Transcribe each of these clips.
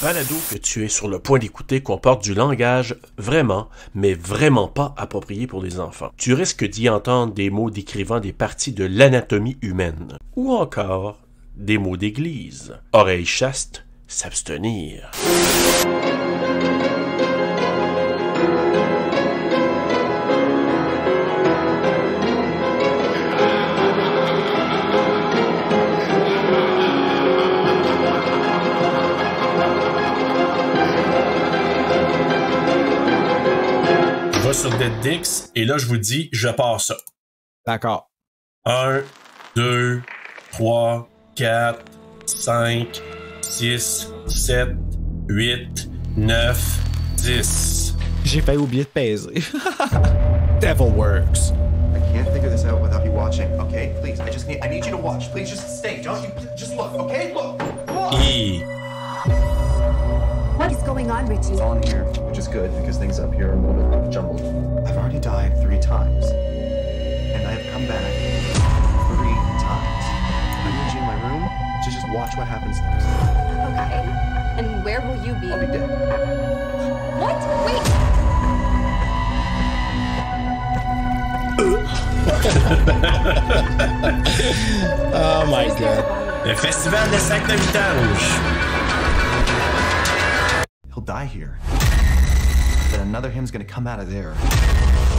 balado que tu es sur le point d'écouter comporte du langage vraiment, mais vraiment pas approprié pour les enfants. Tu risques d'y entendre des mots décrivant des parties de l'anatomie humaine, ou encore des mots d'église. Oreilles chastes, s'abstenir. Sur Dead Dix, et là, je vous dis, je pars ça. D'accord. 1, 2, 3, 4, 5, 6, 7, 8, 9, 10. J'ai failli oublier de peser. Devil works. I can't figure this out without you watching, okay? Please, I need you to watch. Please just stay. Don't you just look, okay? Look. Et... What is going on, Richie? It's all in here, which is good because things up here are a little bit jumbled. I've already died 3 times, and I have come back 3 times. I need you in my room to just watch what happens next. Okay. And where will you be? I'll be dead. What? Wait! Oh my god. Le festival de sac de vidange. He'll die here. Then another him's gonna come out of there.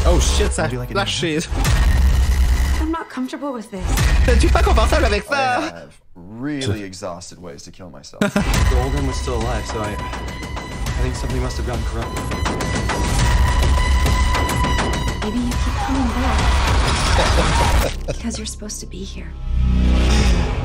Oh shit, ça a Would you like it flashé. I'm not comfortable with this. Je suis pas confortable avec I ça. have really exhausted ways to kill myself. The old one was still alive, so I think something must have gone corrupt. Maybe you keep coming back. Because you're supposed to be here.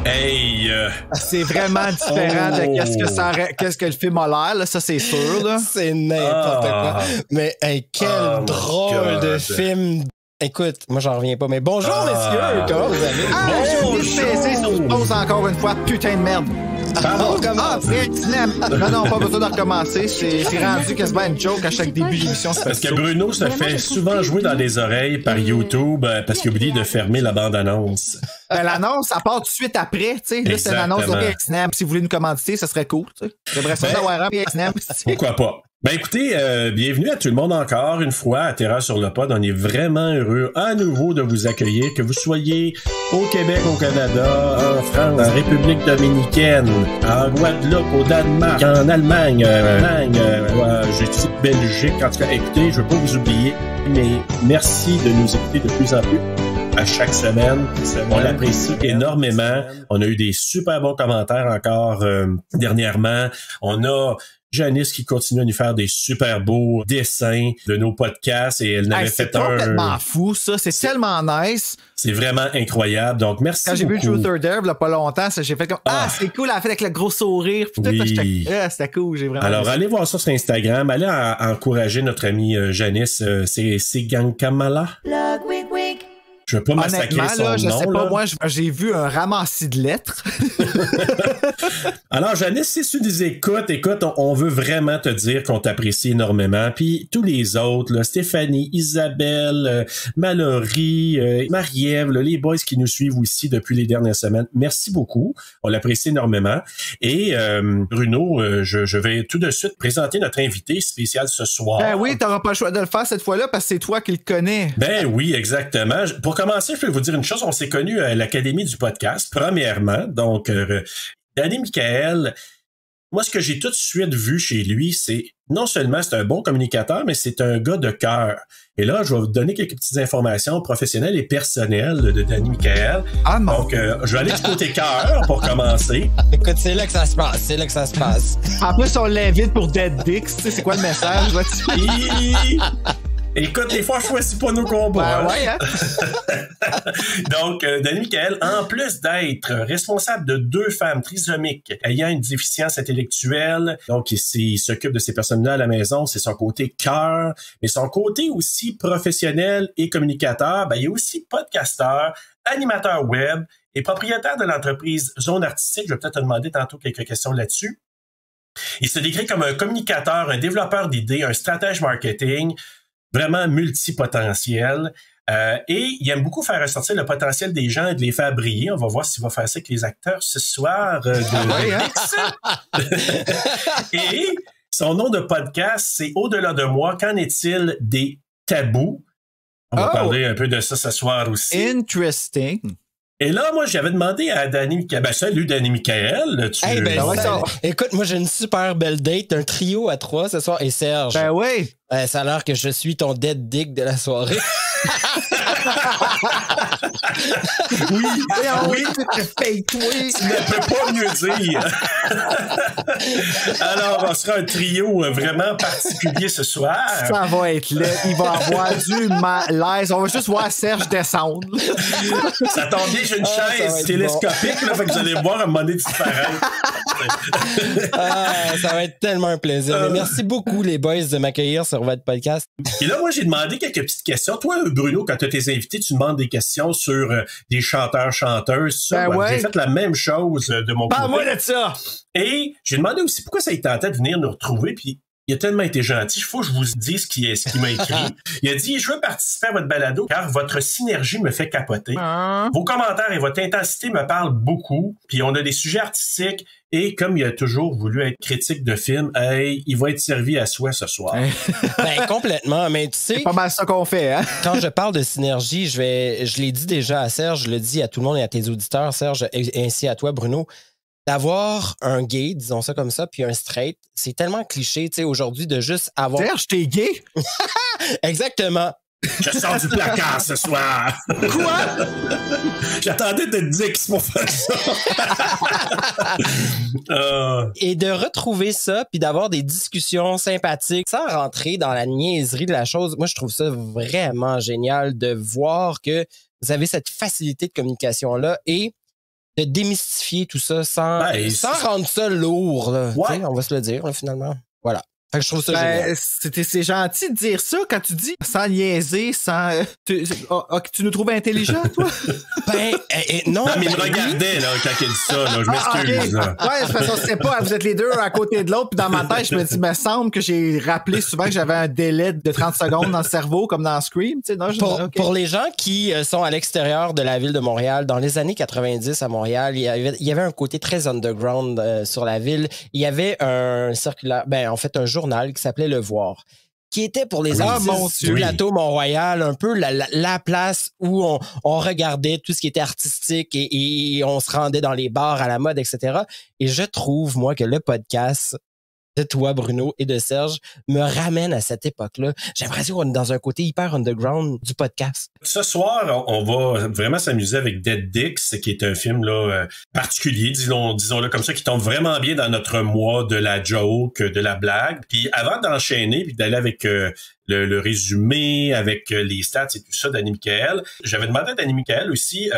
Hey! C'est vraiment différent de qu'est-ce que le film a l'air, là, ça c'est sûr. Là. C'est n'importe quoi. Mais hey, quel drôle de film. Écoute, moi j'en reviens pas, mais bonjour messieurs, comment vous allez? Ah, j'ai oublié de peser sur pause encore une fois, putain de merde. Non, pas besoin de recommencer. C'est rendu quasiment une joke à chaque début d'émission. Parce que Bruno se fait souvent jouer dans les oreilles par YouTube parce qu'il oublie de fermer la bande-annonce. L'annonce, ça part tout de suite après. Tu sais, là, c'est l'annonce de Snap. Si vous voulez nous commanditer, ça serait cool. J'aimerais ça savoir un Snap. Pourquoi pas? Ben écoutez, bienvenue à tout le monde encore une fois à Terra sur le Pod. On est vraiment heureux à nouveau de vous accueillir, que vous soyez au Québec, au Canada, en France, en République dominicaine, en Guadeloupe, au Danemark, en Allemagne, j'ai dit Belgique. En tout cas, écoutez, je veux pas vous oublier, mais merci de nous écouter de plus en plus. À chaque semaine. On l'apprécie énormément. On a eu des super bons commentaires encore dernièrement. On a Janice qui continue à nous faire des super beaux dessins de nos podcasts et elle n'avait fait un... C'est complètement fou, ça. C'est tellement nice. C'est vraiment incroyable. Donc, merci Quand j'ai beaucoup. vu Truth or Dare, il n'y a pas longtemps, j'ai fait comme c'est cool, elle a fait avec le gros sourire. Oui. C'était cool, j'ai vraiment... Alors, allez voir ça sur Instagram. Allez encourager notre amie Janice. C'est Gankamala. Look, wink, wink. Je veux pas massacrer son là, je nom. sais pas, là. moi, j'ai vu un ramassis de lettres. Alors, Janice, si tu nous écoutes, on veut vraiment te dire qu'on t'apprécie énormément. Puis tous les autres, là, Stéphanie, Isabelle, Mallory, Marie-Ève, là, les boys qui nous suivent aussi depuis les dernières semaines, merci beaucoup. On l'apprécie énormément. Et Bruno, je vais tout de suite présenter notre invité spécial ce soir. Ben oui, t'auras pas le choix de le faire cette fois-là parce que c'est toi qui le connais. Ben oui, exactement. Pour commencer, je peux vous dire une chose. On s'est connus à l'Académie du podcast, premièrement. Donc, Danny Michael, moi, ce que j'ai tout de suite vu chez lui, c'est non seulement c'est un bon communicateur, mais c'est un gars de cœur. Et là, je vais vous donner quelques petites informations professionnelles et personnelles de Danny Michael. Ah non. Donc, je vais aller du côté cœur pour commencer. Écoute, c'est là que ça se passe, c'est là que ça se passe. En plus, on l'invite pour Dead Dix. C'est quoi le message là-dessus? Écoute, des fois, je choisis pas nos combats. Ben ouais, hein? Donc, Danny Michael, en plus d'être responsable de 2 femmes trisomiques ayant une déficience intellectuelle, donc il s'occupe de ces personnes-là à la maison, c'est son côté cœur, mais son côté aussi professionnel et communicateur, ben, il est aussi podcasteur, animateur web et propriétaire de l'entreprise Zone Artistique. Je vais peut-être te demander tantôt quelques questions là-dessus. Il se décrit comme un communicateur, un développeur d'idées, un stratège marketing, vraiment multipotentiel. Et il aime beaucoup faire ressortir le potentiel des gens et de les faire briller. On va voir s'il va faire ça avec les acteurs ce soir. Et son nom de podcast, c'est Au-delà de moi. Qu'en est-il des tabous? On va parler un peu de ça ce soir aussi. Interesting. Et là, moi, j'avais demandé à Danny Michael. Ben, salut, Danny Michael. Écoute, moi, j'ai une super belle date, un trio à 3 ce soir. Et Serge. Ben oui. Ça a l'air que je suis ton dead dick de la soirée. Oui. Tu ne peux pas mieux dire. Alors, on sera un trio vraiment particulier ce soir. Ça va être là. Il va avoir du malaise. On va juste voir Serge descendre. Ça tombe bien, j'ai une chaise télescopique, là, fait que vous allez voir un moment donné disparaître. Ça va être tellement un plaisir. Mais merci beaucoup, les boys, de m'accueillir sur votre podcast. Et là, moi, j'ai demandé quelques petites questions. Toi, Bruno, quand tu as tes invités, tu demandes des questions sur des chanteurs, chanteuses. J'ai fait la même chose de mon côté. Parle-moi de ça! Et j'ai demandé aussi pourquoi ça lui tentait de venir nous retrouver, puis il a tellement été gentil. Il faut que je vous dise ce qu'il m'a écrit. Il a dit, je veux participer à votre balado car votre synergie me fait capoter. Vos commentaires et votre intensité me parlent beaucoup. Puis on a des sujets artistiques et comme il a toujours voulu être critique de film, il va être servi à soi ce soir. Ben, complètement. Mais tu sais. C'est pas mal ça qu'on fait, hein? Quand je parle de synergie, je l'ai dit déjà à Serge, je le dis à tout le monde et à tes auditeurs, Serge, et ainsi à toi, Bruno. D'avoir un gay, disons ça comme ça, puis un straight, c'est tellement cliché, tu sais, aujourd'hui, de juste avoir... Serge, t'es gay? Exactement. Je sors du placard ce soir. Quoi? J'attendais de te dire qu'il se faut faire ça. Et de retrouver ça, puis d'avoir des discussions sympathiques, sans rentrer dans la niaiserie de la chose, moi, je trouve ça vraiment génial de voir que vous avez cette facilité de communication-là et de démystifier tout ça sans rendre ça lourd. Là. Ouais. On va se le dire, là, finalement. Voilà. Fait que je trouve ça génial. C'est gentil de dire ça quand tu dis sans niaiser, sans... tu nous trouves intelligents, toi? Non. Non, mais il me regardait là, quand il dit ça. Là. Je m'excuse. Okay. Ouais, c'est parce qu'on sait pas. Vous êtes les deux à côté de l'autre. Puis dans ma tête, je me dis, il me semble que j'ai rappelé souvent que j'avais un délai de 30 secondes dans le cerveau, comme dans Scream. Tu sais, non, pour les gens qui sont à l'extérieur de la ville de Montréal, dans les années 90 à Montréal, il y avait un côté très underground sur la ville. Il y avait un circulaire, en fait, un journal qui s'appelait Le Voir, qui était pour les artistes du plateau Mont-Royal, un peu la place où on regardait tout ce qui était artistique et on se rendait dans les bars à la mode, etc. Et je trouve, moi, que le podcast de toi, Bruno, et de Serge me ramène à cette époque-là. J'ai l'impression qu'on est dans un côté hyper underground du podcast. Ce soir, on va vraiment s'amuser avec Dead Dicks, qui est un film là particulier, disons-le comme ça, qui tombe vraiment bien dans notre mois de la joke, de la blague. Puis avant d'enchaîner, puis d'aller avec le résumé, avec les stats et tout ça d'Danny Michael, j'avais demandé à Danny Michael aussi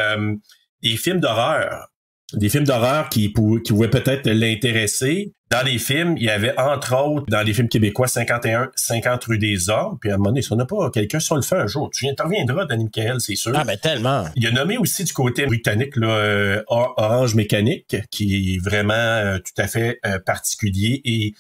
des films d'horreur. Des films d'horreur qui pouvaient peut-être l'intéresser. Dans les films, il y avait, entre autres, dans les films québécois, 50 rue des Hommes. Puis à un moment donné, si on n'a pas quelqu'un, si on le fait un jour, tu reviendras, Danny Michael, c'est sûr. Ah, ben tellement. Il a nommé aussi du côté britannique, là, Orange Mécanique, qui est vraiment tout à fait particulier et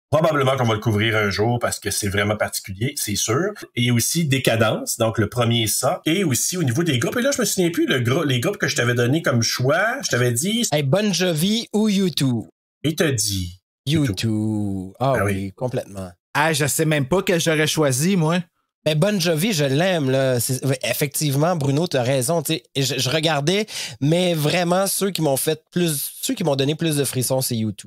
probablement qu'on va le couvrir un jour parce que c'est vraiment particulier, c'est sûr. Et aussi Décadence, donc le premier ça. Et aussi au niveau des groupes. Et là, je me souviens plus, les groupes que je t'avais donné comme choix, je t'avais dit... Hey, Bon Jovi ou U2? Et t'as dit... U2. Ah oui, complètement. Ah, je sais même pas que j'aurais choisi, moi. Mais Bon Jovi, je l'aime, là. Effectivement, Bruno, t'as raison. Je regardais, mais vraiment, ceux qui m'ont donné plus de frissons, c'est U2.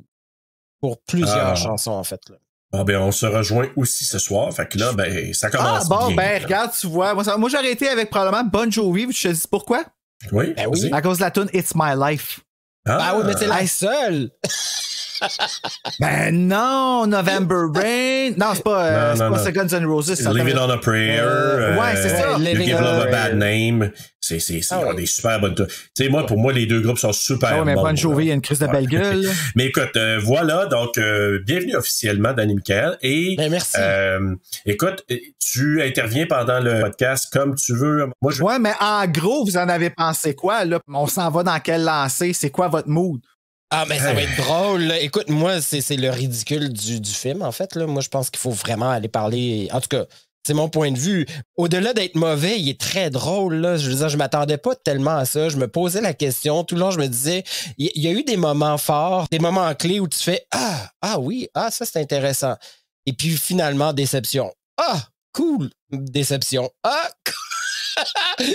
Pour plusieurs chansons, en fait. Là. Ah ben, on se rejoint aussi ce soir. Fait que là, ça commence bien. Regarde, tu vois. Moi, j'aurais été avec probablement Bon Jovi. Je te dis pourquoi? Oui, oui. À cause de la tune It's My Life. Oui, mais c'est la seule. Ben non, November Rain. Non, c'est pas Guns N' Roses. Living on a Prayer. Ouais, c'est ça. You Give Love a Bad Name. C'est des super bonnes. Tu sais, pour moi, les deux groupes sont super bons. Mais Bon Jovi, il y a une crise de belle gueule. Mais écoute, voilà, donc bienvenue officiellement, Danny Michael. Et merci. Écoute, tu interviens pendant le podcast comme tu veux. Moi, Ouais, mais en gros, vous en avez pensé quoi, là? On s'en va dans quel lancer? C'est quoi votre mood? Ah, mais ça va être drôle. Là. Écoute, moi, c'est le ridicule du film, en fait. Là. Moi, je pense qu'il faut vraiment aller parler... En tout cas, C'est mon point de vue. Au-delà d'être mauvais, il est très drôle. Là. Je veux dire, je m'attendais pas tellement à ça. Je me posais la question. Tout le long, je me disais, il y a eu des moments forts, des moments clés où tu fais ah oui, ça c'est intéressant. Et puis finalement, déception. Cool, déception.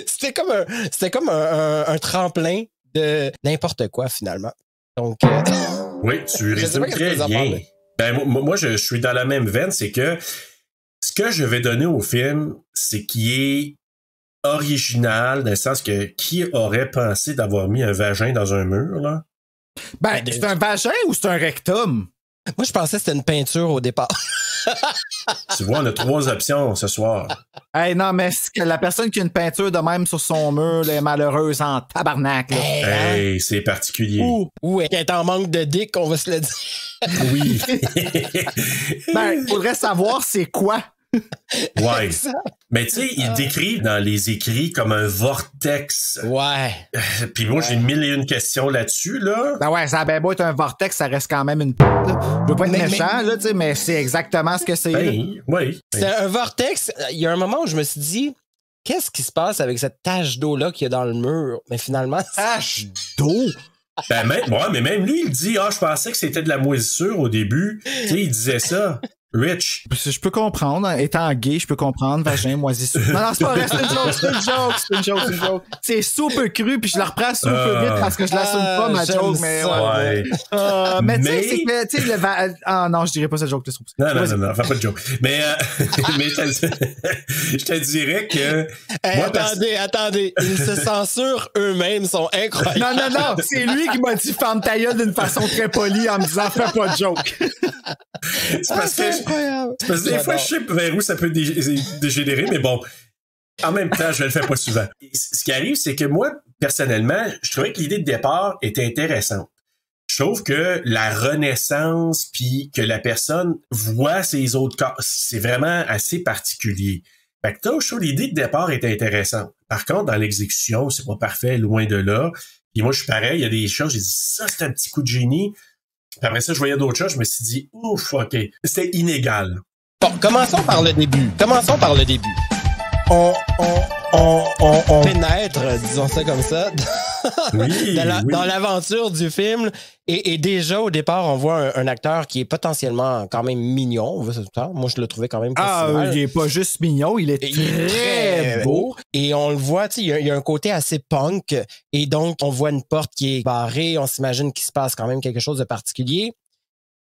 C'était comme un tremplin de n'importe quoi finalement. Donc, oui, tu résumes très bien. Ben, moi, je suis dans la même veine, c'est que ce que je vais donner au film, c'est qu'il est original, dans le sens que qui aurait pensé d'avoir mis un vagin dans un mur, là? Ben, c'est un vagin ou c'est un rectum? Moi, je pensais que c'était une peinture au départ. Tu vois, on a 3 options ce soir. Hey, non, mais la personne qui a une peinture de même sur son mur là, est malheureuse en tabarnak. Là. Hey, c'est particulier. Ou elle est en manque de dick, on va se le dire. Oui. Ben, faudrait savoir c'est quoi. Ouais. Mais tu sais, il décrit dans les écrits comme un vortex. Ouais. Puis moi, j'ai 1001 questions là-dessus, là. Ben ouais, ça a bien beau être un vortex, ça reste quand même une p***. Je veux pas être méchant, là, tu sais, mais c'est exactement ce que c'est. Oui. C'est un vortex. Il y a un moment où je me suis dit, qu'est-ce qui se passe avec cette tache d'eau-là qu'il y a dans le mur? Mais finalement, tache d'eau? Ben, mais même lui, il dit, je pensais que c'était de la moisissure au début. Tu sais, il disait ça. Rich. Je peux comprendre. Étant gay, je peux comprendre. Vagin, moisissure. Non, c'est pas vrai. C'est une joke. C'est super cru, puis je la reprends super vite parce que je l'assume pas, ma joke. Mais ouais. Mais tu sais, c'est que, tu sais, non, je dirais pas cette joke. Non, fais pas de joke. Mais je te dirais que... Attendez. Ils se censurent eux-mêmes, sont incroyables. Non. C'est lui qui m'a dit ferme ta gueule d'une façon très polie en me disant fais pas de joke. C'est parce que des fois, je sais vers où ça peut dégénérer, mais bon, en même temps, je ne le fais pas souvent. Ce qui arrive, c'est que moi, personnellement, je trouvais que l'idée de départ était intéressante. Je trouve que la renaissance, puis que la personne voit ses autres corps, c'est vraiment assez particulier. Fait que je trouve que l'idée de départ est intéressante. Par contre, dans l'exécution, c'est pas parfait, loin de là. Puis moi, je suis pareil, il y a des choses, j'ai dit, ça, c'est un petit coup de génie. Puis après ça, je voyais d'autres choses, je me suis dit, ouf, OK. C'était inégal. Bon, commençons par le début. On pénètre, disons ça comme ça, dans l'aventure du film. Et déjà, au départ, on voit un acteur qui est potentiellement quand même mignon. Moi, je le trouvais quand même pas si mal. Il est pas juste mignon, il est très beau. Et on le voit, il y a un côté assez punk. Et donc, on voit une porte qui est barrée. On s'imagine qu'il se passe quand même quelque chose de particulier.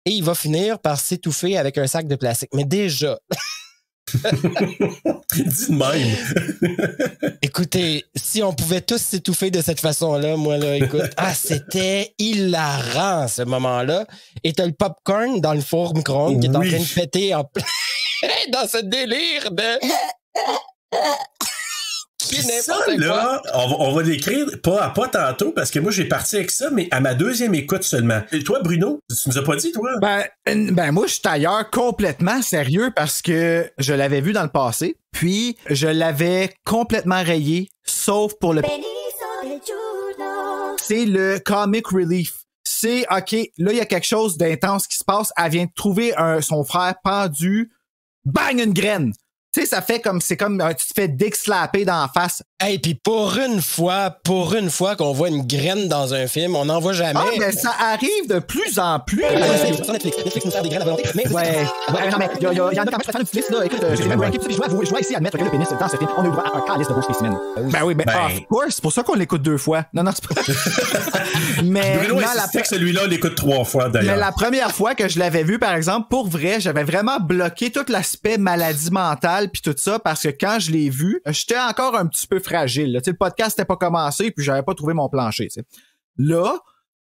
Et il va finir par s'étouffer avec un sac de plastique. Mais déjà... Dis de même. Écoutez, si on pouvait tous s'étouffer de cette façon-là, moi, là, écoute, c'était hilarant, ce moment-là. Et t'as le popcorn dans le four micro-ondes qui est en train de péter en plein dans ce délire de... Ça, là, on va l'écrire pas tantôt, parce que moi, j'ai parti avec ça, mais à ma deuxième écoute seulement. Et toi, Bruno, tu nous as pas dit, toi? Ben moi, je suis ailleurs complètement sérieux parce que je l'avais vu dans le passé, puis je l'avais complètement rayé, sauf pour le... C'est le comic relief. C'est, OK, là, il y a quelque chose d'intense qui se passe. Elle vient de trouver son frère pendu. Bang, une graine! Tu sais, ça fait comme, c'est comme, tu te fais dick-slapper dans la face. Hey, puis pour une fois qu'on voit une graine dans un film, on n'en voit jamais. Ah, mais ça arrive de plus en plus. Netflix nous sert des graines à volonté. Ouais, non, mais il y en a quand même qui faire une liste, là. Écoute, j'ai même ranké, je dois ici admettre que le pénis dans ce film, on a eu droit à un calice de beaux spécimens. Ben oui, of course, c'est pour ça qu'on l'écoute 2 fois. Non, c'est pas... Mais Bruno insistait que celui-là, on l'écoute 3 fois, d'ailleurs. Mais la première fois que je l'avais vu, par exemple, pour vrai, j'avais vraiment bloqué tout l'aspect maladie mentale puis tout ça, parce que quand je l'ai vu, j'étais encore un petit peu fragile. Là. Le podcast n'était pas commencé, puis j'avais pas trouvé mon plancher. T'sais. Là,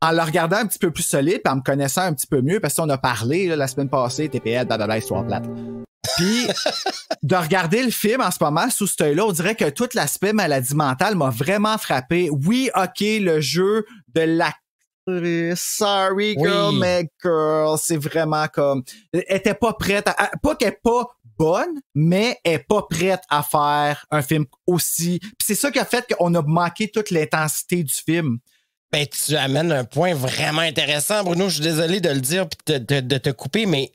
en le regardant un petit peu plus solide, puis en me connaissant un petit peu mieux, parce qu'on a parlé là, la semaine passée, TPS, blablabla, histoire plate. Puis, de regarder le film en ce moment, sous cet œil-là, on dirait que tout l'aspect maladie mentale m'a vraiment frappé. Oui, OK, le jeu de l'actrice, sorry girl, mais girl, c'est vraiment comme... Elle était pas prête pas qu'elle est pas bonne, mais elle est pas prête à faire un film aussi... Puis c'est ça qui a fait qu'on a manqué toute l'intensité du film. Ben, tu amènes un point vraiment intéressant, Bruno. Je suis désolé de le dire puis de te couper, mais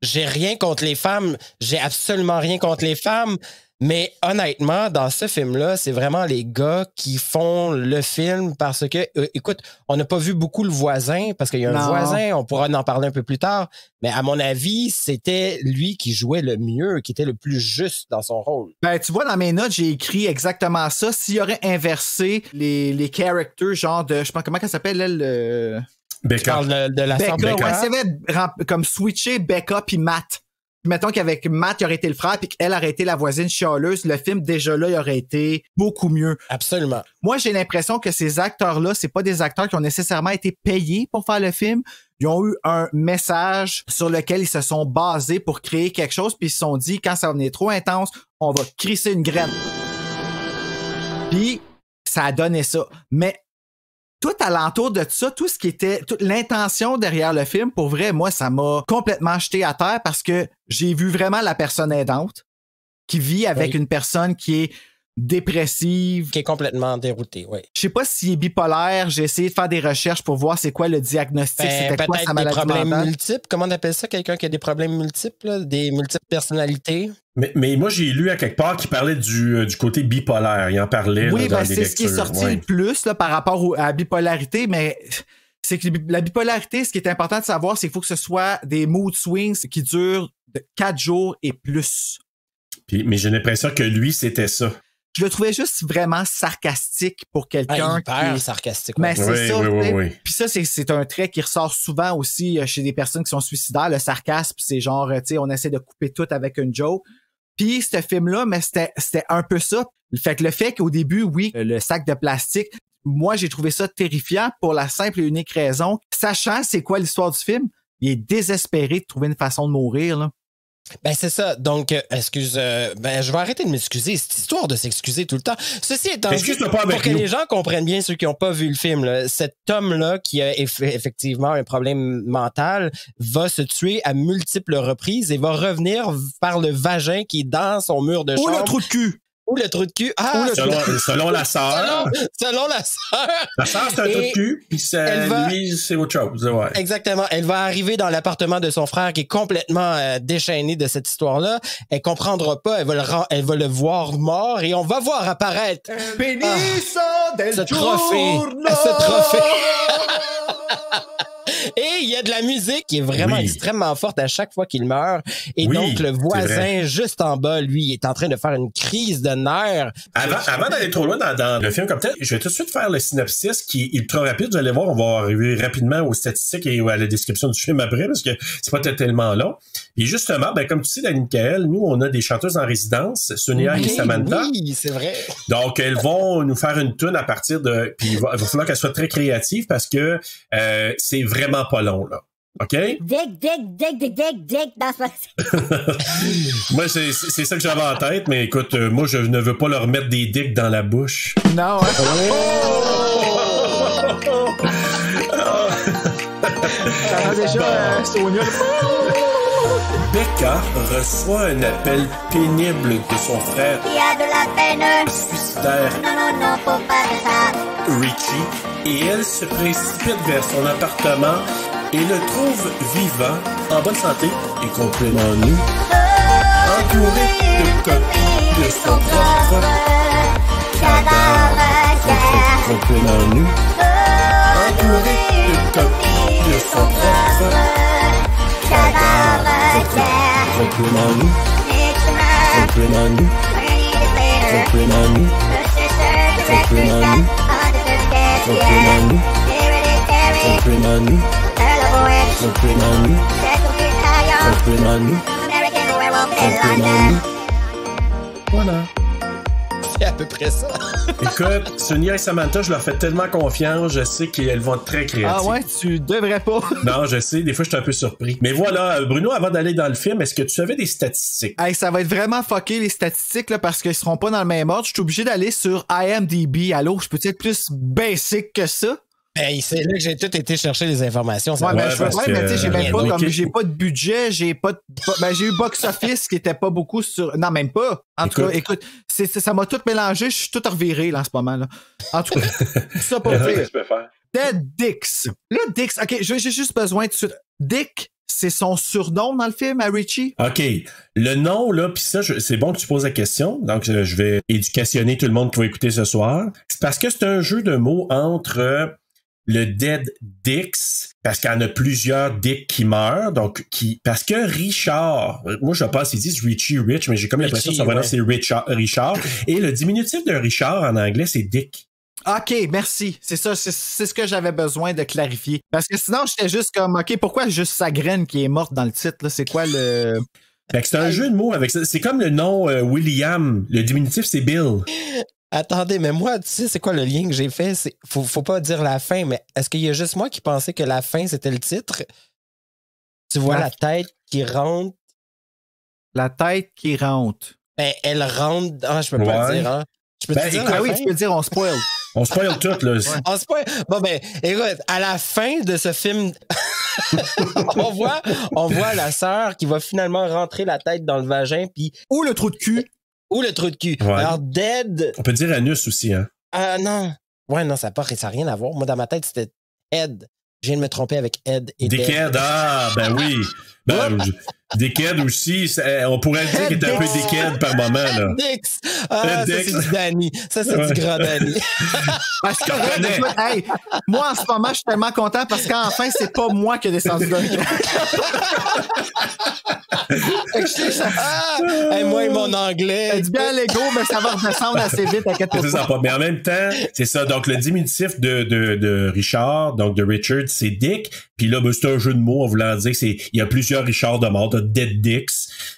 j'ai rien contre les femmes. J'ai absolument rien contre les femmes. Mais honnêtement, dans ce film-là, c'est vraiment les gars qui font le film parce que, écoute, on n'a pas vu beaucoup le voisin parce qu'il y a un voisin, on pourra en parler un peu plus tard. Mais à mon avis, c'était lui qui jouait le mieux, qui était le plus juste dans son rôle. Ben, tu vois, dans mes notes, j'ai écrit exactement ça. S'il y aurait inversé les characters, genre de, je sais pas comment elle s'appelle, elle, Tu parles de la sœur Becca. Becca. Ouais, c'est vrai, comme switcher Becca puis Matt. Mettons qu'avec Matt, il aurait été le frère puis qu'elle aurait été la voisine chialeuse, le film, déjà là, il aurait été beaucoup mieux. Absolument. Moi, j'ai l'impression que ces acteurs-là, c'est pas des acteurs qui ont nécessairement été payés pour faire le film. Ils ont eu un message sur lequel ils se sont basés pour créer quelque chose puis ils se sont dit, quand ça va venir trop intense, on va crisser une graine. Puis, ça a donné ça. Mais tout alentour de ça, tout ce qui était, toute l'intention derrière le film, pour vrai, moi, ça m'a complètement jeté à terre parce que j'ai vu vraiment la personne aidante qui vit avec une personne qui est dépressive. Qui est complètement dérouté, oui. Je sais pas s'il est bipolaire. J'ai essayé de faire des recherches pour voir c'est quoi le diagnostic, c'était quoi sa maladie problèmes mentale. multiples. Comment on appelle ça, quelqu'un qui a des problèmes multiples, là? Des multiples personnalités? Mais moi, j'ai lu à quelque part qu'il parlait du côté bipolaire. Il en parlait Oui, là, dans ben, les c'est ce qui est lectures. sorti Ouais. le plus là, par rapport à la bipolarité, mais c'est que la bipolarité, ce qui est important de savoir, c'est qu'il faut que ce soit des mood swings qui durent de 4 jours et plus. Mais j'ai l'impression que lui, c'était ça. Je le trouvais juste vraiment sarcastique pour quelqu'un hyper qui... sarcastique. Mais Ouais. c'est Oui, ça. oui, tu sais. oui. Puis ça, c'est un trait qui ressort souvent aussi chez des personnes qui sont suicidaires. Le sarcasme, c'est genre, tu sais, on essaie de couper tout avec une joke. Puis ce film-là, mais c'était un peu ça. Fait que le fait qu'au début, oui, le sac de plastique, moi, j'ai trouvé ça terrifiant pour la simple et unique raison. Sachant c'est quoi l'histoire du film, il est désespéré de trouver une façon de mourir, là. Ben, c'est ça. Donc, je vais arrêter de m'excuser. Cette histoire de s'excuser tout le temps. Ceci étant dit, Excuse-toi pas avec pour que nous. les gens comprennent bien, ceux qui n'ont pas vu le film, là, cet homme-là qui a effectivement un problème mental va se tuer à multiples reprises et va revenir par le vagin qui est dans son mur de Ou chambre. le trou de cul! Ou le trou de cul. Ah, Selon la sœur. selon la sœur. La sœur, c'est un trou de cul, puis lui, c'est autre chose. Ouais. Exactement. Elle va arriver dans l'appartement de son frère qui est complètement déchaîné de cette histoire-là. Elle comprendra pas. Elle va le voir mort et on va voir apparaître ce trophée. Et il y a de la musique qui est vraiment extrêmement forte à chaque fois qu'il meurt. Et donc, le voisin juste en bas, lui, il est en train de faire une crise de nerfs. Avant d'aller trop loin dans le film comme tel, je vais tout de suite faire le synopsis qui est ultra rapide. Vous allez voir, on va arriver rapidement aux statistiques et à la description du film après parce que c'est pas tellement long. Et justement, ben, comme tu sais, Dani Michael, nous, on a des chanteuses en résidence, Sonia et Samantha. Oui, c'est vrai. Donc, elles vont nous faire une tune à partir de... Puis il va falloir qu'elles soient très créatives parce que c'est vraiment pas long, là. OK? Dick, dans ce... Moi, c'est ça que j'avais en tête, mais écoute, moi, je ne veux pas leur mettre des dicks dans la bouche. Non, hein? Ça va déjà, Sonia. Becca reçoit un appel pénible de son frère Il y a de la peine. suicidaire Non, faut pas de ça. Richie et elle se précipite vers son appartement et le trouve vivant, en bonne santé et complètement nu, entouré de copies de son propre cadavre, complètement nu, entouré de copies de son propre cadavre, complètement nu, complètement nu, complètement nu, complètement nu, complètement nu, complètement nu, complètement nu, complètement nu, complètement nu. Voilà. C'est à peu près ça. Écoute, Sonia et Samantha, je leur fais tellement confiance, je sais qu'elles vont être très créatives. Ah ouais, tu devrais pas. Non, je sais, des fois, je suis un peu surpris. Mais voilà, Bruno, avant d'aller dans le film, est-ce que tu avais des statistiques? Hey, ça va être vraiment fucké les statistiques là, parce qu'ils seront pas dans le même ordre. Je suis obligé d'aller sur IMDb. Allô, je peux être plus basic que ça? Hey, c'est là que j'ai tout été chercher les informations. Ouais, mais je veux parce bien, mais que- tu sais, j'ai même pas ok. comme j'ai pas de budget, j'ai pas de, ben j'ai eu box office qui était pas beaucoup sur, non même pas. En tout cas, écoute, ça m'a tout mélangé, je suis tout reviré là en ce moment là. En tout cas, ça pour dire. Dead Dicks. Là, Dicks, ok, j'ai juste besoin de suite. Dick, c'est son surnom dans le film, à Richie? OK. Le nom, là, puis ça, c'est bon que tu poses la question. Donc, je vais éducationner tout le monde qui va écouter ce soir. C'est parce que c'est un jeu de mots entre le Dead Dicks, parce qu'il y en a plusieurs Dicks qui meurent, donc parce que Richard, moi je pense qu'ils disent Richie Rich, mais j'ai comme l'impression que son vrai nom c'est Richard, et le diminutif de Richard en anglais c'est Dick. OK, merci. C'est ça, c'est ce que j'avais besoin de clarifier. Parce que sinon, j'étais juste comme, OK, pourquoi juste sa graine qui est morte dans le titre, là? C'est quoi le... Fait que c'est un jeu de mots avec ça. C'est comme le nom William. Le diminutif, c'est Bill. Attendez, mais moi, tu sais, c'est quoi le lien que j'ai fait? Faut pas dire la fin, mais est-ce qu'il y a juste moi qui pensais que la fin, c'était le titre? Tu vois la tête qui rentre. La tête qui rentre. Ben, elle rentre... Ah, je peux pas le dire, hein? Je peux te dire oui, tu peux dire on spoil. On spoil tout, là. Ouais. On spoil. Bon, ben, écoute, à la fin de ce film, on voit la sœur qui va finalement rentrer la tête dans le vagin, puis... Ou le trou de cul. Ou le trou de cul. Ouais. Alors, Dead... On peut dire anus aussi, hein? Non. Ouais, non, ça n'a rien à voir. Moi, dans ma tête, c'était Ed. Je viens de me tromper avec Ed et Dickhead, Dead. ben oui. Ben, Dickhead aussi, on pourrait dire qu'il est un peu Dickhead par moment, là. Dix. Ça, c'est du Danny. Ça, c'est du grand Danny. C'est correct. Écoute, hey, moi, en ce moment, je suis tellement content parce qu'enfin, c'est pas moi qui ai descendu d'un Hey, moi et mon anglais. Du bien l'ego, mais ça va redescendre assez vite, inquiète-toi pas. Mais en même temps, c'est ça. Donc, le diminutif de Richard, donc de Richard, c'est Dick. Puis là, ben, c'est un jeu de mots en voulant dire qu'il y a plusieurs Richards de mort, de Dead Dicks.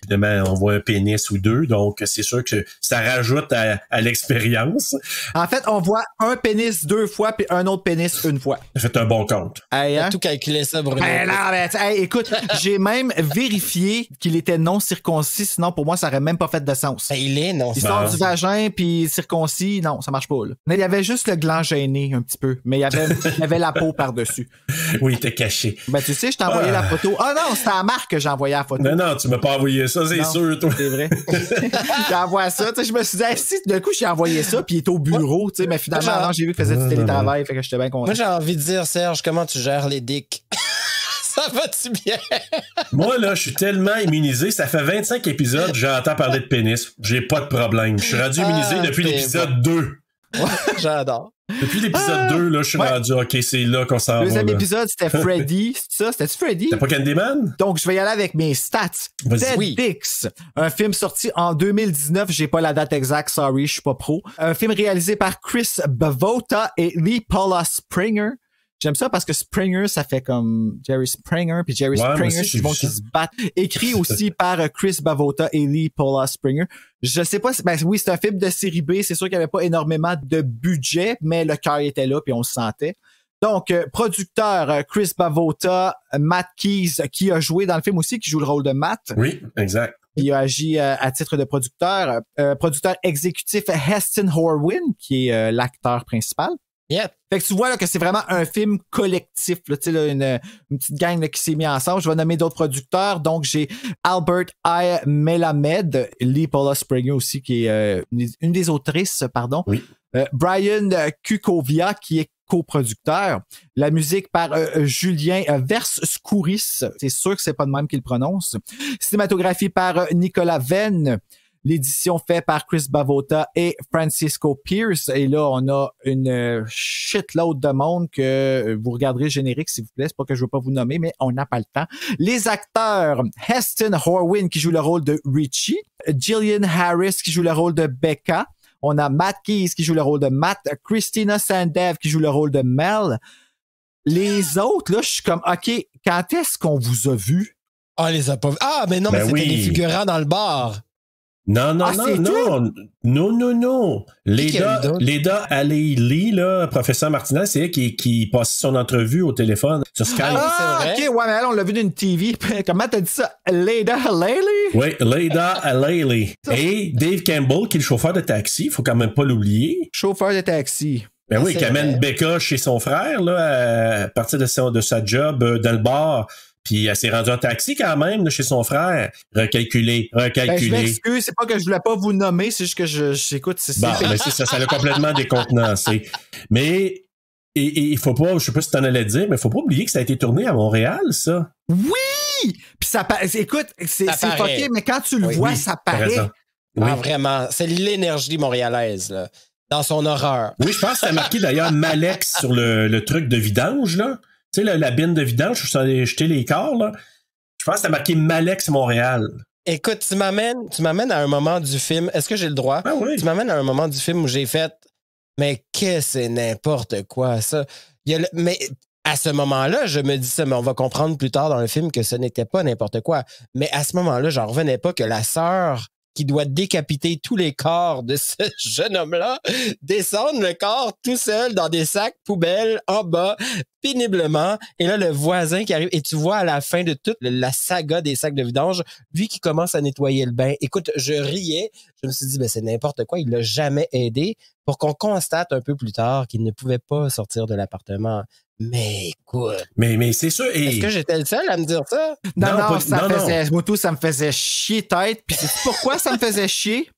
Évidemment, on voit un pénis ou deux. Donc, c'est sûr que ça rajoute à l'expérience. En fait, on voit un pénis 2 fois puis un autre pénis 1 fois. Ça fait un bon compte. Hey, hein? Tout calculé ça, Bruno. Ben non, ben, hey, écoute, j'ai même vérifié qu'il était non circoncis, sinon pour moi, ça aurait même pas fait de sens. Ben, il est non. Il sort du vagin puis circoncis, non, ça marche pas. Là. Mais il y avait juste le gland gêné un petit peu, mais il y avait la peau par-dessus. Oui, il était caché. Ben tu sais, je t'ai envoyé la photo. Ah non, c'était à Marc que j'ai envoyé la photo. Non, tu m'as pas envoyé ça, c'est sûr, toi. C'est vrai. J'envoie ça. Tu sais, je me suis dit, si d'un coup, j'ai envoyé ça, puis il est au bureau, tu sais, mais finalement, j'ai vu qu'il faisait du télétravail, fait que j'étais bien content. Moi, j'ai envie de dire, Serge, comment tu gères les dicks? Ça va-tu bien? Moi, là, je suis tellement immunisé. Ça fait 25 épisodes, j'entends parler de pénis. J'ai pas de problème. Je suis rendu immunisé depuis l'épisode 2. J'adore. Depuis l'épisode 2, là, je suis rendu, OK, c'est là qu'on s'en va. Le deuxième là. épisode, c'était Freddy. C'est ça? C'était-tu Freddy? T'as pas Candyman? Donc, je vais y aller avec mes stats. Vas-y. Dead Dicks. Un film sorti en 2019. J'ai pas la date exacte. Sorry, je suis pas pro. Un film réalisé par Chris Bavota et Lee Paula Springer. J'aime ça parce que Springer, ça fait comme Jerry Springer, puis Jerry Springer, c'est du monde qui se battent. Écrit aussi par Chris Bavota et Lee Paula Springer. Je sais pas, ben oui, c'est un film de série B, c'est sûr qu'il y avait pas énormément de budget, mais le cœur était là, puis on le sentait. Donc, producteur Chris Bavota, Matt Keys, qui a joué dans le film aussi, qui joue le rôle de Matt. Oui, exact. Il a agi à titre de producteur. Producteur exécutif Heston Horwin, qui est l'acteur principal. Yep. Fait que tu vois là, que c'est vraiment un film collectif. Là, tu sais, là, une petite gang là, qui s'est mis ensemble. Je vais nommer d'autres producteurs. Donc, j'ai Albert I. Melamed, Lee Paula Springer aussi, qui est une des autrices, pardon. Oui. Brian Kukovia, qui est coproducteur. La musique par Julien Verskouris. C'est sûr que c'est pas de même qu'il le prononce. Cinématographie par Nicolas Venn. L'édition faite par Chris Bavota et Francisco Pierce. Et là, on a une shitload de monde que vous regarderez le générique, s'il vous plaît. C'est pas que je veux pas vous nommer, mais on n'a pas le temps. Les acteurs, Heston Horwin qui joue le rôle de Richie, Gillian Harris qui joue le rôle de Becca. On a Matt Keys qui joue le rôle de Matt, Christina Sandev qui joue le rôle de Mel. Les autres, là, je suis comme, OK, quand est-ce qu'on vous a vu? Ah, on les a pas vus. Ah, mais non, mais c'était des figurants dans le bar. Non. Leda Aleli, là, professeur Martinez, c'est elle qui passait son entrevue au téléphone sur Skype. Ah, c'est vrai. OK, ouais, mais là, on l'a vu d'une TV. Comment t'as dit ça? Leda Aleli? Oui, Leda Aleli. Et Dave Campbell, qui est le chauffeur de taxi, faut quand même pas l'oublier. Chauffeur de taxi. Ben oui, C'est qui amène vrai. Becca chez son frère, là, à partir de sa job dans le bar. Puis elle s'est rendue en taxi quand même là, chez son frère. Recalculer. Ben, je m'excuse, c'est pas que je voulais pas vous nommer, c'est juste que j'écoute. Bon, ben c'est ça l'a complètement décontenancé. Mais il faut pas, je sais pas si t'en allais dire, mais faut pas oublier que ça a été tourné à Montréal, ça. Oui! Puis ça écoute, c'est paraît. fucké, mais quand tu le vois, ça paraît. Oui. Ah, vraiment, c'est l'énergie montréalaise, là, dans son horreur. Oui, je pense que ça a marqué d'ailleurs Malex sur le truc de vidange, là. Tu sais, la bine de vidange, je suis allé jeter les corps, là. Je pense que ça a marqué Malex Montréal. Écoute, tu m'amènes à un moment du film. Est-ce que j'ai le droit? Ah oui. Tu m'amènes à un moment du film où j'ai fait, mais qu'est-ce que c'est n'importe quoi, ça? Mais à ce moment-là, je me dis ça, mais on va comprendre plus tard dans le film que ce n'était pas n'importe quoi. Mais à ce moment-là, j'en revenais pas que la sœur qui doit décapiter tous les corps de ce jeune homme-là, descendre le corps tout seul dans des sacs poubelles en bas, péniblement. Et là, le voisin qui arrive, et tu vois à la fin de toute la saga des sacs de vidange, lui qui commence à nettoyer le bain. Écoute, je riais. Je me suis dit, ben, c'est n'importe quoi. Il l'a jamais aidé pour qu'on constate un peu plus tard qu'il ne pouvait pas sortir de l'appartement. Mais écoute. Mais c'est sûr. Est-ce que j'étais le seul à me dire ça? Non, Non. Moto, ça me faisait chier tête. Puis c'est pourquoi ça me faisait chier?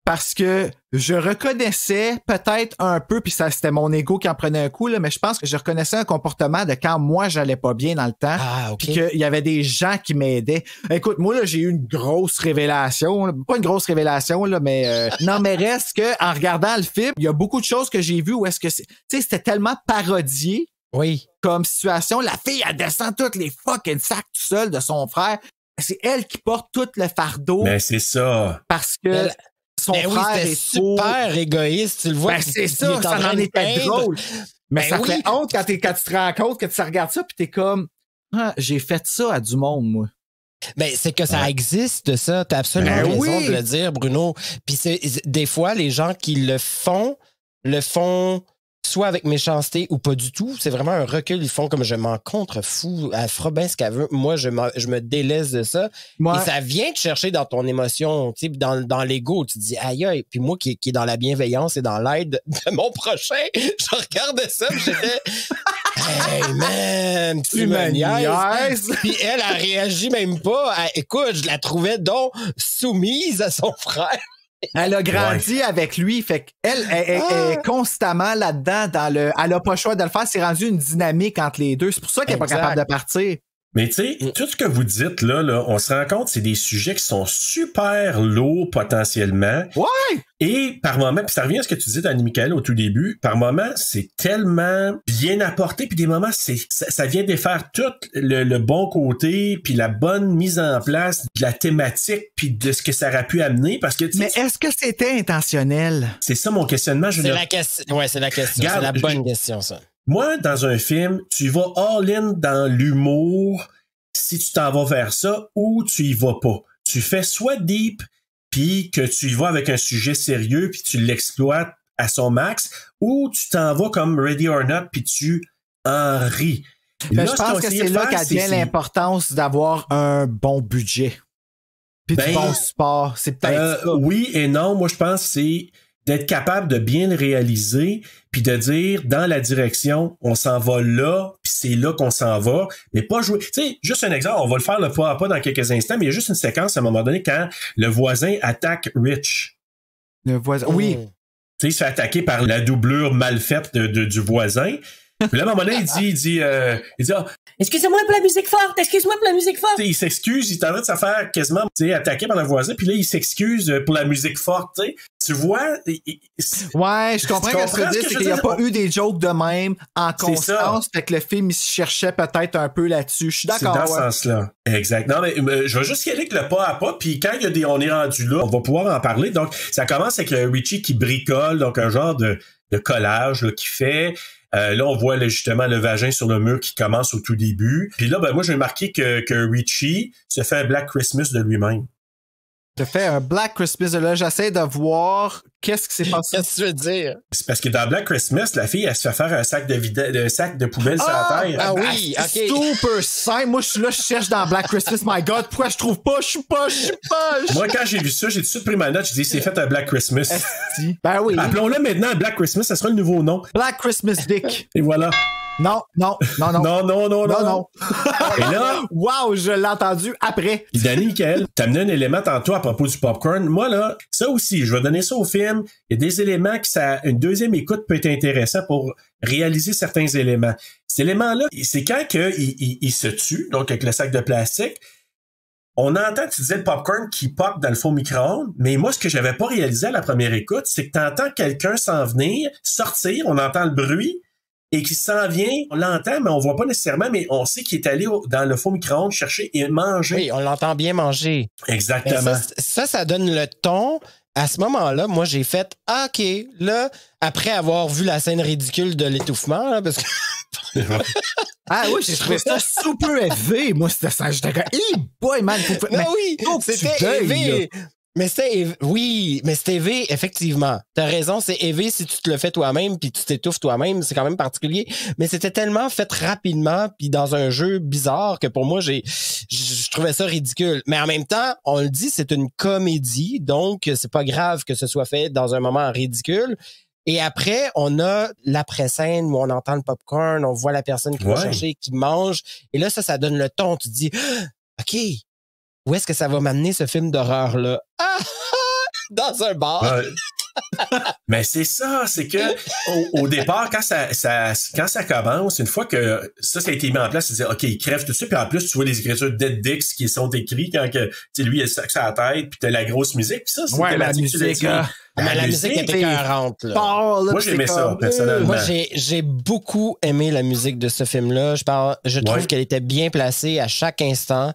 Parce que je reconnaissais peut-être un peu, puis ça c'était mon ego qui en prenait un coup, là, mais je pense que je reconnaissais un comportement de quand moi j'allais pas bien dans le temps, puis qu'il y avait des gens qui m'aidaient. Écoute, moi là j'ai eu une grosse révélation, pas une grosse révélation là, mais non, mais reste que en regardant le film, il y a beaucoup de choses que j'ai vues où est-ce que tu sais c'était tellement parodié. Oui. Comme situation, la fille elle descend toutes les fucking sacs tout seul de son frère. C'est elle qui porte tout le fardeau. Mais c'est ça. Parce que son frère est super égoïste, tu le vois. Ben c'est ça, ça en était drôle. Mais ça fait honte quand tu te rends compte que tu regardes ça puis t'es comme j'ai fait ça à du monde, moi. Ben, c'est que ça existe, ça. T'as absolument raison de le dire, Bruno. Puis des fois, les gens qui le font soit avec méchanceté ou pas du tout. C'est vraiment un recul. Ils font comme je m'en contrefous. Elle fera bien ce qu'elle veut. Moi, je me délaisse de ça. Et ça vient te chercher dans ton émotion, tu sais, dans l'ego. Tu te dis, aïe, aïe. Puis moi, qui est dans la bienveillance et dans l'aide de mon prochain, je regarde ça, puis j'étais, hey, man, tu me niaises. Puis elle réagi même pas. Écoute, je la trouvais donc soumise à son frère. Elle a grandi avec lui, fait qu'elle est constamment là-dedans elle a pas le choix de le faire, c'est rendu une dynamique entre les deux, c'est pour ça qu'elle est pas capable de partir. Mais tu sais, tout ce que vous dites là, on se rend compte, c'est des sujets qui sont super lourds potentiellement. Ouais! Et par moments, puis ça revient à ce que tu disais, Annie Michael, au tout début, par moments, c'est tellement bien apporté, puis des moments, ça vient défaire tout le bon côté, puis la bonne mise en place de la thématique, puis de ce que ça aurait pu amener, parce que... Mais est-ce que c'était intentionnel? C'est ça mon questionnement. C'est la question. Ouais, c'est la question. Regarde, c'est la bonne question, ça. Moi, dans un film, tu vas all-in dans l'humour si tu t'en vas vers ça ou tu y vas pas. Tu fais soit deep, puis que tu y vas avec un sujet sérieux, puis tu l'exploites à son max, ou tu t'en vas comme Ready or Not, puis tu en ris. Là, je pense que c'est là qu'advient l'importance d'avoir un bon budget. Puis du bon support. C'est peut-être ça. Oui et non. Moi, je pense que c'est d'être capable de bien le réaliser, puis de dire, dans la direction, on s'en va là, puis c'est là qu'on s'en va, mais pas jouer. Tu sais, juste un exemple, on va le faire le pas à pas dans quelques instants, mais il y a juste une séquence à un moment donné quand le voisin attaque Rich. Le voisin, oui. Tu sais, il se fait attaquer par la doublure mal faite du voisin. Puis là, à un moment donné, il dit excusez-moi pour la musique forte, excuse-moi pour la musique forte. Il s'excuse, il est en train de se faire quasiment attaquer par le voisin, puis là, il s'excuse pour la musique forte, t'sais. Tu vois? Ouais, je comprends ce que tu veux dire, c'est qu'il n'y a pas eu des jokes de même en constance, fait que le film, il se cherchait peut-être un peu là-dessus. Je suis d'accord. C'est dans ce sens-là. Exact. Non, mais je vais juste y aller avec le pas à pas, puis quand on est rendu là, on va pouvoir en parler. Donc, ça commence avec Richie qui bricole, donc un genre de collage là, qui fait... là, on voit justement le vagin sur le mur qui commence au tout début. Puis là, moi, j'ai marqué que Richie se fait un Black Christmas de lui-même. Se fait un Black Christmas. Là, j'essaie de voir qu'est-ce qui s'est passé. Qu'est-ce que tu veux dire? C'est parce que dans Black Christmas, la fille, elle se fait faire un sac de poubelle sur la terre. Ah oui, ok. Super simple. Moi, je suis là, je cherche dans Black Christmas. My God, pourquoi je trouve pas? Je suis pas. Moi, quand j'ai vu ça, j'ai tout de suite pris ma note. J'ai dit, c'est fait un Black Christmas. Ben oui. Appelons-le maintenant Black Christmas, ça sera le nouveau nom. Black Christmas Dick. Et voilà. Non. Non. Et là... Wow, je l'ai entendu après. Danny, Michael, t'as amené un élément tantôt à propos du popcorn. Moi, là, ça aussi, je vais donner ça au film. Il y a des éléments que une deuxième écoute peut être intéressant pour réaliser certains éléments. Cet élément-là, c'est quand il se tue, donc avec le sac de plastique, on entend, tu disais, le popcorn qui pop dans le faux micro-ondes, mais moi, ce que j'avais pas réalisé à la première écoute, c'est que t'entends quelqu'un s'en venir, sortir, on entend le bruit, et qui s'en vient, on l'entend, mais on voit pas nécessairement, mais on sait qu'il est allé dans le faux micro-ondes chercher et manger. Oui, on l'entend bien manger. Exactement. Ça donne le ton. À ce moment-là, moi, j'ai fait « OK, là, après avoir vu la scène ridicule de l'étouffement, là, parce que... » Ah oui, j'ai trouvé ça super élevé. Moi, c'était ça. J'étais comme, hey boy, man. Mais oui, c'était élevé. Mais c'était élevé, effectivement. T'as raison, c'est élevé si tu te le fais toi-même puis tu t'étouffes toi-même. C'est quand même particulier. Mais c'était tellement fait rapidement puis dans un jeu bizarre que pour moi, je trouvais ça ridicule. Mais en même temps, on le dit, c'est une comédie. Donc, c'est pas grave que ce soit fait dans un moment ridicule. Et après, on a l'après-scène où on entend le popcorn, on voit la personne qui va chercher, qui mange. Et là, ça donne le ton. Tu te dis, OK, où est-ce que ça va m'amener ce film d'horreur-là? Ah! Dans un bar! Ouais. Mais c'est ça, c'est que au départ, quand ça commence, une fois que ça a été mis en place, tu dis OK, il crève tout ça, puis en plus, tu vois les écritures de Dead Dix qui sont écrites quand que, lui, il a ça à la tête, puis t'as la grosse musique, puis ça, c'est la musique. La musique était écœurante, là. Moi, j'aimais ça, personnellement. Moi, j'ai beaucoup aimé la musique de ce film-là. Je trouve qu'elle était bien placée à chaque instant.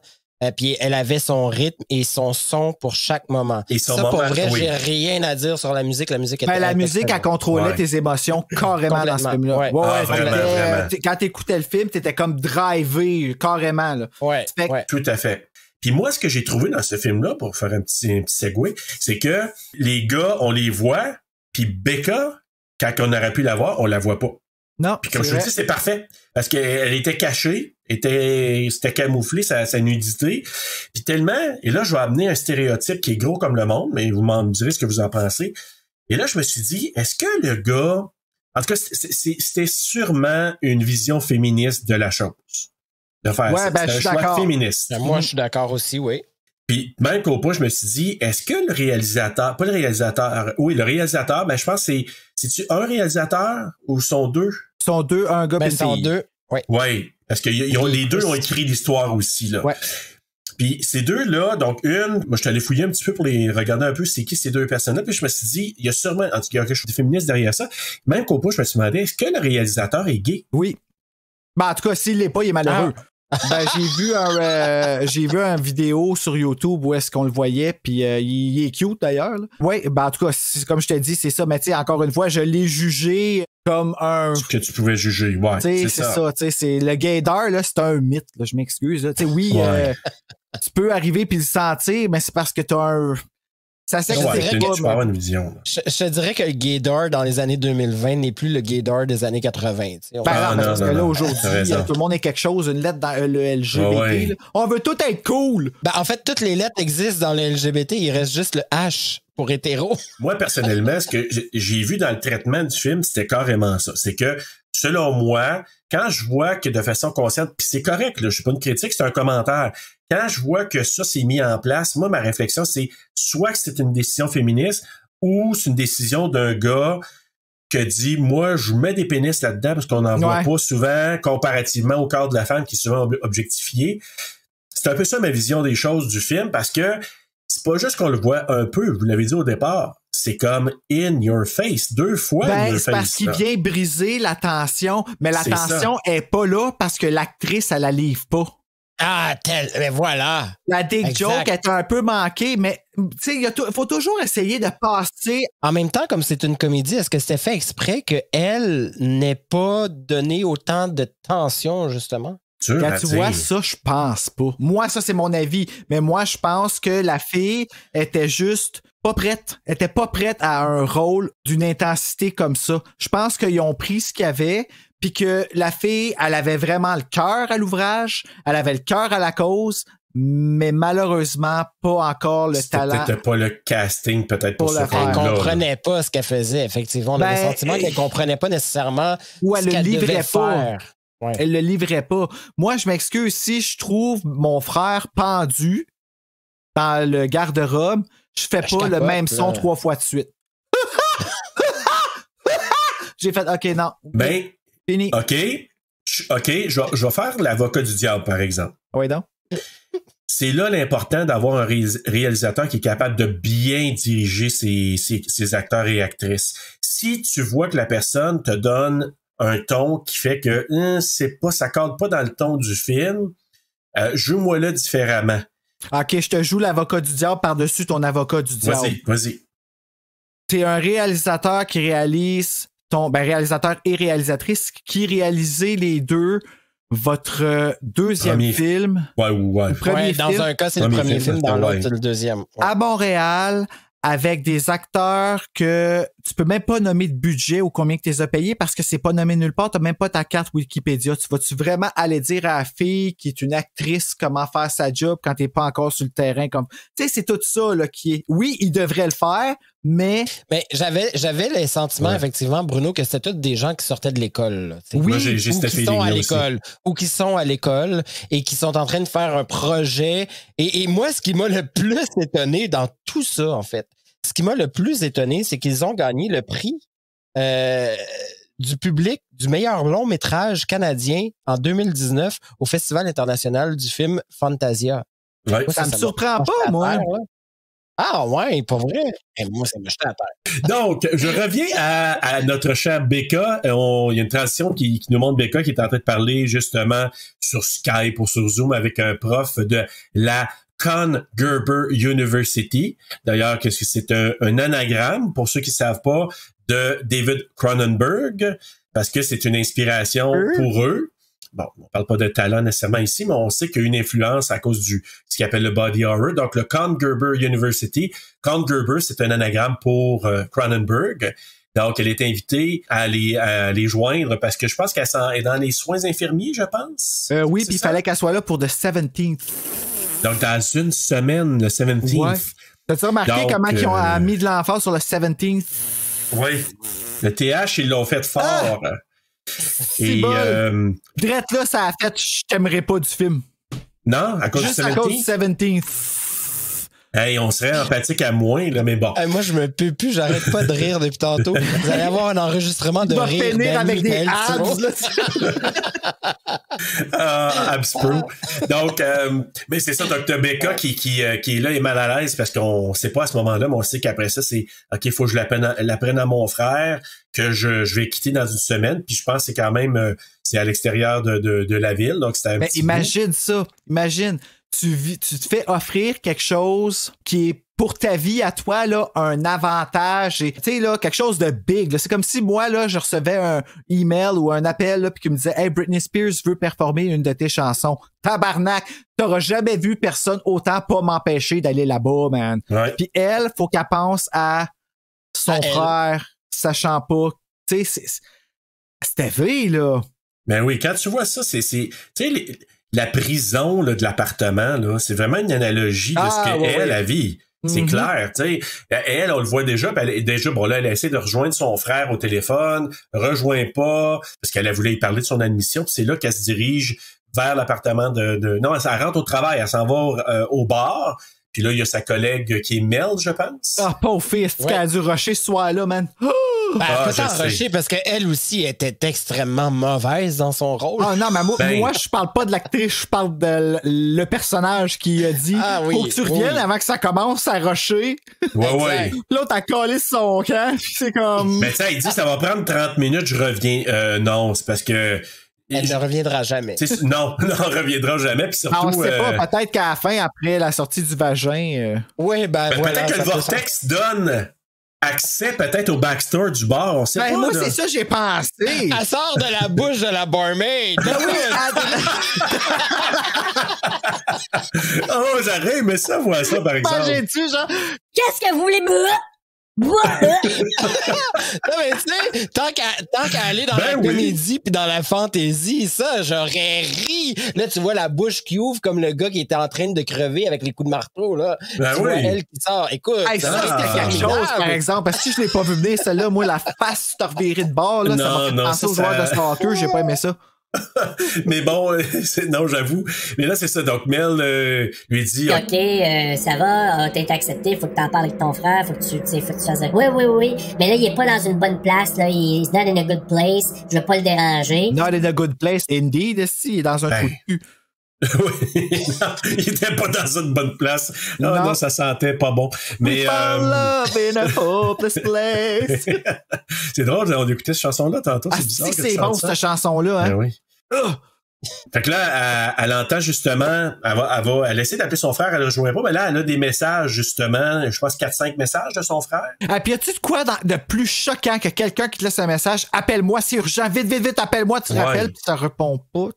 Puis elle avait son rythme et son son pour chaque moment. Et ça, pour vrai, j'ai rien à dire sur la musique. La musique était la musique, elle contrôlait tes émotions carrément dans ce film-là. Ouais. Vraiment. Quand t'écoutais le film, t'étais comme drivé carrément. Là. Ouais. Tout à fait. Puis moi, ce que j'ai trouvé dans ce film-là, pour faire un petit segue, c'est que les gars, on les voit, puis Becca, quand on aurait pu la voir, on la voit pas. Non. Puis comme je vous dis, c'est parfait. Parce qu'elle était cachée, c'était camouflé, sa nudité. Puis tellement, et là, je vais amener un stéréotype qui est gros comme le monde, mais vous m'en direz ce que vous en pensez. Et là, je me suis dit, est-ce que le gars... En tout cas, c'était sûrement une vision féministe de la chose. De faire ça. Ben, c'est un choix féministe. Moi, je suis d'accord aussi, oui. Puis même qu'au pas, je me suis dit, est-ce que le réalisateur, pas le réalisateur, oui, le réalisateur, ben je pense que c'est-tu un réalisateur ou sont deux? Sont deux, un gars et une fille. Sont deux, oui. Oui, parce que les deux ont écrit l'histoire aussi, là. Ouais. Puis ces deux-là, donc moi je suis allé fouiller un petit peu pour les regarder un peu c'est qui ces deux personnes-là, puis je me suis dit, il y a sûrement, en tout cas, quelque chose de féministe derrière ça. Même qu'au pas, je me suis demandé, est-ce que le réalisateur est gay? Oui. Ben, en tout cas, s'il l'est pas, il est malheureux. Ben, j'ai vu un vidéo sur YouTube où est-ce qu'on le voyait, puis il est cute d'ailleurs. Oui, ben en tout cas, comme je t'ai dit, c'est ça. Mais tu sais, encore une fois, je l'ai jugé comme un... Que tu pouvais juger, ouais. C'est ça. Tu sais, c'est le gaydar, là, c'est un mythe. Là, je m'excuse. Tu sais, oui, tu peux arriver puis le sentir, mais c'est parce que t'as un... Ça tu peux avoir une vision. Je te dirais que le gaydar dans les années 2020 n'est plus le gaydar des années 80. Parce que là, aujourd'hui, tout le monde est quelque chose, une lettre dans le LGBT. On veut tout être cool. Ben, en fait, toutes les lettres existent dans le LGBT. Il reste juste le H pour hétéro. Moi, personnellement, ce que j'ai vu dans le traitement du film, c'était carrément ça. C'est que, selon moi, quand je vois que de façon consciente, puis c'est correct, là, je suis pas une critique, c'est un commentaire. Quand je vois que ça s'est mis en place, moi, ma réflexion, c'est soit que c'est une décision féministe ou c'est une décision d'un gars qui dit, moi, je mets des pénis là-dedans parce qu'on n'en voit pas souvent comparativement au corps de la femme qui est souvent objectifié. C'est un peu ça ma vision des choses du film parce que c'est pas juste qu'on le voit un peu, vous l'avez dit au départ, c'est comme in your face, 2 fois in your face. C'est parce qu'il vient briser la tension, mais la tension est pas là parce que l'actrice, elle la livre pas. Ah, mais voilà. La dick joke est un peu manquée, mais tu sais, il faut toujours essayer de passer. En même temps, comme c'est une comédie, est-ce que c'était fait exprès qu'elle n'ait pas donné autant de tension, justement? Quand tu vois ça, je pense pas. Moi, ça, c'est mon avis. Mais moi, je pense que la fille était juste pas prête. Elle était pas prête à un rôle d'une intensité comme ça. Je pense qu'ils ont pris ce qu'il y avait, puis que la fille, elle avait vraiment le cœur à l'ouvrage, elle avait le cœur à la cause, mais malheureusement, pas encore le C'était talent. peut-être pas le casting, peut-être pour Pour ce le faire. Elle rôle-là. comprenait pas ce qu'elle faisait, effectivement. On a le sentiment qu'elle comprenait pas nécessairement Ou elle ce le qu'elle devait livrait pas. faire. Ouais. Elle le livrait pas. Moi, je m'excuse si je trouve mon frère pendu dans le garde-robe, je fais Je pas le capote, même son là. 3 fois de suite. J'ai fait, OK, non. Ben, Fini. OK, je vais faire l'avocat du diable, par exemple. Oui, donc. C'est là l'important d'avoir un réalisateur qui est capable de bien diriger ses acteurs et actrices. Si tu vois que la personne te donne un ton qui fait que ça cadre pas dans le ton du film, joue-moi-le différemment. OK, je te joue l'avocat du diable par-dessus ton avocat du diable. Vas-y. T'es un réalisateur qui réalise réalisateur et réalisatrice qui réalisait les deux votre deuxième Premier film. Ouais. Premier Dans film un cas, c'est le Premier premier film, film, dans ouais. l'autre, c'est le deuxième. Ouais. À Montréal, avec des acteurs que tu peux même pas nommer de budget ou combien que tu les as payés parce que c'est pas nommé nulle part. T'as même pas ta carte Wikipédia. Tu vas-tu vraiment aller dire à la fille qui est une actrice comment faire sa job quand t'es pas encore sur le terrain comme, tu sais, c'est tout ça, là, qui est, oui, il devrait le faire, mais j'avais les sentiments, effectivement, Bruno, que c'était tous des gens qui sortaient de l'école. Là, oui, moi, j'ai ou cette qui sont à feeling-là l'école, ou qui sont à l'école et qui sont en train de faire un projet. Et moi, ce qui m'a le plus étonné dans tout ça, en fait, ce qui m'a le plus étonné, c'est qu'ils ont gagné le prix du public du meilleur long métrage canadien en 2019 au Festival international du film Fantasia. Ouais. ça me surprend m'a pas, jeté à moi. terre, là. Ah ouais, pas vrai? Et moi, ça m'a jeté à terre. Donc, je reviens à notre cher Becca. Il y a une transition qui nous montre Becca qui est en train de parler justement sur Skype ou sur Zoom avec un prof de la Con Gerber University. D'ailleurs, que c'est un anagramme, pour ceux qui ne savent pas, de David Cronenberg, parce que c'est une inspiration pour eux. Bon, on parle pas de talent nécessairement ici, mais on sait qu'il y a une influence à cause du ce qu'il appelle le body horror. Donc, le Con Gerber University. Con Gerber, c'est un anagramme pour Cronenberg. Donc, elle est invitée à les joindre parce que je pense qu'elle est dans les soins infirmiers, je pense. Oui, C'est puis il ça? fallait qu'elle soit là pour The 17th. Donc, dans une semaine, le 17th. Ouais. T'as-tu remarqué Donc, comment ils ont mis de l'emphase sur le 17th? Oui. Le TH, ils l'ont fait fort. C'est bon. Drette là, ça a fait je t'aimerais pas du film. Non, à cause Juste du à 17th. cause du 17th. Hey, on serait empathique à moins, là, mais bon. Moi, je me peux plus, j'arrête pas de rire depuis tantôt. Vous allez avoir un enregistrement de Il va rire. finir avec des Daniel abs, Thibault. là. Abs Pro. Donc, mais c'est ça, Dr. Becca qui est là et mal à l'aise parce qu'on sait pas à ce moment-là, mais on sait qu'après ça, c'est OK, il faut que je l'apprenne à mon frère, que je vais quitter dans une semaine. Puis je pense que c'est quand même c'est à l'extérieur de la ville. Donc, c'est un Mais petit imagine ça. Imagine. Tu te fais offrir quelque chose qui est pour ta vie à toi là un avantage et tu sais là quelque chose de big là. C'est comme si moi là je recevais un email ou un appel là puis qui me disait hey Britney Spears veut performer une de tes chansons. Tabarnak, t'auras jamais vu personne autant pas m'empêcher d'aller là-bas, man. Ouais. Puis elle, faut qu'elle pense à son À frère sachant pas, tu sais c'était vrai là. Ben oui, quand tu vois ça, tu sais, la prison là, de l'appartement, là, c'est vraiment une analogie de ce qu'elle a vit. C'est clair, tu sais. Elle, on le voit déjà, puis elle a essayé de rejoindre son frère au téléphone, rejoint pas, parce qu'elle a voulu y parler de son admission, puis c'est là qu'elle se dirige vers l'appartement Non, elle rentre au travail, elle s'en va au bar, puis là, il y a sa collègue qui est Mel, je pense. Ah, pauvre fille, est-ce qu'elle a dû rusher ce soir-là, man? Ben, elle peut je s'en sais. rusher parce qu'elle aussi était extrêmement mauvaise dans son rôle. Ah non, mais Ben- moi, je parle pas de l'actrice, je parle de le personnage qui a dit Ah oui, faut que tu reviennes oui. avant que ça commence à rusher. Ouais. L'autre a collé son camp, puis c'est comme... Mais tu sais, il dit ça va prendre 30 minutes, je reviens. Non, c'est parce que. Elle ne reviendra jamais. Non, on reviendra jamais. Puis surtout. on sait pas, peut-être qu'à la fin, après la sortie du vagin... Oui, ben, voilà, peut-être que le ça peut Vortex donne accès peut-être au backstore du bar. On sait Ben pas. moi, là. c'est ça que j'ai pensé. Elle sort de la bouche de la barmaid. Ben oui, Oh, j'aurais aimé ça, voir ça, par exemple. j'ai-tu, genre... Qu'est-ce que vous voulez? Non, mais tu sais, tant qu'à aller dans la comédie puis dans la fantaisie, ça, j'aurais ri. Là, tu vois la bouche qui ouvre comme le gars qui était en train de crever avec les coups de marteau, là. Ben tu vois elle qui sort. Écoute, hey, ça, c'était quelque chose, par exemple. Parce que si je l'ai pas vu venir, celle-là, moi, la face se revirée de bord, là, ça m'a fait penser aux joueurs de soccer, j'ai pas aimé ça. Mais bon, non, j'avoue. Mais là, c'est ça. Donc, Mel lui dit... OK, ça va, t'as été accepté, faut que t'en parles avec ton frère, faut que tu fasses... Oui. Mais là, il est pas dans une bonne place, là. He's not in a good place. Je veux pas le déranger. Not in a good place, indeed. Si, il est dans un trou de cul. Oui, non, il était pas dans une bonne place. Non, ça sentait pas bon. Mais love in a hopeless place. C'est drôle, on écoutait cette chanson-là tantôt. C'est bizarre. C'est bon, cette chanson-là, hein? Ben oui. Fait que là, elle entend justement, elle essaie d'appeler son frère, elle le rejoint pas, mais là, elle a des messages, justement, je pense 4-5 messages de son frère. Ah, puis y-tu de quoi de plus choquant que quelqu'un qui te laisse un message, appelle-moi, c'est urgent, vite, appelle-moi, tu rappelles, puis ça répond pas,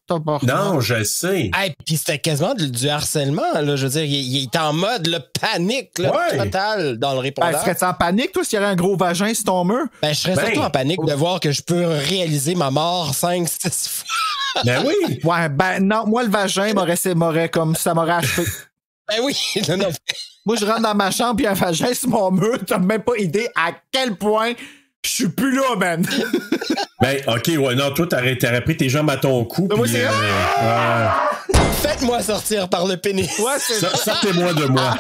Non, je sais. Hey, puis c'était quasiment du harcèlement, là, je veux dire, il est en mode, là, panique, là, totale dans le répondeur. Serais-tu en panique, toi, s'il y avait un gros vagin sur ton mur? Je serais surtout en panique de voir que je peux réaliser ma mort 5-6 fois. Ben oui! Ouais, non, moi, le vagin m'aurait comme ça m'aurait achevé. Ben oui! Non. Moi, je rentre dans ma chambre pis un vagin sur mon mur, t'as même pas idée à quel point je suis plus là, man! Ben, OK, ouais, non, toi, t'aurais pris tes jambes à ton cou. Moi, c'est Faites-moi sortir par le pénis. Ouais, sortez-moi de moi.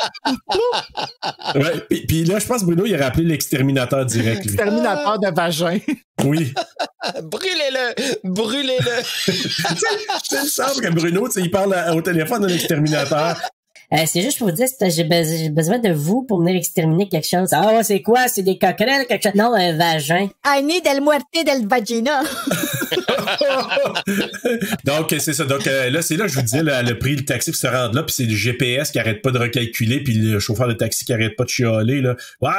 Ouais, puis là, je pense que Bruno, il a rappelé l'exterminateur direct. L'exterminateur de vagin. Oui. Brûlez-le. C'est le sens que Bruno, il parle au téléphone de l'exterminateur. C'est juste pour vous dire, j'ai besoin de vous pour venir exterminer quelque chose. Ah ouais, c'est quoi? C'est des coquerelles, quelque chose? Non, un vagin. I need el muerte del vagina. Donc, c'est ça. Donc, là, c'est là que je vous disais, là, elle a pris le taxi pour se rendre là, puis c'est le GPS qui arrête pas de recalculer, puis le chauffeur de taxi qui arrête pas de chialer, là. Ouais,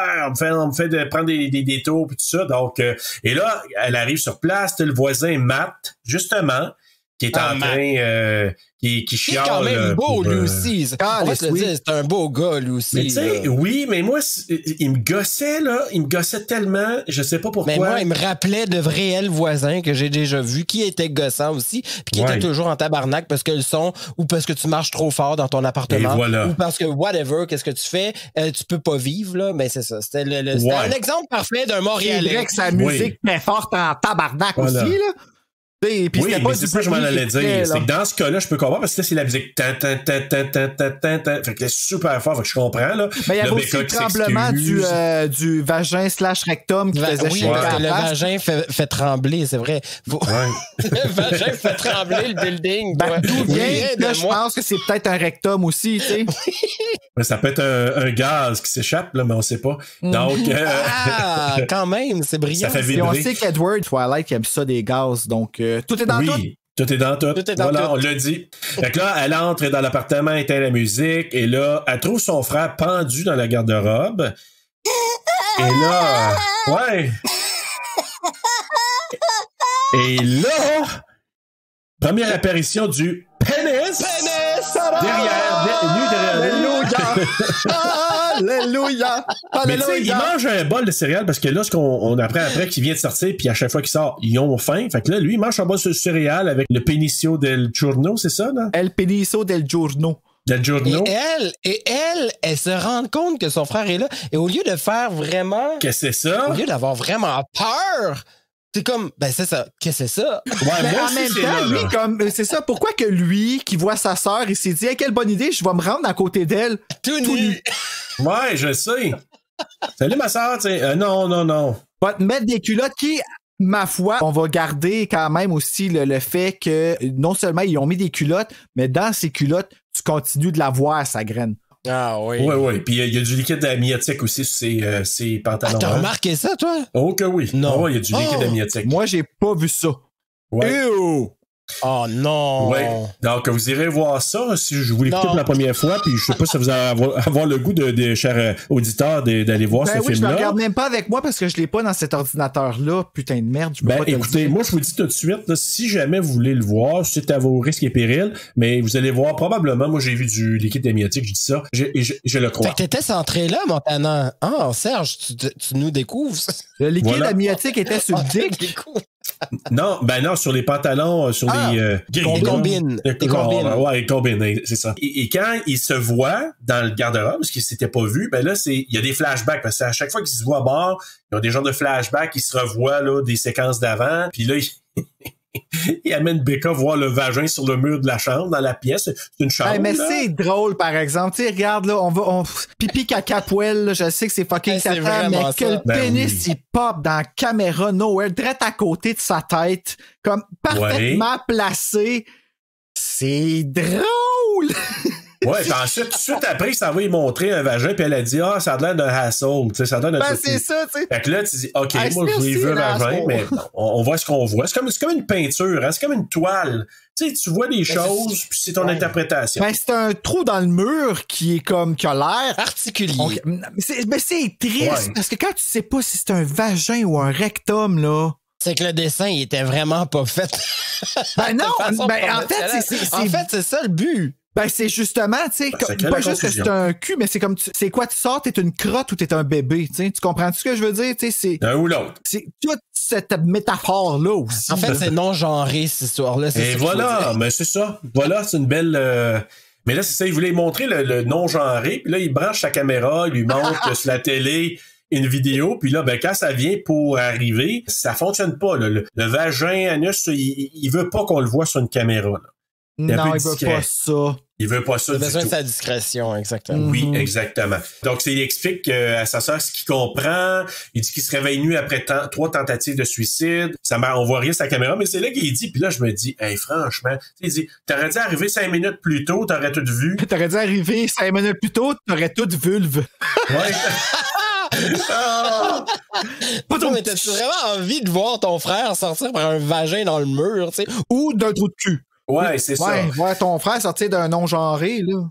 on me fait de prendre des détours, puis tout ça. Donc, et là, elle arrive sur place, le voisin Matt, justement, qui est en train... qui chiale. Il est quand même beau, lui aussi. On va se le dire, c'est un beau gars, lui aussi. Mais tu sais, oui, mais moi, il me gossait, là. Il me gossait tellement, je sais pas pourquoi. Mais moi, il me rappelait de réels voisins que j'ai déjà vus, qui étaient gossants aussi, puis qui étaient toujours en tabarnak parce que le son, ou parce que tu marches trop fort dans ton appartement, ou parce que whatever, qu'est-ce que tu fais, tu peux pas vivre, là. Mais c'est ça. C'était un exemple parfait d'un Montréalais. C'est vrai que sa musique est forte en tabarnak aussi, là. Oui, mais c'est ça que je m'en allais dire. C'est que dans ce cas-là, je peux comprendre parce que là, c'est la musique. Fait que c'est super fort, fait que je comprends, là. Mais il y avait aussi le tremblement du vagin / rectum qui faisait chier. Parce que le vagin fait trembler, c'est vrai. Le vagin fait trembler le building. D'où vient, là, je pense que c'est peut-être un rectum aussi, tu sais. Ça peut être un gaz qui s'échappe, là, mais on sait pas. Donc. Quand même, c'est brillant. Ça fait vibrer. Et on sait qu'Edward Twilight aime ça des gaz, donc tout est dans tout. Tout est dans tout. Voilà, on l'a dit. Fait que là, elle entre dans l'appartement, éteint la musique, et là, elle trouve son frère pendu dans la garde-robe. Et là, Et là, première apparition du pénis derrière. Alléluia! Mais tu sais, il mange un bol de céréales parce que là, ce qu'on apprend après qu'il vient de sortir, puis à chaque fois qu'il sort, ils ont faim. Fait que là, lui, il mange un bol de céréales avec le Penicio del Giorno, c'est ça, là? El Penicio del Giorno. Et elle se rend compte que son frère est là. Et au lieu de faire vraiment... Qu'est-ce que c'est ça? Au lieu d'avoir vraiment peur... C'est comme, c'est ça. Qu'est-ce que c'est ça? Ouais, mais moi en aussi, même temps, lui, comme, c'est ça. Pourquoi que lui, qui voit sa sœur, il s'est dit, hey, quelle bonne idée, je vais me rendre à côté d'elle. Tout nu. Ouais, je sais. Salut, ma sœur, tu sais. Non. Va te mettre des culottes qui, ma foi, on va garder quand même aussi le fait que non seulement ils ont mis des culottes, mais dans ces culottes, tu continues de la voir, sa graine. Ah oui. Oui. Puis il y a du liquide amniotique aussi sur ses pantalons. Ah, t'as remarqué ça, toi? Oh que oui. Non. Il y a du liquide amniotique. Moi, j'ai pas vu ça. Ouais. Ew! Oh non! Oui. Donc, vous irez voir ça si je vous l'écoutez pour la première fois, puis je sais pas si vous allez avoir le goût de chers auditeurs, d'aller voir ce oui, film-là. Je le regarde même pas avec moi parce que je l'ai pas dans cet ordinateur-là. Putain de merde, je peux pas te écoutez, le dire. moi, je vous dis tout de suite, là, si jamais vous voulez le voir, c'est à vos risques et périls, mais vous allez voir probablement, moi, j'ai vu du liquide amniotique, je dis ça, je le crois. Fait que t'étais centré là, Montana. Ah, Serge, tu nous découvres. Le liquide amniotique était sur le dick. Non, sur les pantalons, sur les combines. Les combines, c'est ça. Et quand il se voit dans le garde-robe, parce qu'il s'était pas vu, ben là, il y a des flashbacks, parce que à chaque fois qu'il se voit à bord, il y a des genres de flashbacks, il se revoit, là, des séquences d'avant, puis là, il amène Becca voir le vagin sur le mur de la chambre, dans la pièce. C'est une chambre. Mais là. c'est drôle, par exemple. Tu sais, regarde, là, pipi caca poêle, là, je sais que c'est fucking satan, mais que le pénis, il pop dans la caméra nowhere, direct à côté de sa tête, comme parfaitement placé. C'est drôle! Ouais, puis ensuite, tout de suite après, il s'en va y montrer un vagin, puis elle a dit, ça a l'air d'un hassle, tu sais, ça a l'air d'un truc. C'est ça, tu sais. Fait que là, tu dis, OK, moi, je lui veux un vagin, mais on voit ce qu'on voit. C'est comme une peinture, hein, c'est comme une toile. Tu sais, tu vois des choses, puis c'est ton interprétation. C'est un trou dans le mur qui a l'air particulier. Mais c'est triste, parce que quand tu sais pas si c'est un vagin ou un rectum, là. C'est que le dessin, il était vraiment pas fait. En fait, c'est ça le but. C'est justement, tu sais, pas juste que c'est un cul, mais c'est comme, c'est quoi, tu sors, t'es une crotte ou t'es un bébé, tu sais, tu comprends ce que je veux dire, tu sais, c'est... Un ou l'autre. C'est toute cette métaphore-là aussi. En fait, c'est non-genré, cette histoire-là. Et voilà, mais c'est ça. Voilà, c'est une belle... Mais là, c'est ça, il voulait montrer le non-genré, puis là, il branche sa caméra, il lui montre sur la télé une vidéo, puis là, quand ça vient pour arriver, ça fonctionne pas, là. Le vagin, anus, il veut pas qu'on le voit sur une caméra, là. Non, il veut pas ça. Il veut pas ça du tout. Il a besoin de sa discrétion, exactement. Oui, exactement. Donc, il explique à sa sœur ce qu'il comprend. Il dit qu'il se réveille nu après 3 tentatives de suicide. On voit rien sur sa caméra, mais c'est là qu'il dit, puis là, je me dis, hey, franchement, il dit, t'aurais dû arriver 5 minutes plus tôt, t'aurais tout vu. T'aurais dû arriver 5 minutes plus tôt, t'aurais tout vulve. Ouais. Mais t'as-tu vraiment envie de voir ton frère sortir par un vagin dans le mur, tu sais? Ou d'un trou de cul. Ouais, c'est ça. Ouais, ton frère sortir d'un non-genré, là.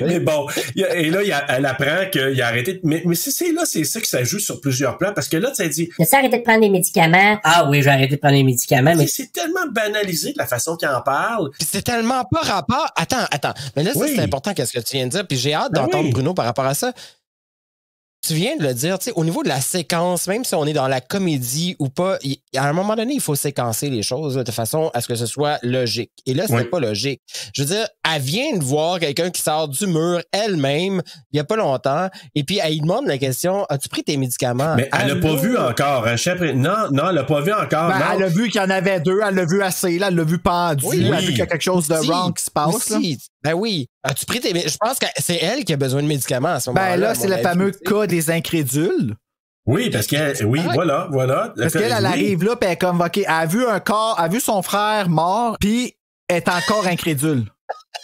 Mais bon, et là, elle apprend qu'il a arrêté. Mais c'est ça que ça joue sur plusieurs plans, parce que là, tu dit. J'ai arrêté de prendre des médicaments. Ah oui, j'ai arrêté de prendre des médicaments. Mais c'est tellement banalisé de la façon qu'il en parle. Puis c'est tellement pas rapport. Attends. Mais là, c'est important qu'est-ce que tu viens de dire. Puis j'ai hâte d'entendre Bruno par rapport à ça. Tu viens de le dire, tu sais, au niveau de la séquence, même si on est dans la comédie ou pas, à un moment donné, il faut séquencer les choses de façon à ce que ce soit logique. Et là, c'était pas logique. Je veux dire, elle vient de voir quelqu'un qui sort du mur elle-même il y a pas longtemps, et puis elle lui demande la question, as-tu pris tes médicaments? Mais elle l'a pas vu encore. Hein, non, elle l'a pas vu encore. Elle a vu qu'il y en avait 2, elle l'a vu assez, là, elle l'a vu pendu, elle a vu qu'il y a quelque chose de wrong qui se passe. Là. Ben oui. As-tu pris tes... Je pense que c'est elle qui a besoin de médicaments à ce moment-là. Ben là, c'est le fameux cas des incrédules. Oui, parce qu'elle... Oui, voilà. Parce qu'elle arrive là, puis elle est comme, OK, elle a vu elle a vu son frère mort, puis elle est encore incrédule.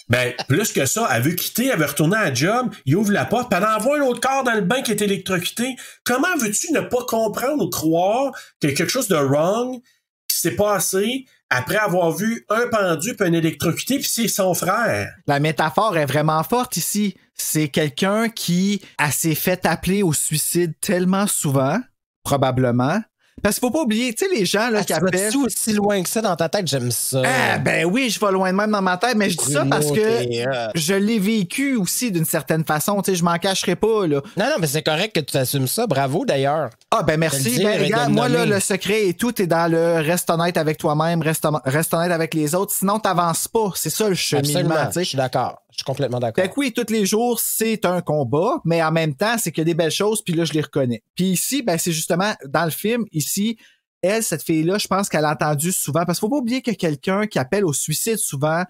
Ben, plus que ça, elle veut quitter, elle veut retourner à la job, il ouvre la porte, puis elle envoie un autre corps dans le bain qui est électrocuté. Comment veux-tu ne pas comprendre ou croire qu'il y a quelque chose de wrong qui s'est passé après avoir vu un pendu puis un électrocuté, puis c'est son frère? La métaphore est vraiment forte ici. C'est quelqu'un qui s'est fait appeler au suicide tellement souvent, probablement. Parce qu'il faut pas oublier, tu sais, les gens là, qui appellent... Tu vas aussi loin que ça dans ta tête? J'aime ça. Ben oui, je vais loin de même dans ma tête, mais je dis ça parce que je l'ai vécu aussi d'une certaine façon. Tu sais, je m'en cacherai pas, là. Non, mais c'est correct que tu assumes ça. Bravo, d'ailleurs. Ah, ben merci. Ben, regarde, moi, là, le secret et tout est dans le reste honnête avec toi-même, reste honnête avec les autres. Sinon, t'avances pas. C'est ça le cheminement, tu sais. Je suis d'accord. Je suis complètement d'accord. Fait que oui, tous les jours, c'est un combat, mais en même temps, c'est qu'il y a des belles choses, puis là, je les reconnais. Puis ici, ben, c'est justement, dans le film, ici, elle, cette fille-là, je pense qu'elle a entendu souvent, parce qu'il faut pas oublier que quelqu'un qui appelle au suicide souvent,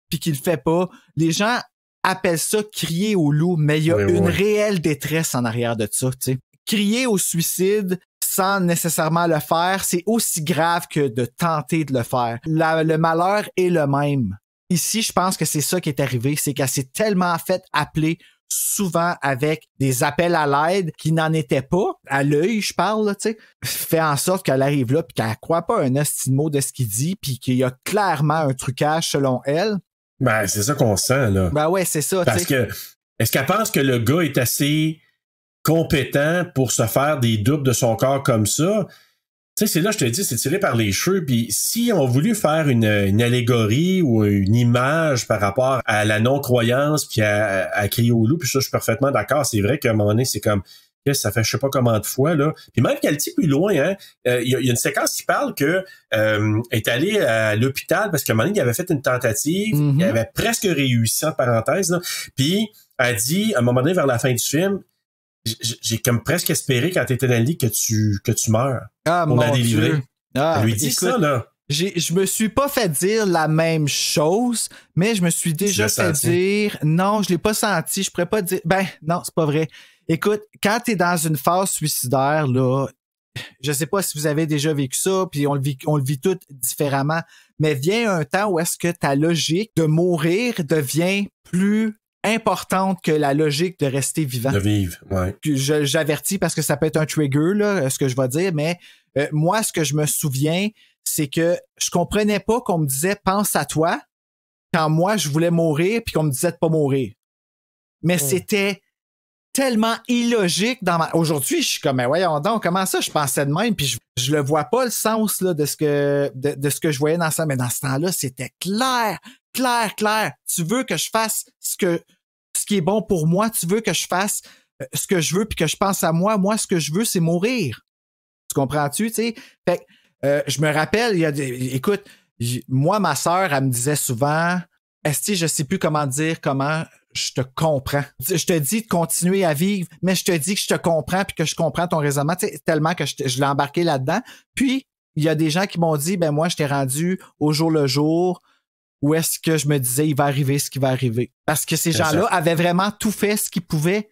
puis qui le fait pas, les gens appellent ça crier au loup, mais il y a une réelle détresse en arrière de ça, tu sais. Crier au suicide sans nécessairement le faire, c'est aussi grave que de tenter de le faire. Le malheur est le même. Ici, je pense que c'est ça qui est arrivé, c'est qu'elle s'est tellement fait appeler souvent avec des appels à l'aide qui n'en étaient pas, à l'œil, je parle, là, tu sais, fait en sorte qu'elle arrive là puis qu'elle croit pas un esti de mot de ce qu'il dit puis qu'il y a clairement un trucage selon elle. Ben, c'est ça qu'on sent, là. Ben ouais, c'est ça. Parce que, est-ce qu'elle pense que le gars est assez compétent pour se faire des doubles de son corps comme ça? Tu sais, c'est là, je te dis, c'est tiré par les cheveux. Puis si on voulu faire une allégorie ou une image par rapport à la non-croyance puis à crier au loup, puis ça, je suis parfaitement d'accord. C'est vrai qu'à un moment donné, c'est comme, ça fait je sais pas comment de fois, là. Puis même qu'elle dit plus loin, hein, il y a une séquence qui parle que est allé à l'hôpital parce qu'à un moment donné, il avait fait une tentative, il avait presque réussi, en parenthèse, là. Puis elle dit, à un moment donné, vers la fin du film, j'ai comme presque espéré quand t'étais dans le lit que tu meurs. Ah, on a mon délivré. Dieu. Ah, elle lui dit écoute, ça, là. Je me suis pas fait dire la même chose, mais je me suis déjà fait dire, non, je l'ai pas senti, je pourrais pas dire, ben, non, c'est pas vrai. Écoute, quand t'es dans une phase suicidaire, là, je sais pas si vous avez déjà vécu ça, puis on le vit tout différemment, mais vient un temps où est-ce que ta logique de mourir devient plus importante que la logique de rester vivant. De vivre, ouais. J'avertis parce que ça peut être un trigger, là, ce que je vais dire, mais moi, ce que je me souviens, c'est que je comprenais pas qu'on me disait « pense à toi » quand moi, je voulais mourir puis qu'on me disait de pas mourir. Mais c'était tellement illogique dans ma... Aujourd'hui, je suis comme « mais voyons donc, comment ça je pensais de même? » Puis je le vois pas le sens là, de ce que je voyais dans ça. Mais dans ce temps-là, c'était clair. Tu veux que je fasse ce qui est bon pour moi. Tu veux que je fasse ce que je veux puis que je pense à moi. Moi, ce que je veux, c'est mourir. Tu comprends-tu, tu sais? Fait que, je me rappelle, écoute, moi, ma sœur, elle me disait souvent, Esti, je sais plus comment dire comment je te comprends. Je te dis de continuer à vivre, mais je te dis que je te comprends puis que je comprends ton raisonnement, tu sais, tellement que je l'ai embarqué là-dedans. Puis, il y a des gens qui m'ont dit, ben moi, je t'ai rendu au jour le jour où est-ce que je me disais, il va arriver ce qui va arriver. Parce que ces gens-là avaient vraiment tout fait ce qu'ils pouvaient.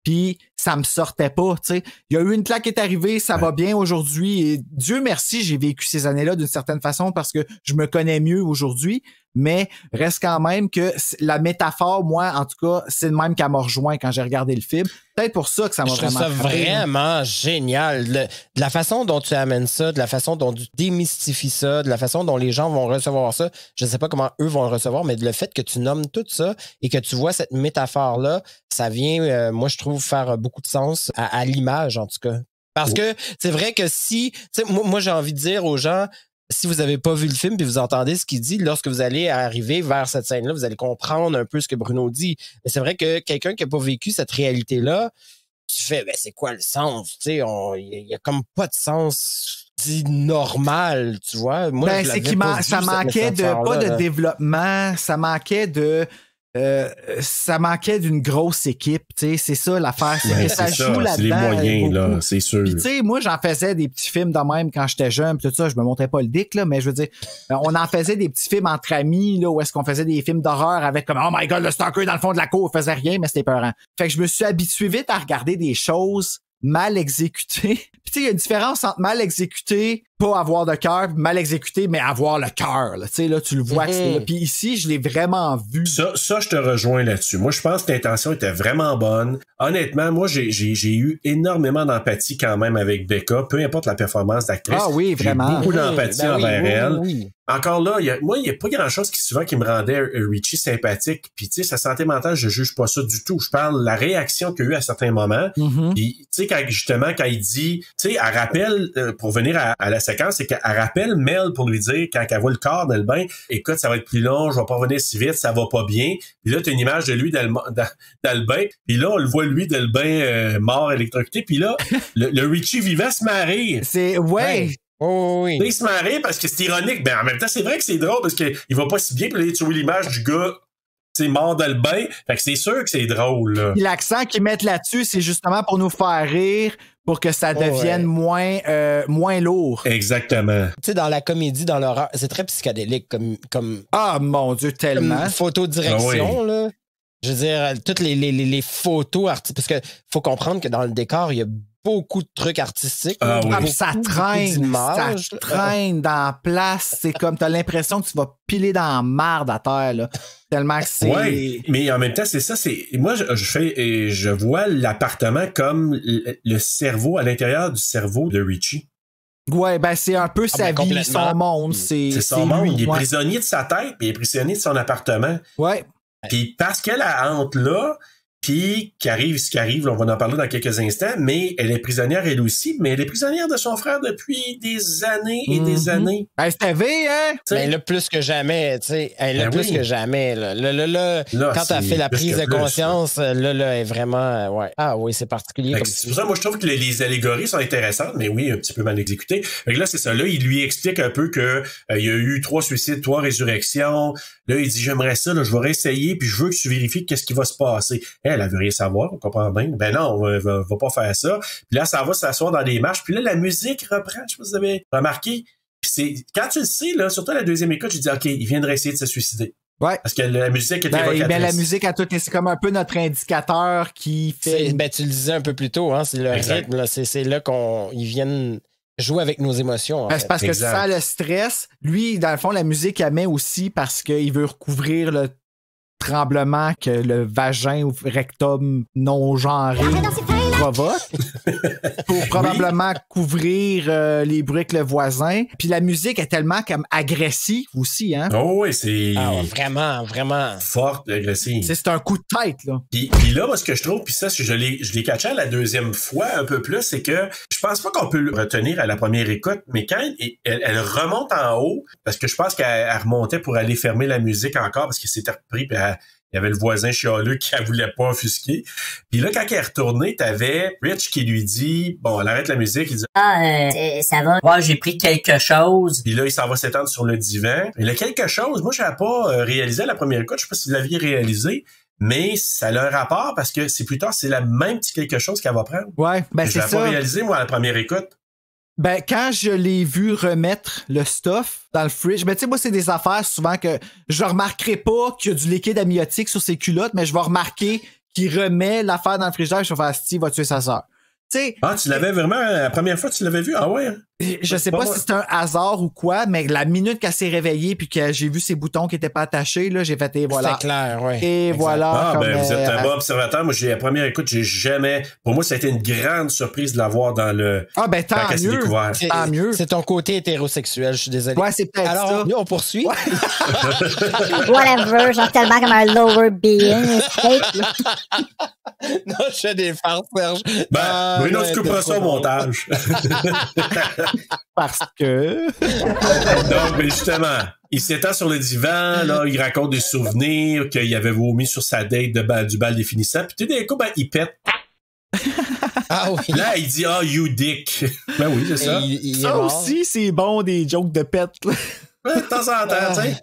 Puis ça me sortait pas, tu sais. Il y a eu une claque qui est arrivée, ça va bien aujourd'hui. Et Dieu merci, j'ai vécu ces années-là d'une certaine façon parce que je me connais mieux aujourd'hui. Mais reste quand même que la métaphore, moi, en tout cas, c'est le même qu'elle m'a rejoint quand j'ai regardé le film. Peut-être pour ça que ça m'a vraiment frappé. Je trouve ça vraiment génial. De la façon dont tu amènes ça, de la façon dont tu démystifies ça, de la façon dont les gens vont recevoir ça. Je ne sais pas comment eux vont le recevoir, mais le fait que tu nommes tout ça et que tu vois cette métaphore-là, ça vient, moi, je trouve, faire beaucoup de sens à l'image, en tout cas. Parce que c'est vrai que si... Moi, j'ai envie de dire aux gens... Si vous n'avez pas vu le film puis vous entendez ce qu'il dit, lorsque vous allez arriver vers cette scène-là, vous allez comprendre un peu ce que Bruno dit. Mais c'est vrai que quelqu'un qui n'a pas vécu cette réalité-là, tu fais, ben c'est quoi le sens? Tu sais, il y a comme pas de sens dit normal, tu vois. Moi, ben, c'est qu'il ça manquait pas de développement, ça manquait d'une grosse équipe, tu sais, c'est ça l'affaire, c'est que ça joue là-dedans. C'est les moyens, là, c'est sûr. Puis tu sais, moi j'en faisais des petits films de même quand j'étais jeune, pis tout ça, je me montrais pas le dick là, mais je veux dire, on en faisait des petits films entre amis là, où est-ce qu'on faisait des films d'horreur avec comme oh my god, le stalker dans le fond de la cour, il faisait rien, mais c'était peurant. Fait que je me suis habitué vite à regarder des choses mal exécutées. Puis tu sais, il y a une différence entre mal exécuté, pas avoir de cœur, mal exécuté, mais avoir le cœur. Tu sais, là, tu le vois que c'est là. Puis ici, je l'ai vraiment vu. Ça, je te rejoins là-dessus. Moi, je pense que l'intention était vraiment bonne. Honnêtement, moi, j'ai eu énormément d'empathie quand même avec Becca, peu importe la performance d'actrice. Ah oui, vraiment. J'ai beaucoup d'empathie envers elle. Oui. Encore là, il y a pas grand-chose qui me rendait Richie sympathique. Puis, tu sais, sa santé mentale, je juge pas ça du tout. Je parle de la réaction qu'il y a eu à certains moments. Puis, tu sais, quand il dit, tu sais, elle rappelle, pour venir à la séquence, c'est qu'elle rappelle Mel pour lui dire, quand elle voit le corps dans le bain, écoute, ça va être plus long, je vais pas revenir si vite, ça va pas bien. Puis là, t'as une image de lui dans le bain. Puis là, on le voit, lui, dans le bain mort, électrocuté. Puis là, le Richie vivant se marie. C'est, ouais. Oh, oui. Là, il se marie parce que c'est ironique. Ben, en même temps, c'est vrai que c'est drôle parce qu'il va pas si bien. Puis là, tu vois l'image du gars, tu sais, mort dans le bain. Fait que c'est sûr que c'est drôle, là. Puis l'accent qu'ils mettent là-dessus, c'est justement pour nous faire rire, pour que ça devienne moins lourd. Exactement. Tu sais, dans la comédie, dans l'horreur, c'est très psychédélique comme ah, mon Dieu, tellement. Comme photodirection, là. Je veux dire, toutes les photos parce que faut comprendre que dans le décor, il y a beaucoup de trucs artistiques. Ah oui. Ah, puis ça d'images. traîne dans la place. C'est comme, t'as l'impression que tu vas piler dans la marde à terre, là. Tellement que c'est... Ouais, mais en même temps, c'est ça, moi, je vois l'appartement comme le cerveau, à l'intérieur du cerveau de Richie. Ouais, ben c'est un peu sa vie, complètement. son monde. C'est son monde. lui, Il est ouais. prisonnier de sa tête, puis il est prisonnier de son appartement. Ouais. Puis parce qu'elle a hante là, puis qu'arrive ce qui arrive, là, on va en parler dans quelques instants, mais elle est prisonnière elle aussi, mais elle est prisonnière de son frère depuis des années et des années. Ben c'était V, hein? Mais là, plus que jamais, tu sais. Là, Ben plus oui. que jamais. Là, quand c'est t'as fait la plus prise que de plus, conscience, là, est vraiment... ouais. Ah oui, c'est particulier. Fait que c'est pour ça, moi, je trouve que les allégories sont intéressantes, mais oui, un petit peu mal exécutées. Fait que là, c'est ça. Là, il lui explique un peu que il y a eu 3 suicides, 3 résurrections. Là, il dit, j'aimerais ça, là, je vais réessayer, puis je veux que tu vérifies qu'est-ce qui va se passer. Elle veut rien savoir, on comprend bien. Ben non, on va pas faire ça. Puis là, ça va s'asseoir dans les marches. Puis là, la musique reprend, je sais pas si vous avez remarqué. Puis c'est, quand tu le sais, là, surtout à la deuxième écoute, je dis, OK, il viendrait essayer de se suicider. Ouais. Parce que la musique est évocatrice. Ben, la musique à tout, c'est comme un peu notre indicateur qui fait... Ben, tu le disais un peu plus tôt, hein, c'est le rythme, là, c'est là qu'ils viennent jouer avec nos émotions. En Ben, fait. c'est parce que sans le stress, lui, dans le fond, la musique, elle met aussi parce qu'il veut recouvrir le tremblement que le vagin ou rectum non-genré provoque pour probablement couvrir les bruits avec le voisin. Puis la musique est tellement comme agressive aussi, hein? Oh oui, c'est Vraiment, vraiment. forte, agressive. C'est un coup de tête, là. Puis là, moi, ce que je trouve, puis ça, je l'ai catché à la deuxième fois un peu plus, c'est que je pense pas qu'on peut le retenir à la première écoute, mais quand elle remonte en haut, parce que je pense qu'elle remontait pour aller fermer la musique encore, parce qu'il s'était repris, puis il y avait le voisin chialeux qui ne voulait pas offusquer. Puis là, quand elle est retournée, t'avais Rich qui lui dit, bon, elle arrête la musique, il dit, Ça va. Ouais, j'ai pris quelque chose. puis là, il s'en va s'étendre sur le divan. Et le quelque chose, moi, je n'avais pas réalisé à la première écoute, je sais pas si vous l'aviez réalisé, mais ça a un rapport parce que c'est plus tard, c'est la même petit quelque chose qu'elle va prendre. Ouais, ben Je c'est l'avais pas ça. réalisé, moi, à la première écoute. Ben, quand je l'ai vu remettre le stuff dans le fridge, ben, tu sais, moi, c'est des affaires souvent que je remarquerai pas qu'il y a du liquide amniotique sur ses culottes, mais je vais remarquer qu'il remet l'affaire dans le frigidaire et je vais faire Steve va tuer sa sœur. Tu sais. Ah, tu l'avais vraiment, la première fois, tu l'avais vu? Ah ouais? Je sais pas si c'est un hasard ou quoi, mais la minute qu'elle s'est réveillée puis que j'ai vu ses boutons qui étaient pas attachés, là, j'ai fait et voilà. C'est clair, ouais. Et Exact. voilà. Ah, comme, ben, vous êtes un bon observateur. Moi, la première écoute, j'ai jamais, pour moi, ça a été une grande surprise de l'avoir dans le, Ah, ben, tant quand elle s'est mieux. découvert. Tant mieux. C'est ton côté hétérosexuel, je suis désolé. Ouais, c'est peut-être Alors, ça. nous, on poursuit. Whatever, genre tellement comme un lower being. Straight, là. Non, je fais des farces, Serge. Ben, Bruno, tu couperas ça au montage. Parce que. Donc, ben, justement, il s'étend sur le divan, là, il raconte des souvenirs qu'il avait vomi sur sa date du bal définissant, puis tout d'un coup, ben, il pète. Ah oui. Là, il dit, ah, you dick. Ben oui, c'est ça. Il est Ça mort. aussi, c'est bon, des jokes de pète, là. Ouais, de temps en temps, tu sais.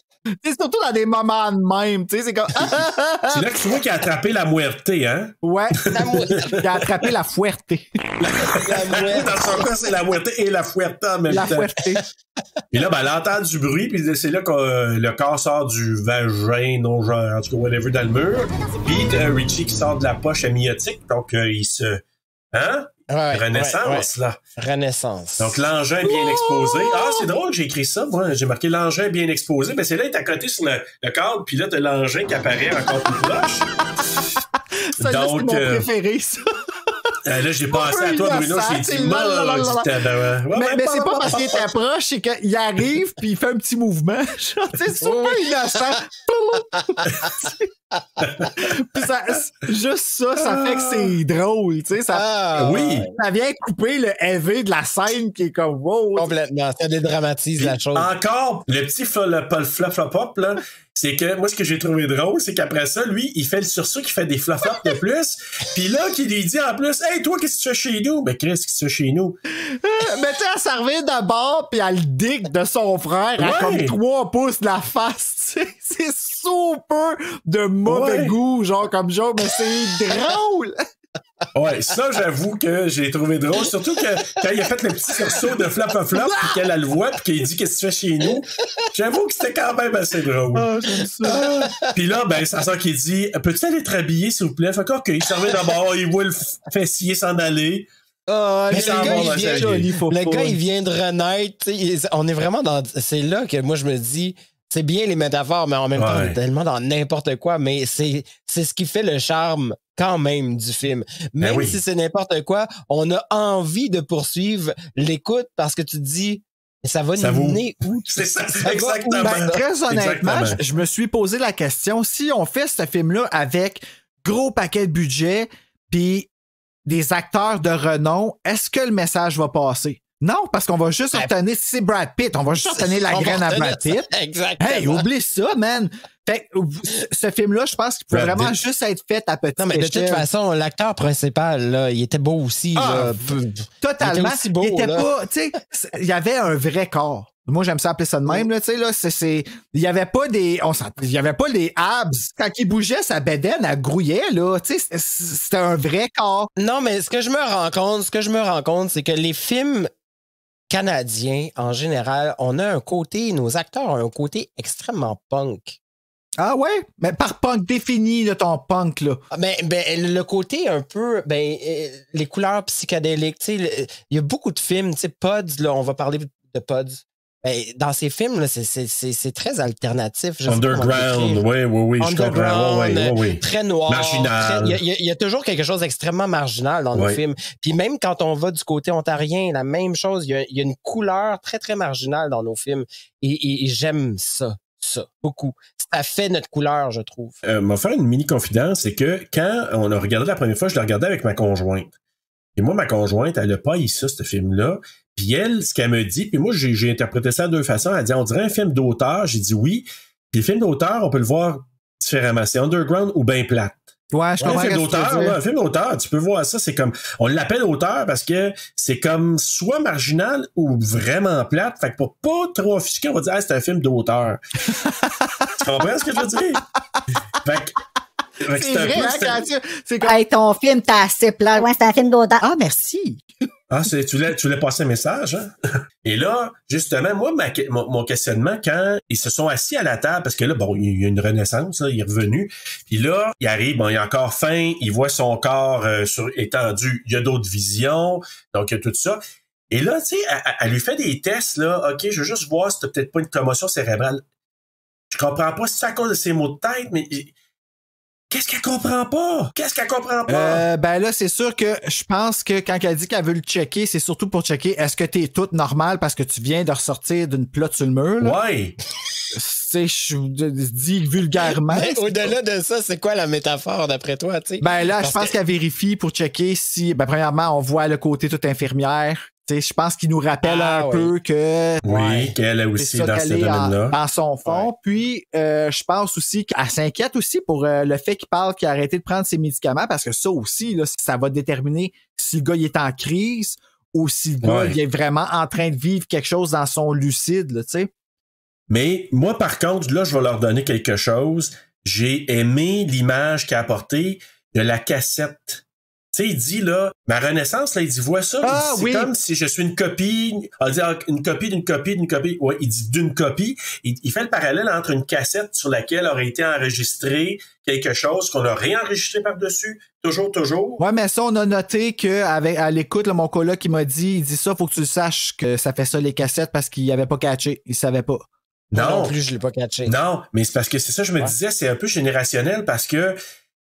C'est surtout dans des moments de même, tu sais, c'est comme... C'est là que tu vois qu'il a attrapé la muerte, hein? Ouais, il a attrapé la fuerté. Dans son cas, c'est la muerte et la fuerte en même La temps. fuerté. Et là, ben, elle entend du bruit, puis c'est là que le corps sort du vagin, non genre, en tout cas, whatever, dans le mur. Puis Richie qui sort de la poche amniotique, donc il se... Hein? Ouais, Renaissance, ouais. là. Renaissance. Donc, l'engin bien exposé. Ah, c'est drôle que j'ai écrit ça. Moi, j'ai marqué l'engin bien exposé. Ben, c'est là, il est à côté sur le cadre, puis là, t'as l'engin qui apparaît encore plus proche. Ça, là, c'est mon Donc, préféré, ça. là, j'ai pensé à toi, Bruno, j'ai dit, mais c'est pas parce qu'il était proche, c'est qu'il arrive puis il fait un petit mouvement. Genre, c'est super innocent. Puis ça, juste ça, ça fait que c'est drôle, tu sais. Ça, oui. Ça vient couper le heavy de la scène qui est comme wow. Complètement. Ça dédramatise la chose. Encore, le petit flop-flop-pop, là, c'est que moi, ce que j'ai trouvé drôle, c'est qu'après ça, lui, il fait le sursaut qui fait des flop-flops de plus. Puis là, qui lui dit en plus, hey, toi, qu'est-ce que tu fais chez nous? Ben, Chris, qu'est-ce que tu fais chez nous? Mais tu sais, elle s'en revient d'abord puis elle le dick de son frère à comme 3 pouces de la face, tu sais. C'est super de mauvais goût, genre comme genre, mais c'est drôle! Ouais, ça, j'avoue que j'ai trouvé drôle. Surtout que quand il a fait le petit sursaut de flop-flop, puis qu'elle a le voit, puis qu'il dit qu'est-ce que tu fais chez nous, j'avoue que c'était quand même assez drôle. Ah, j'aime ça. Puis là, ben, sa soeur qui dit, peux-tu aller te rhabiller, s'il vous plaît? Fait que, OK, il servait d'abord, il voit le fessier s'en aller. Ah, Mais ça le va, gars, il ça vient, y est. joli, faux le faux. gars, il vient de renaître. On est vraiment dans. C'est là que moi, je me dis, c'est bien les métaphores, mais en même temps, on est tellement dans n'importe quoi. Mais c'est ce qui fait le charme quand même du film. Même oui. si c'est n'importe quoi, on a envie de poursuivre l'écoute parce que tu te dis, ça va Ça nous mener où? C'est ça, va où? exactement. Ben, très honnêtement, Exactement. je me suis posé la question, si on fait ce film-là avec gros paquet de budget puis des acteurs de renom, est-ce que le message va passer? Non, parce qu'on va juste retenir, si c'est Brad Pitt, on va juste retenir la On va graine à retenir Brad Pitt. ça. Exactement. Hey, oublie ça, man! Fait que, ce film-là, je pense qu'il peut Brad vraiment Pitt. juste être fait à petite Non, mais de échelle. toute façon, l'acteur principal, là, il était beau aussi. Ah, là. Totalement. Il était aussi beau, il était là. pas, tu sais, il y avait un vrai corps. Moi, j'aime ça appeler ça de même, là, tu sais, là, il y avait pas des, il y avait pas les abs. Quand il bougeait, sa bédaine, elle grouillait, là, tu sais, c'était un vrai corps. Non, mais ce que je me rends compte, c'est que les films canadiens, en général, on a un côté, nos acteurs ont un côté extrêmement punk. Ah ouais? Mais par punk, définis, là, ton punk, là. Ben, le côté un peu, les couleurs psychédéliques, tu sais, il y a beaucoup de films, tu sais, Pods, là, on va parler de Pods. Ben, dans ces films, là, c'est très alternatif. Je sais pas comment Underground, décrire. oui, je comprends. Oui. Très noir. Marginal. Il y a toujours quelque chose d'extrêmement marginal dans nos films. Puis même quand on va du côté ontarien, la même chose. Il y a une couleur très, très marginale dans nos films. Et j'aime ça beaucoup. Ça fait notre couleur, je trouve. M'a faire une mini confidence, c'est que quand on a regardé la première fois, je l'ai regardé avec ma conjointe. Et moi, ma conjointe, elle a pas eu ça, ce film-là. Puis elle, ce qu'elle me dit, puis moi, j'ai interprété ça de deux façons. Elle dit, on dirait un film d'auteur. J'ai dit oui. Puis le film d'auteur, on peut le voir différemment. C'est underground ou bien plate. Ouais, je comprends. Un film d'auteur, là, un film d'auteur, tu peux voir ça, c'est comme, on l'appelle auteur parce que c'est comme soit marginal ou vraiment plate. Fait que pour pas trop offusquer, on va dire, c'est un film d'auteur. Tu comprends ce que je veux dire? Fait que c'est vrai, hein, c'est comme... Hey, ton film, t'as assez plat. Ouais, c'est un film d'auteur. Ah, merci. Ah, tu voulais passer un message, hein? Et là, justement, moi, mon questionnement, quand ils se sont assis à la table, parce que là, bon, il y a une renaissance, là, il est revenu, puis là, il arrive, bon, il a encore faim, il voit son corps étendu, il y a d'autres visions, donc il y a tout ça. Et là, tu sais, elle lui fait des tests, là, OK, je veux juste voir si t'as peut-être pas une commotion cérébrale. Je comprends pas si c'est à cause de ses maux de tête, mais... Qu'est-ce qu'elle comprend pas? Ben là, c'est sûr que je pense que quand elle dit qu'elle veut le checker, c'est surtout pour checker est-ce que t'es toute normale parce que tu viens de ressortir d'une plotte sur le mur, là. Ouais. C'est, je dis vulgairement. Ben, au-delà de ça, c'est quoi la métaphore d'après toi, tu sais? Ben là, je pense qu'elle vérifie pour checker si, ben premièrement, on voit le côté tout infirmière. T'sais, je pense qu'il nous rappelle peu que... Oui, qu'elle est aussi dans ce domaine-là. Dans son fond. Ouais. Puis, je pense aussi qu'elle s'inquiète aussi pour le fait qu'il parle qu'il a arrêté de prendre ses médicaments parce que ça aussi, là, ça va déterminer si le gars il est en crise ou si le gars il est vraiment en train de vivre quelque chose dans son lucide, tu sais. Mais moi, par contre, là, je vais leur donner quelque chose. J'ai aimé l'image qu'il a apportée de la cassette. Tu sais, il dit, là, ma renaissance, là, il dit, vois ça. Ah, c'est comme si je suis une copie. Il dit, une copie d'une copie d'une copie. Ouais, il dit d'une copie. Il fait le parallèle entre une cassette sur laquelle aurait été enregistré quelque chose qu'on a réenregistré par-dessus. Toujours. Ouais, mais ça, on a noté à l'écoute, là, mon coloc qui m'a dit, il dit ça, faut que tu le saches que ça fait ça, les cassettes, parce qu'il avait pas catché. Il savait pas. Non plus, je l'ai pas catché. Non, mais c'est parce que c'est ça, je me disais, c'est un peu générationnel parce que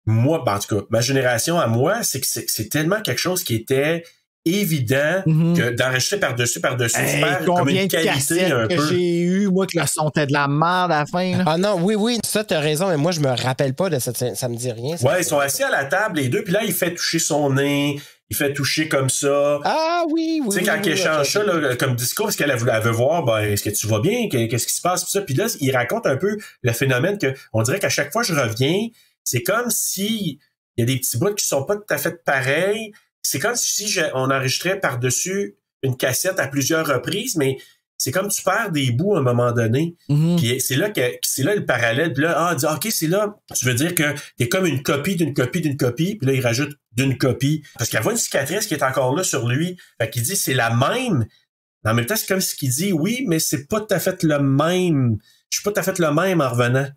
moi, ben, en tout cas, ma génération à moi, c'est que c'est tellement quelque chose qui était évident que d'enregistrer par-dessus, faire comme une qualité un peu. J'ai eu, moi, que le son était de la merde à la fin. Là. Ah non, oui, ça, t'as raison, mais moi, je me rappelle pas de ça me dit rien. Ouais, ils sont assis à la table, les deux, puis là, il fait toucher son nez, il fait toucher comme ça. Ah oui. Tu sais, quand il échange ça, là, comme discours, parce qu'elle veut voir, ben, est-ce que tu vas bien? Qu'est-ce qui se passe? Puis ça, puis là, il raconte un peu le phénomène que, on dirait qu'à chaque fois que je reviens, c'est comme si il y a des petits bouts qui sont pas tout à fait pareils. C'est comme si on enregistrait par-dessus une cassette à plusieurs reprises, mais c'est comme tu perds des bouts à un moment donné. Puis c'est là le parallèle. Puis là, OK, c'est là. Tu veux dire que t'es comme une copie d'une copie d'une copie. Puis là, il rajoute d'une copie. Parce qu'il y a une cicatrice qui est encore là sur lui. Fait qu'il dit c'est la même. Mais en même temps, c'est comme ce qu'il dit, oui, mais c'est pas tout à fait le même. Je suis pas tout à fait le même en revenant.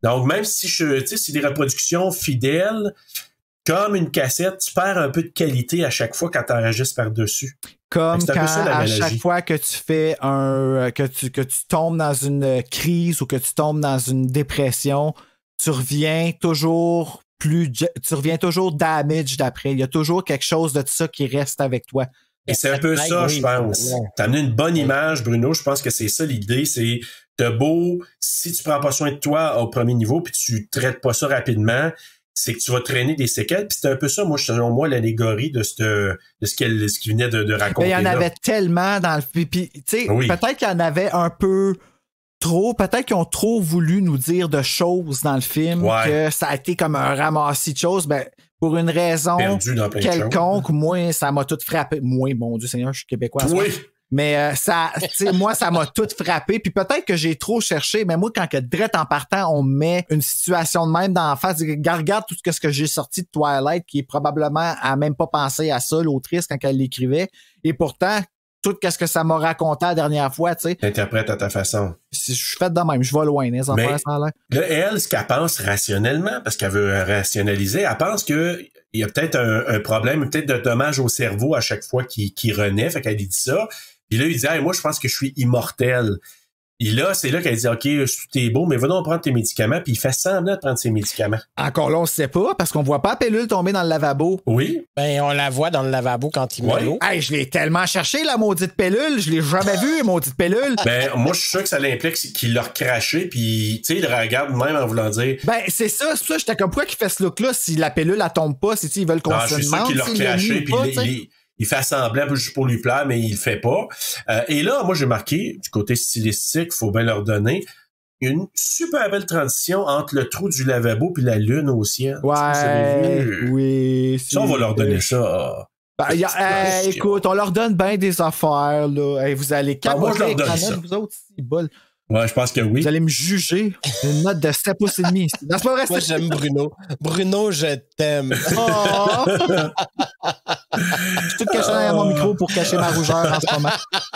Donc, même si c'est des reproductions fidèles, comme une cassette, tu perds un peu de qualité à chaque fois quand tu enregistres par-dessus. Comme C'est un peu quand ça, la à maladie. chaque fois que tu fais que tu tombes dans une crise ou que tu tombes dans une dépression, tu reviens toujours damage d'après. Il y a toujours quelque chose de ça qui reste avec toi. Et c'est un peu ça, je pense. T'as amené une bonne image, Bruno. Je pense que c'est ça l'idée. C'est de beau, si tu prends pas soin de toi au premier niveau puis tu traites pas ça rapidement, c'est que tu vas traîner des séquelles. Puis c'est un peu ça, moi, selon moi, l'allégorie de ce qu'il venait de raconter. Mais il y en là. avait tellement dans le... Puis tu sais, Oui. peut-être qu'il y en avait un peu trop. Peut-être qu'ils ont trop voulu nous dire de choses dans le film, Ouais. que ça a été comme un ramassis de choses. Ben, pour une raison Perdu dans plein de quelconque, moi, ça m'a tout frappé. Moi, mon Dieu Seigneur, je suis québécois. à ce Oui. moment. Mais ça, tu sais, moi, ça m'a tout frappé. Puis peut-être que j'ai trop cherché, mais moi, quand que direct en partant, on me met une situation de même dans la face, regarde tout ce que j'ai sorti de Twilight, qui est probablement à même pas pensé à ça, l'autrice, quand elle l'écrivait. Et pourtant, tout ce que ça m'a raconté la dernière fois, tu sais, T'interprètes à ta façon. je suis fait de même, je vais loin, les affaires, ça a l'air. Là, elle, ce qu'elle pense rationnellement, parce qu'elle veut rationaliser, elle pense que il y a peut-être un problème, peut-être de dommage au cerveau à chaque fois qu'il renaît, fait qu'elle dit ça. Puis là, il dit, hey, moi, je pense que je suis immortel. Et là, c'est là qu'elle dit, OK, tout est beau, mais va donc prendre tes médicaments. Puis il fait semblant de prendre ses médicaments. Encore là, on sait pas, parce qu'on voit pas la pilule tomber dans le lavabo. Oui. Ben, on la voit dans le lavabo quand il met Ouais. l'eau. Hey, je l'ai tellement cherché, la maudite pilule. Je l'ai jamais vue, maudite pilule. Ben, moi, je suis sûr que ça l'implique qu'il l'a recraché, puis, tu sais, il le regarde même en voulant dire, Ben, c'est ça, c'est pour ça que j'étais comme, pourquoi qu'il fait ce look-là si la pilule, elle tombe pas, si ils veulent qu'on non, se je suis sûr demande qu'il l'a s'il l'a mis recraché, ou puis pas, tu sais. il fait semblant juste pour lui plaire, mais il le fait pas. Et là, moi, j'ai marqué, du côté stylistique, faut bien leur donner, une super belle transition entre le trou du lavabo puis la lune au ciel. Est-ce que vous avez Ouais, vu? oui. Ça, on va leur donner ça. Ben, écoute, on leur donne bien des affaires, là. Hey, vous allez moi, je leur capoter donne avec la ça. note, vous autres, c'est bol. Ouais, je pense que oui. Vous allez me juger. Une note de 7 pouces et demi. Non, c'est pas vrai, Moi, c'est... j'aime Bruno. Bruno, je t'aime. Oh! Je suis tout caché derrière mon micro pour cacher ma rougeur en ce moment.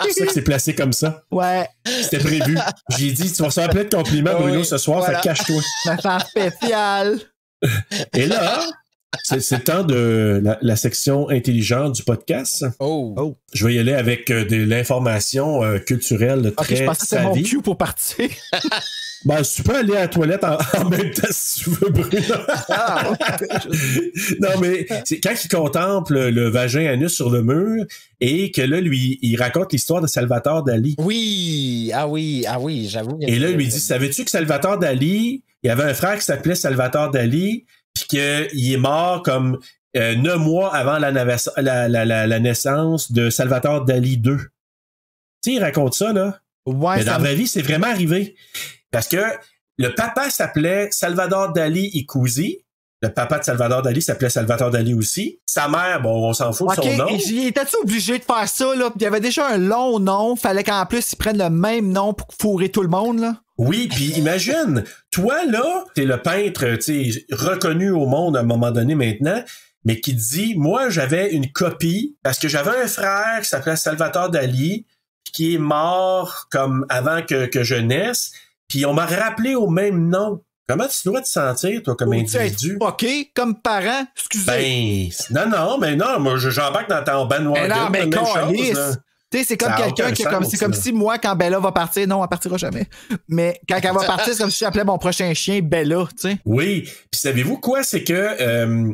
C'est ça que c'est placé comme ça. Ouais. C'était prévu. J'ai dit, tu vas recevoir plein de compliments, Bruno, Oui, ce soir, voilà. fait que cache-toi. Ma fan spéciale. Et là, c'est le temps de la section intelligente du podcast. Oh. Je vais y aller avec de l'information culturelle Ok, très je pensais que c'était mon savvie. cue pour partir. Ben, tu peux aller à la toilette en même temps si tu veux, Bruno. Ah, Non, mais c'est quand il contemple le vagin anus sur le mur et que là, lui, il raconte l'histoire de Salvatore Dali. Oui, j'avoue. Et là, il lui dit, savais-tu que Salvatore Dali, il y avait un frère qui s'appelait Salvatore Dali, puis qu'il est mort comme 9 mois avant la naissance de Salvatore Dali 2. Tu sais, il raconte ça, là. ouais, Mais dans ça la vraie vie, c'est vraiment arrivé. Parce que le papa s'appelait Salvador Dali Ikusi. Le papa de Salvador Dali s'appelait Salvatore Dali aussi. Sa mère, bon, on s'en fout de OK, son nom. il était-tu obligé de faire ça, là? Puis il y avait déjà un long nom. Fallait qu'en plus, ils prennent le même nom pour fourrer tout le monde, là. Oui, puis imagine, toi, là, t'es le peintre, tu sais, reconnu au monde à un moment donné maintenant, mais qui dit, moi, j'avais une copie, parce que j'avais un frère qui s'appelait Salvatore Dali, qui est mort comme avant que je naisse, puis on m'a rappelé au même nom. Comment tu dois te sentir, toi, comme individu? OK, comme parent, excusez. Ben, non, moi, j'embarque dans ton bandwagon. Mais non, mais même chose, câlisse. là. Tu sais, c'est comme Ça a quelqu'un aucun qui est comme, sens, c'est comme là. si moi, quand Bella va partir, non, elle partira jamais. Mais quand elle va partir, c'est comme si j'appelais mon prochain chien Bella, tu sais. Oui, puis savez-vous quoi? C'est que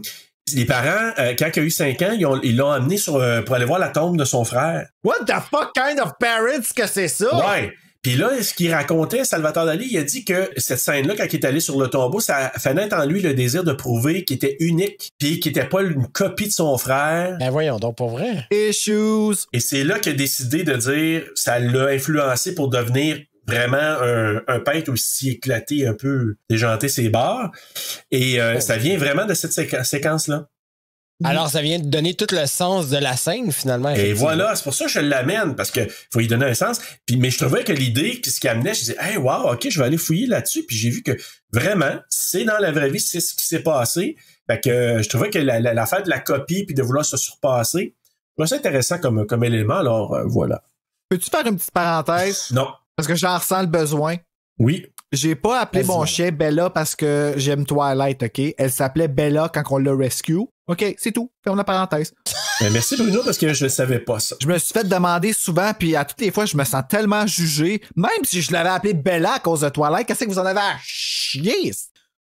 les parents, quand il a eu 5 ans, ils l'ont amené pour aller voir la tombe de son frère. What the fuck kind of parents que c'est ça? Ouais. Puis là, ce qu'il racontait, Salvatore Dali, il a dit que cette scène-là, quand il est allé sur le tombeau, ça fait naître en lui le désir de prouver qu'il était unique, puis qu'il était pas une copie de son frère. Ben voyons donc, pour vrai. Issues. Et c'est là qu'il a décidé de dire, ça l'a influencé pour devenir vraiment un peintre aussi éclaté, un peu déjanté ses barres. Et ça vient vraiment de cette séquence-là. Alors, ça vient de donner tout le sens de la scène, finalement. Et voilà, c'est pour ça que je l'amène, parce que faut y donner un sens. Puis, mais je trouvais que l'idée, ce qui amenait, je disais, hey, wow, OK, je vais aller fouiller là-dessus. Puis j'ai vu que vraiment, c'est dans la vraie vie, c'est ce qui s'est passé. Fait que je trouvais que l'affaire de la copie puis de vouloir se surpasser, je trouvais ça intéressant comme élément. Alors, voilà. Peux-tu faire une petite parenthèse? Non. Parce que j'en ressens le besoin. Oui. J'ai pas appelé Vas-y, mon madame. chien Bella parce que j'aime Twilight, OK? Elle s'appelait Bella quand on l'a rescue. OK, c'est tout. Ferme la parenthèse. Ben, merci Bruno, parce que je ne savais pas ça. Je me suis fait demander souvent, puis à toutes les fois, je me sens tellement jugé. Même si je l'avais appelée Bella à cause de Twilight, qu'est-ce que vous en avez à chier?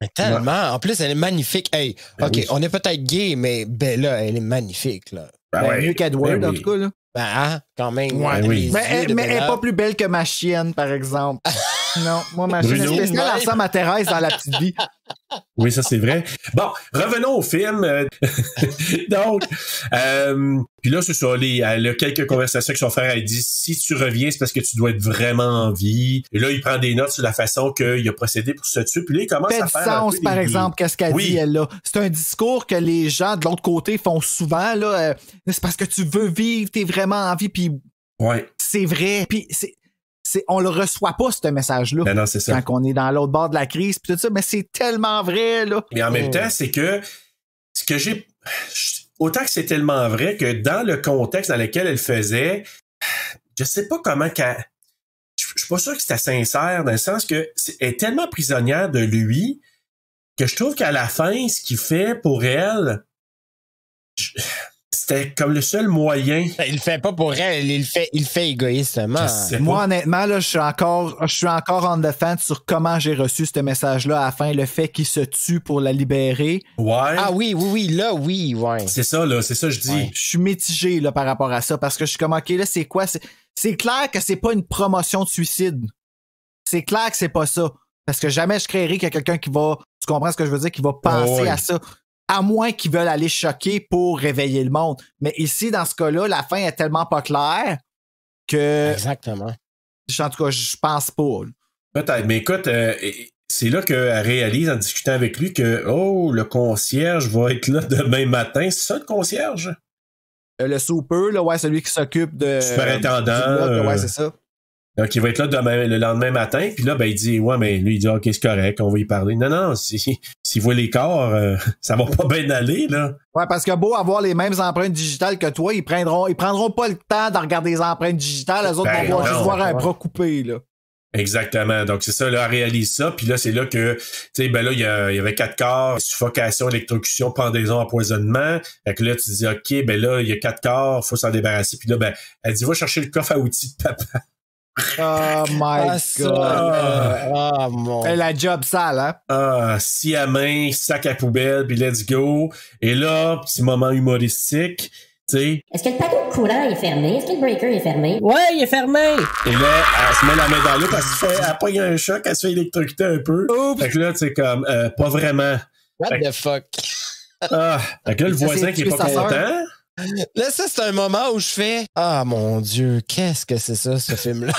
Mais tellement. En plus, elle est magnifique. Hey, Ben OK, oui. on est peut-être gay, mais Bella, elle est magnifique, là. Ben ouais. Mieux qu'Edward, Ben en oui. tout cas, là. Ben, hein, quand même. Ouais, les oui. yeux Mais de elle est Bella. pas plus belle que ma chienne, par exemple. Non, moi, ma chienne Bruno. spéciale, elle ressemble à Thérèse dans La Petite Vie. Oui, ça c'est vrai. Bon, revenons au film. Donc, puis là, c'est ça, elle a quelques conversations avec son frère. Elle dit, si tu reviens, c'est parce que tu dois être vraiment en vie. Et là, il prend des notes sur la façon qu'il a procédé pour se tuer. Puis là, il commence Fait à du faire un sens, peu par des- exemple, qu'est-ce qu'elle Oui. dit, elle, là. C'est un discours que les gens de l'autre côté font souvent, là. C'est parce que tu veux vivre, t'es vraiment en vie, puis Ouais. c'est vrai. Puis on le reçoit pas, ce message-là. Ben non, c'est ça. Quand on est dans l'autre bord de la crise, puis tout ça, mais c'est tellement vrai, là. Mais en même temps, c'est que ce que j'ai... Autant que c'est tellement vrai que dans le contexte dans lequel elle faisait, je sais pas comment qu'elle... Je suis pas sûr que c'était sincère, dans le sens que elle est tellement prisonnière de lui que je trouve qu'à la fin, ce qu'il fait pour elle, c'était comme le seul moyen. Il le fait pas pour elle, il le fait égoïstement. Je sais Moi, pas. honnêtement, là, je suis encore on the fence sur comment j'ai reçu ce message-là à la fin, le fait qu'il se tue pour la libérer. Ouais. Ah oui, là, oui, ouais. C'est ça, là, c'est ça que je dis. Ouais. Je suis mitigé, là, par rapport à ça, parce que je suis comme, OK, là, c'est quoi? C'est clair que c'est pas une promotion de suicide. C'est clair que c'est pas ça. Parce que jamais je créerai qu'il y a quelqu'un qui va, tu comprends ce que je veux dire, qui va penser oui. à ça. À moins qu'ils veulent aller choquer pour réveiller le monde. Mais ici, dans ce cas-là, la fin est tellement pas claire que, Exactement. en tout cas, je pense pas. là. Peut-être, mais écoute, c'est là qu'elle réalise en discutant avec lui que, oh, le concierge va être là demain matin. C'est ça, le concierge? Le super, là, ouais, celui qui s'occupe de. Superintendant, du bloc, ouais, c'est ça. Donc, il va être là le lendemain matin. Puis là, ben, il dit, ouais, mais lui, il dit, OK, c'est correct, on va y parler. Non, s'il voit les corps, ça va pas bien aller, là. Ouais, parce que beau avoir les mêmes empreintes digitales que toi, ils prendront pas le temps de regarder les empreintes digitales. Les autres Ben vont non, juste voir un ouais. bras coupé, là. Exactement. Donc, c'est ça, là, elle réalise ça. Puis là, c'est là que, tu sais, ben là, il y avait 4 corps, suffocation, électrocution, pendaison, empoisonnement. Fait que là, tu te dis, OK, ben là, il y a 4 corps, faut s'en débarrasser. Puis là, ben, elle dit, va chercher le coffre à outils de papa. Oh my Ah, ça, God. ah, mon. Elle a job sale, hein? Ah, scie à main, sac à poubelle, puis let's go. Et là, petit moment humoristique, tu sais. Est-ce que le panneau de courant est fermé? Est-ce que le breaker est fermé? Ouais, il est fermé. Et là, elle se met la main dans l'eau parce qu'elle pogne un choc, elle se fait électrocuter un peu. Oups. Fait que là, tu sais, comme, pas vraiment. What the fuck? Ah, fait que là, le Ça, voisin c'est qui est tuer pas sa sœur. content. Là, ça, c'est un moment où je fais ah mon Dieu, qu'est-ce que c'est ça, ce film-là?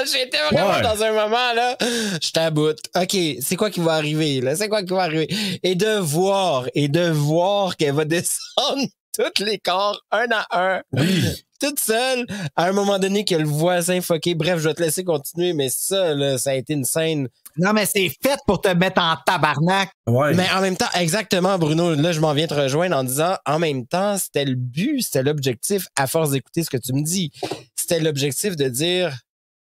J'étais vraiment Ouais. dans un moment, là, je t'aboute. OK, c'est quoi qui va arriver, là? C'est quoi qui va arriver? Et de voir qu'elle va descendre tous les corps, un à un, toute seule, à un moment donné que le voisin fucké. Bref, je vais te laisser continuer, mais ça, là, ça a été une scène. Non, mais c'est fait pour te mettre en tabarnak. Ouais. Mais en même temps, exactement, Bruno, là, je m'en viens te rejoindre en disant, en même temps, c'était le but, c'était l'objectif, à force d'écouter ce que tu me dis, c'était l'objectif de dire,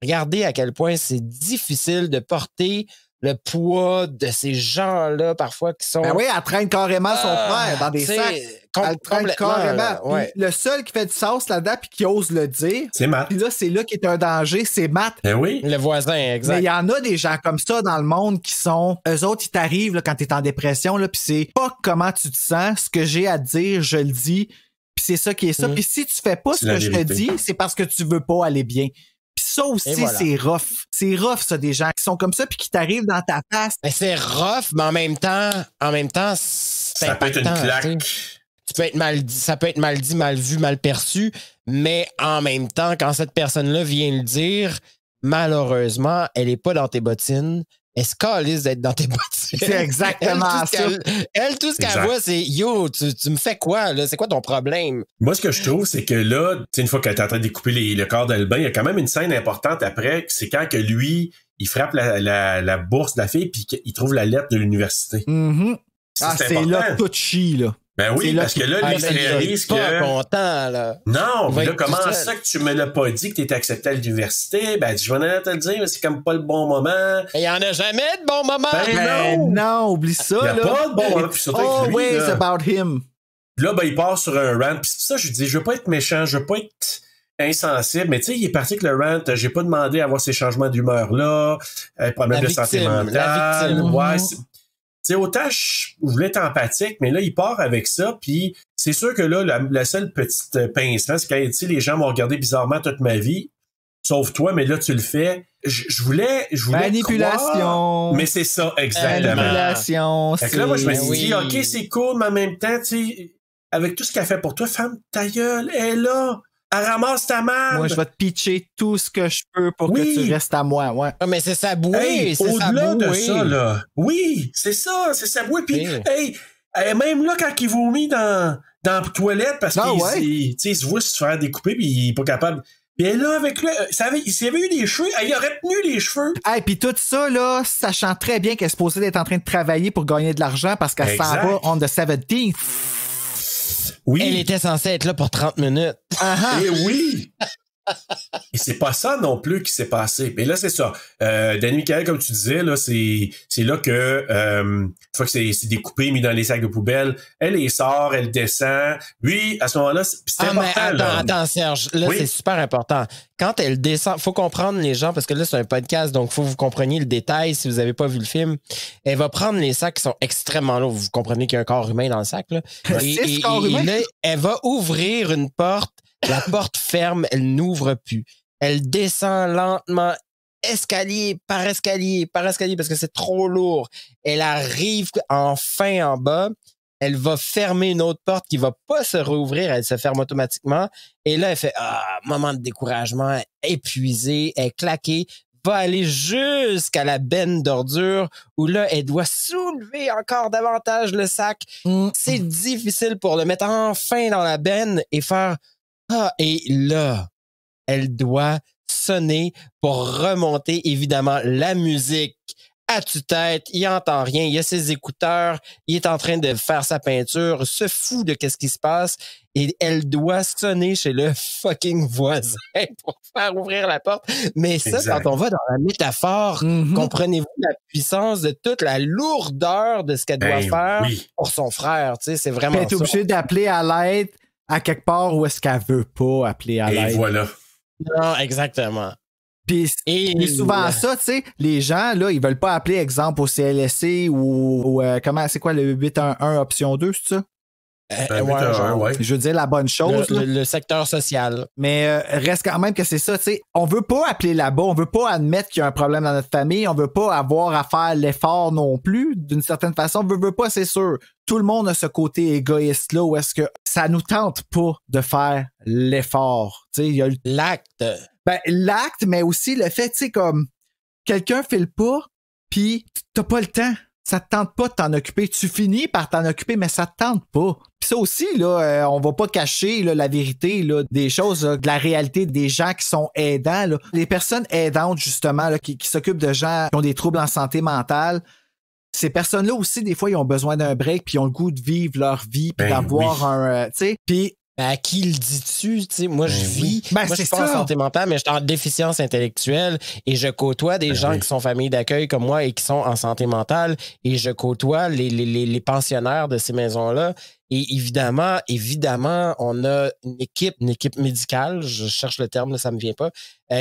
regardez à quel point c'est difficile de porter le poids de ces gens-là, parfois, qui sont... Ben oui, elle traîne carrément son frère dans des t'sais, sacs. Elle traîne complètement, carrément. là, ouais. Puis le seul qui fait du sens là-dedans puis qui ose le dire, C'est Matt. puis là, c'est là qui est un danger, c'est Matt. Ben oui. Le voisin, Mais exact. il y en a des gens comme ça dans le monde qui sont... Eux autres, ils t'arrivent là, quand t'es en dépression, là, puis c'est pas comment tu te sens, ce que j'ai à te dire, je le dis, puis c'est ça qui est ça. Puis si tu fais pas C'est ce que la je te vérité. dis, c'est parce que tu veux pas aller bien. Puis ça aussi, Et voilà. c'est rough. C'est rough, ça, des gens qui sont comme ça puis qui t'arrivent dans ta face. Mais c'est rough, mais en même temps, c'est Ça peut être une impactant, claque. t'sais. Tu peux être mal dit, ça peut être mal dit, mal vu, mal perçu, mais en même temps, quand cette personne-là vient le dire, malheureusement, elle est pas dans tes bottines. Elle se calisse d'être dans tes bottines. C'est exactement Elle, tout ce qu'elle Exact. voit, c'est yo, tu me fais quoi, là? C'est quoi ton problème? Moi, ce que je trouve, c'est que là, tu sais, une fois qu'elle est en train de découper le corps d'Albin, il y a quand même une scène importante après, c'est quand que lui, il frappe la bourse de la fille puis qu'il trouve la lettre de l'université. Mhm. Ça, Ah, c'est là tout chi, là. Ben oui, C'est là parce que là, lui, il se réalise pas que... content, là. Non, Il va mais là, être comment tout seul. ça que tu me l'as pas dit que t'étais accepté à l'université? Ben, je venais à te le dire, mais c'est comme pas le bon moment. Il y en a jamais de bon moment. Ben, non, oublie ça, Il y a là. pas de bon moment. Puis surtout avec lui, Always là. about him. Puis là, ben, il part sur un rant. Puis c'est ça, je lui dis, je veux pas être méchant, je veux pas être insensible, mais tu sais, il est parti avec le rant, j'ai pas demandé à avoir ces changements d'humeur-là, problème La de santé victime, mentale. la victime. Ouais, tu sais, autant je voulais être empathique, mais là, il part avec ça, puis c'est sûr que là, la seule petite pincement, c'est quand, tu sais, les gens m'ont regardé bizarrement toute ma vie, sauf toi, mais là, tu le fais. Je voulais Manipulation. croire, mais c'est ça, exactement. Manipulation. Fait que là, moi, je me suis dit, oui. OK, c'est cool, mais en même temps, tu sais, avec tout ce qu'elle fait pour toi, femme, ta gueule, elle est là. Elle ramasse ta merde. Moi, je vais te pitcher tout ce que je peux pour Oui. que tu restes à moi, ouais. Ah, mais c'est sa bouée, Hey, c'est sa au-delà de bouée. ça, là. Oui, c'est ça, c'est sa bouée. Puis, Oui. hey, même là, quand il vomit dans la toilette, parce Ah, qu'il ouais. tu sais, il se voit se faire découper, puis il est pas capable. Puis elle est là, avec lui, s'il avait eu des cheveux, il aurait tenu les cheveux. Hey, puis tout ça, là, sachant très bien qu'elle est supposée d'être en train de travailler pour gagner de l'argent parce qu'elle s'en Exact. va on the 17th. Oui. Elle était censée être là pour 30 minutes. Eh oui! Et c'est pas ça non plus qui s'est passé. Mais là, c'est ça. Danny Michael, comme tu disais, là, c'est là que une fois que c'est découpé, mis dans les sacs de poubelle, elle les sort, elle descend. Lui, à ce moment-là, c'est important. Mais attends, Serge, là, Oui. c'est super important. Quand elle descend, faut comprendre les gens, parce que là, c'est un podcast, donc faut que vous compreniez le détail si vous avez pas vu le film. Elle va prendre les sacs qui sont extrêmement lourds. Vous comprenez qu'il y a un corps humain dans le sac, là. Six corps humains? Là, elle va ouvrir une porte. La porte ferme, elle n'ouvre plus. Elle descend lentement, escalier, parce que c'est trop lourd. Elle arrive enfin en bas. Elle va fermer une autre porte qui va pas se rouvrir. Elle se ferme automatiquement. Et là, elle fait, moment de découragement, épuisée, elle est claquée, va aller jusqu'à la benne d'ordures où là, elle doit soulever encore davantage le sac. C'est difficile pour le mettre enfin dans la benne et faire et là, elle doit sonner pour remonter, évidemment, la musique à tue-tête. Il entend rien. Il a ses écouteurs. Il est en train de faire sa peinture. Se fout de qu'est-ce qui se passe. Et elle doit sonner chez le fucking voisin pour faire ouvrir la porte. Mais ça, Exact. quand on va dans la métaphore, comprenez-vous la puissance de toute la lourdeur de ce qu'elle doit faire pour son frère. Tu sais, c'est vraiment Elle est obligée d'appeler à l'aide à quelque part où est-ce qu'elle veut pas appeler à l'aide. Et voilà. Non, exactement. Puis c'est souvent ça, tu sais, les gens, là, ils veulent pas appeler, exemple, au CLSC ou comment, c'est quoi le 811 option 2, c'est ça? Ouais. Je veux dire la bonne chose. Le secteur social. Mais reste quand même que c'est ça, tu sais. On veut pas appeler là-bas, on veut pas admettre qu'il y a un problème dans notre famille, on veut pas avoir à faire l'effort non plus, d'une certaine façon. On veut pas, c'est sûr. Tout le monde a ce côté égoïste-là où est-ce que ça nous tente pas de faire l'effort. Tu sais, il y a l'acte. Ben, l'acte, mais aussi le fait, tu sais, comme quelqu'un fait le pas, puis t'as pas le temps. Ça te tente pas de t'en occuper. Tu finis par t'en occuper, mais ça te tente pas. Puis ça aussi, là, on va pas cacher là, la vérité là, des choses, là, de la réalité des gens qui sont aidants. Là. Les personnes aidantes, justement, là, qui s'occupent de gens qui ont des troubles en santé mentale, ces personnes-là aussi, des fois, ils ont besoin d'un break, puis ils ont le goût de vivre leur vie, puis d'avoir un... tu sais, puis... À qui le dis-tu? Tu sais, moi, je vis. Ben, moi, je suis pas en santé mentale, mais je suis en déficience intellectuelle et je côtoie des gens qui sont familles d'accueil comme moi et qui sont en santé mentale et je côtoie les pensionnaires de ces maisons-là. Et évidemment, on a une équipe médicale, je cherche le terme, là, ça me vient pas,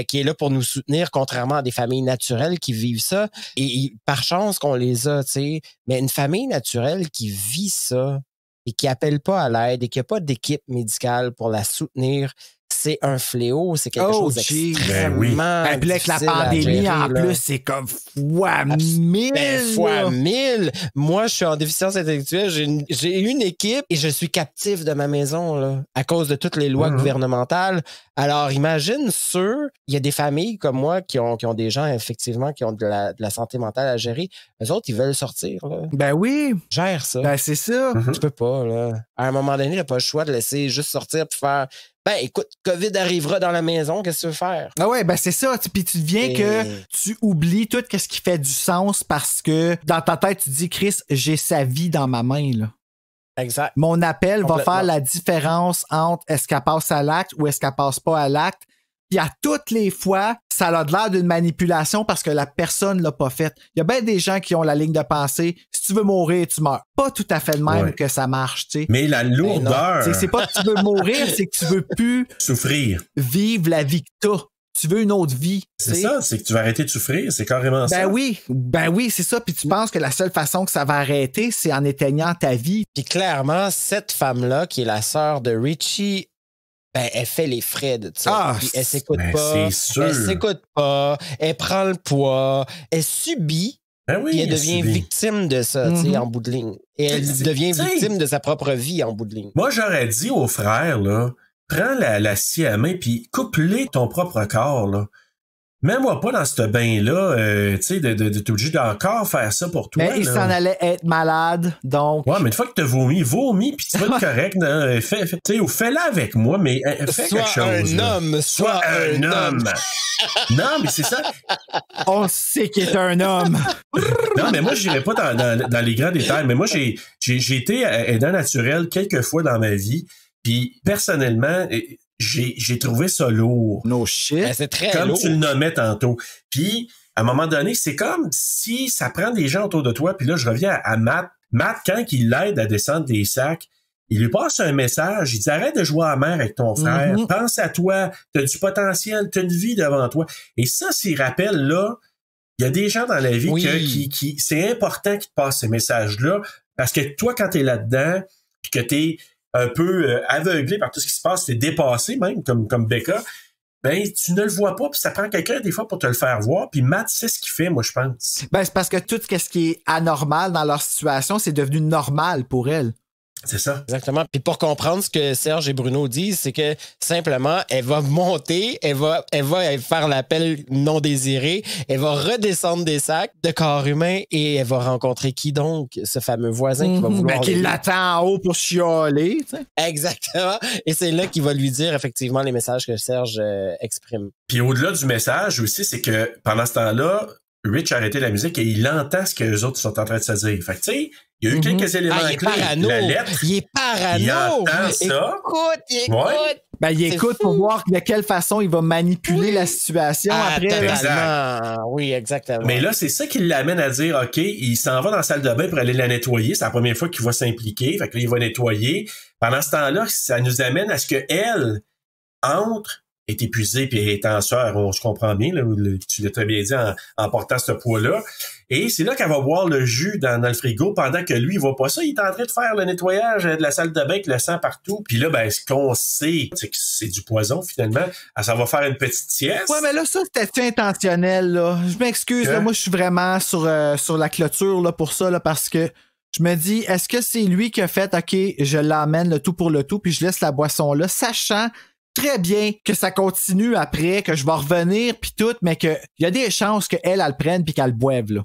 qui est là pour nous soutenir, contrairement à des familles naturelles qui vivent ça. Et par chance qu'on les a, tu sais. Mais une famille naturelle qui vit ça, et qui appelle pas à l'aide et qui n'a pas d'équipe médicale pour la soutenir, c'est un fléau, c'est quelque chose d'extrêmement Et puis avec la pandémie, en plus, c'est comme fois 1000. Fois 1000. Moi, je suis en déficience intellectuelle, j'ai une équipe et je suis captif de ma maison là, à cause de toutes les lois gouvernementales. Alors, imagine il y a des familles comme moi qui ont des gens, effectivement, qui ont de la santé mentale à gérer. Eux autres, ils veulent sortir. Là. Ben oui. Gère ça. Ben c'est ça. Tu peux pas, là. À un moment donné, t'as pas le choix de laisser juste sortir puis faire ben écoute, COVID arrivera dans la maison, qu'est-ce que tu veux faire? Ah ouais, ben c'est ça. Puis tu deviens que tu oublies tout ce qui fait du sens parce que dans ta tête, tu dis, Chris, j'ai sa vie dans ma main, là. Exact. Mon appel va Complètement. faire la différence entre est-ce qu'elle passe à l'acte ou est-ce qu'elle passe pas à l'acte. Puis à toutes les fois, ça a l'air d'une manipulation parce que la personne l'a pas faite. Il y a bien des gens qui ont la ligne de pensée, si tu veux mourir, tu meurs. Pas tout à fait de même que ça marche, tu sais. Mais la lourdeur. C'est pas que tu veux mourir, c'est que tu veux plus souffrir. Vivre la vie que t'as. Tu veux une autre vie. C'est ça, c'est que tu vas arrêter de souffrir, c'est carrément ça. Ben oui, c'est ça. Puis tu penses que la seule façon que ça va arrêter, c'est en éteignant ta vie. Puis clairement, cette femme-là, qui est la sœur de Richie, ben, elle fait les frais de ça. Ah, puis elle s'écoute ben, pas. c'est sûr. Elle s'écoute pas. Elle prend le poids. Elle subit. Ben oui, puis elle devient victime de ça, tu sais, en bout de ligne. Et elle devient victime de sa propre vie en bout de ligne. Moi, j'aurais dit aux frères, là, prends la scie à main puis coupe-les ton propre corps, là. Mets-moi pas dans ce bain-là, tu sais, t'es obligé d'encore faire ça pour toi. Mais il s'en allait être malade, donc. Ouais, mais une fois que t'as vomis, puis tu vas être correct. Tu sais, fais-la avec moi, mais fais quelque chose. Sois un homme. Non, mais c'est ça. On sait qu'il est un homme. Non, mais moi, je n'irai pas dans les grands détails, mais moi, j'ai été aidant naturel quelques fois dans ma vie, puis personnellement, j'ai trouvé ça lourd. No shit. Ben, c'est très comme lourd. tu le nommais tantôt. Puis, à un moment donné, c'est comme si ça prend des gens autour de toi. Puis là, je reviens à Matt. Matt, quand il l'aide à descendre des sacs, il lui passe un message. Il dit, arrête de jouer à la mer avec ton frère. Pense à toi. T'as du potentiel. T'as une vie devant toi. Et ça, ces rappels-là, il y a des gens dans la vie qui c'est important qu'ils te passent ces messages-là. Parce que toi, quand t'es là-dedans, puis que t'es un peu aveuglé par tout ce qui se passe, t'es dépassé même, comme Becca, ben tu ne le vois pas, puis ça prend quelqu'un des fois pour te le faire voir, puis Matt sait ce qu'il fait, moi je pense. Ben c'est parce que tout ce qui est anormal dans leur situation, c'est devenu normal pour elle. C'est ça. Exactement. Puis pour comprendre ce que Serge et Bruno disent, c'est que simplement, elle va monter, elle va faire l'appel non désiré, elle va redescendre des sacs de corps humain et elle va rencontrer qui donc? Ce fameux voisin qui va vouloir... Ben, qui l'attend en haut pour chialer, tu sais. Exactement. Et c'est là qu'il va lui dire effectivement les messages que Serge exprime. Puis au-delà du message aussi, c'est que pendant ce temps-là, Rich a arrêté la musique et il entend ce que les autres sont en train de se dire. Fait que tu sais, il y a eu quelques éléments clés. La lettre. Il est parano. Il entend ça. Écoute. Ouais. Ben, il écoute pour voir de quelle façon il va manipuler la situation après. Exact. Oui, exactement. Mais là, c'est ça qui l'amène à dire, OK, il s'en va dans la salle de bain pour aller la nettoyer. C'est la première fois qu'il va s'impliquer. Fait que là, il va nettoyer. Pendant ce temps-là, ça nous amène à ce que elle entre, est épuisée puis est en sueur. Je comprends bien, là, tu l'as très bien dit en portant ce poids-là. Et c'est là qu'elle va boire le jus dans le frigo pendant que lui, il voit pas ça. Il est en train de faire le nettoyage de la salle de bain avec le sang partout. Puis là, ben, ce qu'on sait, c'est que c'est du poison, finalement. Ça va faire une petite sieste. Ouais, mais là, ça, c'était intentionnel, là. Je m'excuse, là. Moi, je suis vraiment sur la clôture, là, pour ça, là, parce que je me dis, est-ce que c'est lui qui a fait, OK, je l'emmène le tout pour le tout, puis je laisse la boisson là, sachant très bien que ça continue après, que je vais revenir puis tout, mais qu'il y a des chances qu'elle le prenne puis qu'elle le boive, là.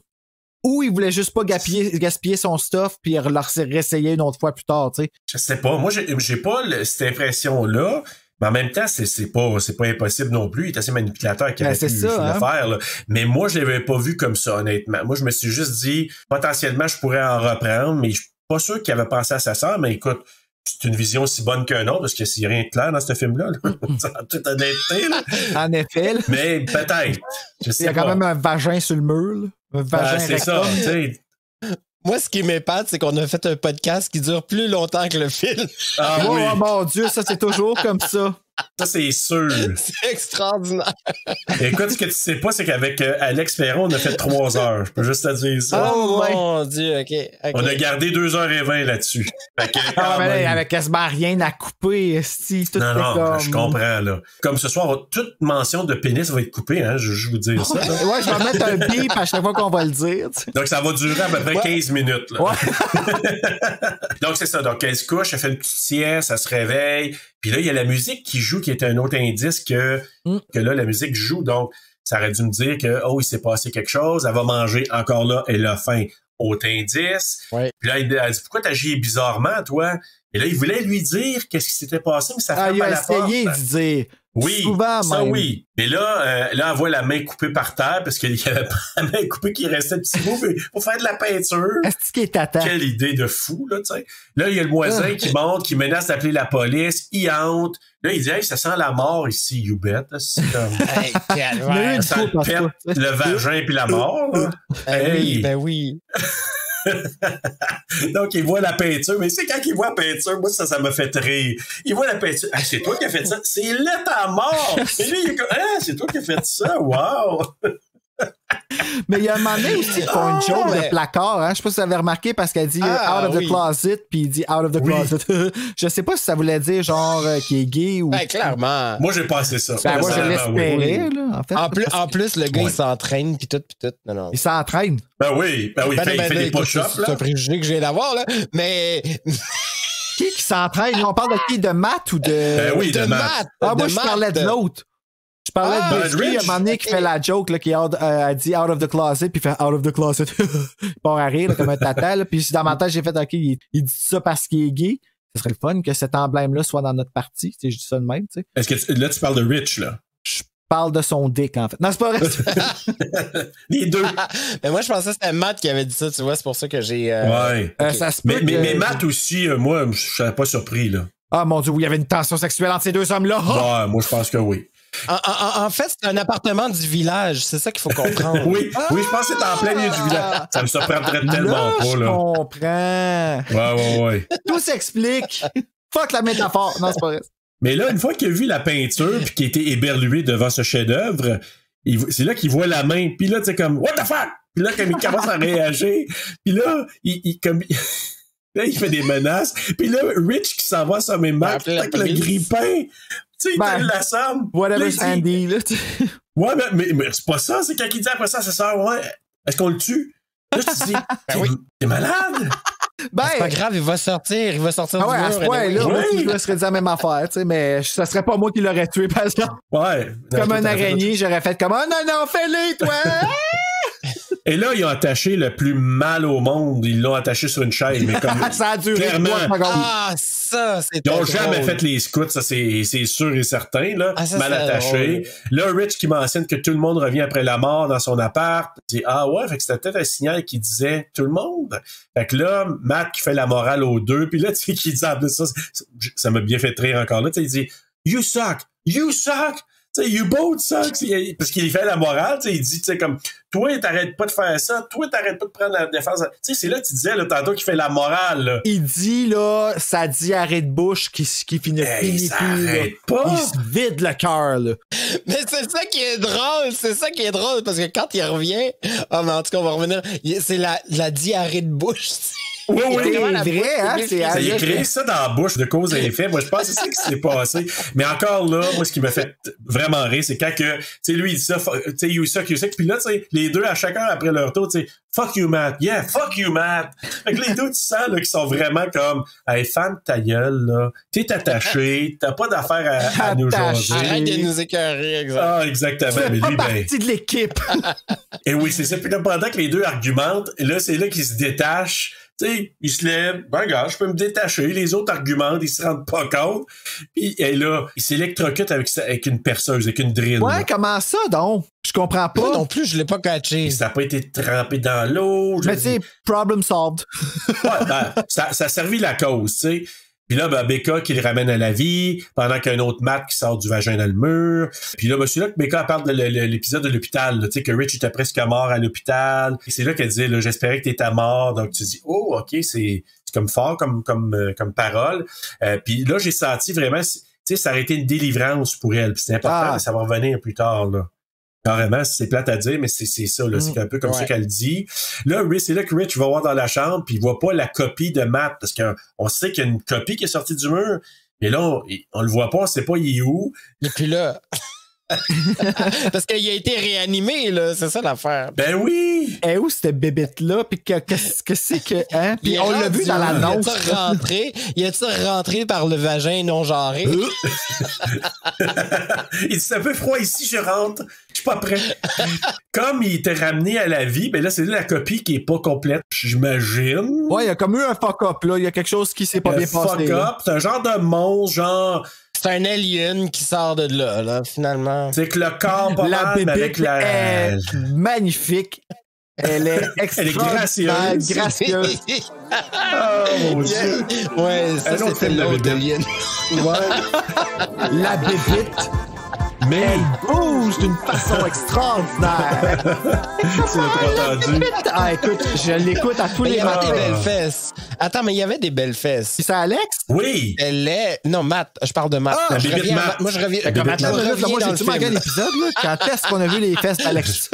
Ou il voulait juste pas gaspiller son stuff puis le réessayer une autre fois plus tard, tu sais. Je sais pas. Moi, j'ai pas cette impression-là. Mais en même temps, c'est pas impossible non plus. Il est assez manipulateur qu'il aurait pu le faire, là. Mais moi, je l'avais pas vu comme ça, honnêtement. Moi, je me suis juste dit, potentiellement, je pourrais en reprendre, mais je suis pas sûr qu'il avait pensé à sa sœur. Mais écoute, c'est une vision aussi bonne qu'un autre, parce que c'est rien de clair dans ce film-là, là. En toute honnêteté, là. En effet, là. Mais peut-être. Je sais Il y a quand même un vagin sur le mur, là. Un vagin c'est ça, tu sais. Moi, ce qui m'épate, c'est qu'on a fait un podcast qui dure plus longtemps que le film. Ah oui. Oh mon Dieu, ça, c'est toujours comme ça. Ça, c'est sûr. C'est extraordinaire. Écoute, ce que tu sais pas, c'est qu'avec Alex Ferron, on a fait 3 heures. Je peux juste te dire ça. Oh mon Dieu, OK. On a gardé 2h20 là-dessus. Mais avec quasiment rien à couper, si tout non, comme... je comprends, là. Comme ce soir, toute mention de pénis va être coupée, hein, je vous dire ça. Là. Ouais, je vais mettre un bip à chaque fois qu'on va le dire. T'sais. Donc, ça va durer à peu près 15 minutes, là. Ouais. Donc, c'est ça. Donc, elle se couche, elle fait une petite sieste, elle se réveille. Puis là, il y a la musique qui joue, qui est un autre indice que là, la musique joue. Donc, ça aurait dû me dire que, il s'est passé quelque chose. Elle va manger encore là, elle a faim. Autre indice. Ouais. Puis là, elle dit, pourquoi t'agis bizarrement, toi? Et là, il voulait lui dire qu'est-ce qui s'était passé, mais ça ferme il à a la porte. essayé de dire. Oui, Souvent ça même. oui. Et là, elle voit la main coupée par terre parce qu'il y avait pas la main coupée qui restait un petit bout pour faire de la peinture. Est-ce qu'il est attend? Quelle idée de fou, là, tu sais. Là, il y a le voisin qui monte, qui menace d'appeler la police. Il hante. Là, il dit, hey, ça sent la mort ici, you bet. C'est comme... Hey, calvaire. ça le pète le vagin puis la mort, là. Hey. Ben oui. Donc, il voit la peinture, mais c'est quand il voit la peinture, moi, ça me fait rire. Il voit la peinture. Ah, c'est toi qui as fait ça. C'est là ta mort. Et lui, il est comme, ah, c'est toi qui as fait ça. Wow. Mais il y a un moment donné aussi qu'ils font une joke de placard, hein. Je sais pas si vous avez remarqué parce qu'elle dit out of the closet, puis il dit out of the closet. Je sais pas si ça voulait dire genre qu'il est gay ou. Ben, clairement. Moi, j'ai pensé ça. Ben, moi, je l'espérais, là, en fait. En plus, le gars, il s'entraîne, puis tout. Non. Il s'entraîne. Ben oui, il fait des push-ups, là. C'est un préjugé que je viens d'avoir, là. Mais. Qui s'entraîne? On parle de qui? De Matt ou de. Ben oui, de Matt. Moi, je parlais de l'autre. Je parlais de Rich. Il y a un moment donné qui fait la joke, là, qui a dit out of the closet, puis il fait out of the closet. Il part à rire, là, comme un tata, là. Puis dans ma tête, j'ai fait, OK, il dit ça parce qu'il est gay. Ce serait le fun que cet emblème-là soit dans notre partie. Tu sais, je dis ça de même, tu sais. Est-ce que là, tu parles de Rich, là? Je parle de son dick, en fait. Non, c'est pas vrai. Les deux. Mais moi, je pensais que c'était Matt qui avait dit ça, tu vois. C'est pour ça que j'ai. Ouais. Okay. Ça se peut mais Matt aussi, moi, je serais pas surpris, là. Ah, mon Dieu, oui, il y avait une tension sexuelle entre ces deux hommes-là. Ouais, moi, je pense que oui. En fait, c'est un appartement du village. C'est ça qu'il faut comprendre. oui, je pense que c'est en plein milieu du village. Ça me surprendrait tellement pas, là. Je comprends. Ouais. Tout s'explique. Fuck la métaphore. Non, c'est pas vrai. Mais là, une fois qu'il a vu la peinture puis qu'il a été éberlué devant ce chef-d'œuvre, c'est là qu'il voit la main. Puis là, tu sais, comme, what the fuck? Puis là, comme il commence à réagir, puis là, là, il fait des menaces. Puis là, Rich qui s'en va sur mes mains, avec le grippin. Tu sais, il l'assomme. Whatever's handy, là. Ouais, mais c'est pas ça. C'est quand il dit après ça à sa sœur, ouais, est-ce qu'on le tue? Là, je te dis, t'es malade? C'est pas grave, il va sortir du mur. À ce point-là, moi, je me serais dit la même affaire, tu sais, mais ça serait pas moi qui l'aurais tué, par exemple. Ouais. Comme un araignée, j'aurais fait comme, oh non, fais-le, toi! Et là, ils ont attaché le plus mal au monde. Ils l'ont attaché sur une chaise, mais comme ça a duré clairement. Ça, c'est Ils n'ont jamais fait les scouts, ça c'est sûr et certain, là. Mal attaché. Là, Rich qui mentionne que tout le monde revient après la mort dans son appart. Il dit, ah ouais, fait que c'était peut-être un signal qui disait tout le monde. Fait que là, Matt qui fait la morale aux deux, puis là, tu sais, qui dit en plus ça m'a bien fait rire encore là, tu sais, il dit, you suck! Tu sais, you both suck! Parce qu'il fait la morale, tu sais, il dit, tu sais, comme, toi, t'arrêtes pas de faire ça, toi, t'arrêtes pas de prendre la défense. Tu sais, c'est là que tu disais, là, tantôt, qu'il fait la morale, là. Il dit, là, sa diarrhée de bouche qui finit plus. Ça arrête pas! Il se vide le cœur, là. Mais c'est ça qui est drôle, parce que quand il revient, mais en tout cas, on va revenir, c'est la diarrhée de bouche. Oui, c'est vrai, hein? Ça y a créé ça dans la bouche de cause à effet. Moi, je pense que c'est ça qui s'est passé. Mais encore là, moi, ce qui me fait vraiment rire, c'est quand que, tu sais, lui, il dit ça, tu sais, you suck. Puis là, tu sais, les deux, à chacun après leur tour, tu sais, fuck you, Matt. Yeah, fuck you, Matt. Fait que les deux, tu sens, là, qu'ils sont vraiment comme, hey, femme ta gueule, là. T'es attaché, t'as pas d'affaire à nous jaser. Arrête de nous écœurer, exactement. Ah, exactement. Mais lui, partie de l'équipe. Et oui, c'est ça. Puis là, pendant que les deux argumentent, là, c'est là qu'ils se détachent. Tu sais, il se lève, gars, je peux me détacher. Les autres argumentent, ils se rendent pas compte. Puis là, il s'électrocute avec une perceuse, avec une drill. Ouais, là. comment ça, donc? Je comprends pas. Moi non plus, je l'ai pas catché. Ça n'a pas été trempé dans l'eau. Mais tu sais, problem solved. Ouais, ça a servi la cause, tu sais. Puis là, Becca qui le ramène à la vie, pendant qu'un autre Matt qui sort du vagin dans le mur. Puis là, c'est là que Becca parle de l'épisode de l'hôpital, tu sais, que Rich était presque mort à l'hôpital. Et c'est là qu'elle dit, là, j'espérais que t'étais mort. Donc tu dis, oh, ok, c'est comme fort comme parole. Puis là, j'ai senti vraiment, tu sais, ça aurait été une délivrance pour elle. Puis c'est important, ça va revenir plus tard, là. Carrément, c'est plate à dire, mais c'est ça, là. C'est un peu comme ça qu'elle dit. Là, c'est là que Rich va voir dans la chambre, puis il voit pas la copie de Matt, parce qu'on sait qu'il y a une copie qui est sortie du mur, mais là, on le voit pas, on sait pas il est où. Et puis là... Parce qu'il a été réanimé, là. C'est ça l'affaire. Ben oui! Et où cette bébête-là? Puis qu'est-ce que c'est que. Hein? Puis Il est on l'a vu rendu dans où? l'annonce. Il a-tu rentré par le vagin non genré? Il dit, c'est un peu froid ici, je rentre. Je suis pas prêt. Comme il était ramené à la vie, ben là, c'est la copie qui est pas complète, j'imagine. Ouais, il y a comme eu un fuck-up, là. Il y a quelque chose qui s'est pas bien passé. Fuck-up, c'est un genre de monstre, genre... C'est un alien qui sort de là, finalement. C'est que le corps pas La mal, mais bébête avec la... est magnifique. Elle est extraordinaire, gracieuse. Oh mon Dieu! Ouais, ça, Un autre c'était film de l'autre bébête. alien. Ouais. La bébête, Mais elle bouge d'une façon extraordinaire. tu l'as entendu. Ah, écoute, je l'écoute à tous Mais il les y avait des matins. belles fesses. Attends, mais il y avait des belles fesses. Puis c'est Alex? Oui! Elle est... Non, Matt. Je parle de Matt. Ah, je bébête reviens à Matt. Matt. Moi, je reviens... La bébête Matt, Matt. je reviens Moi, dans le j'ai-tu manqué un film. épisode, là? Quand est-ce qu'on a vu les fesses d'Alex?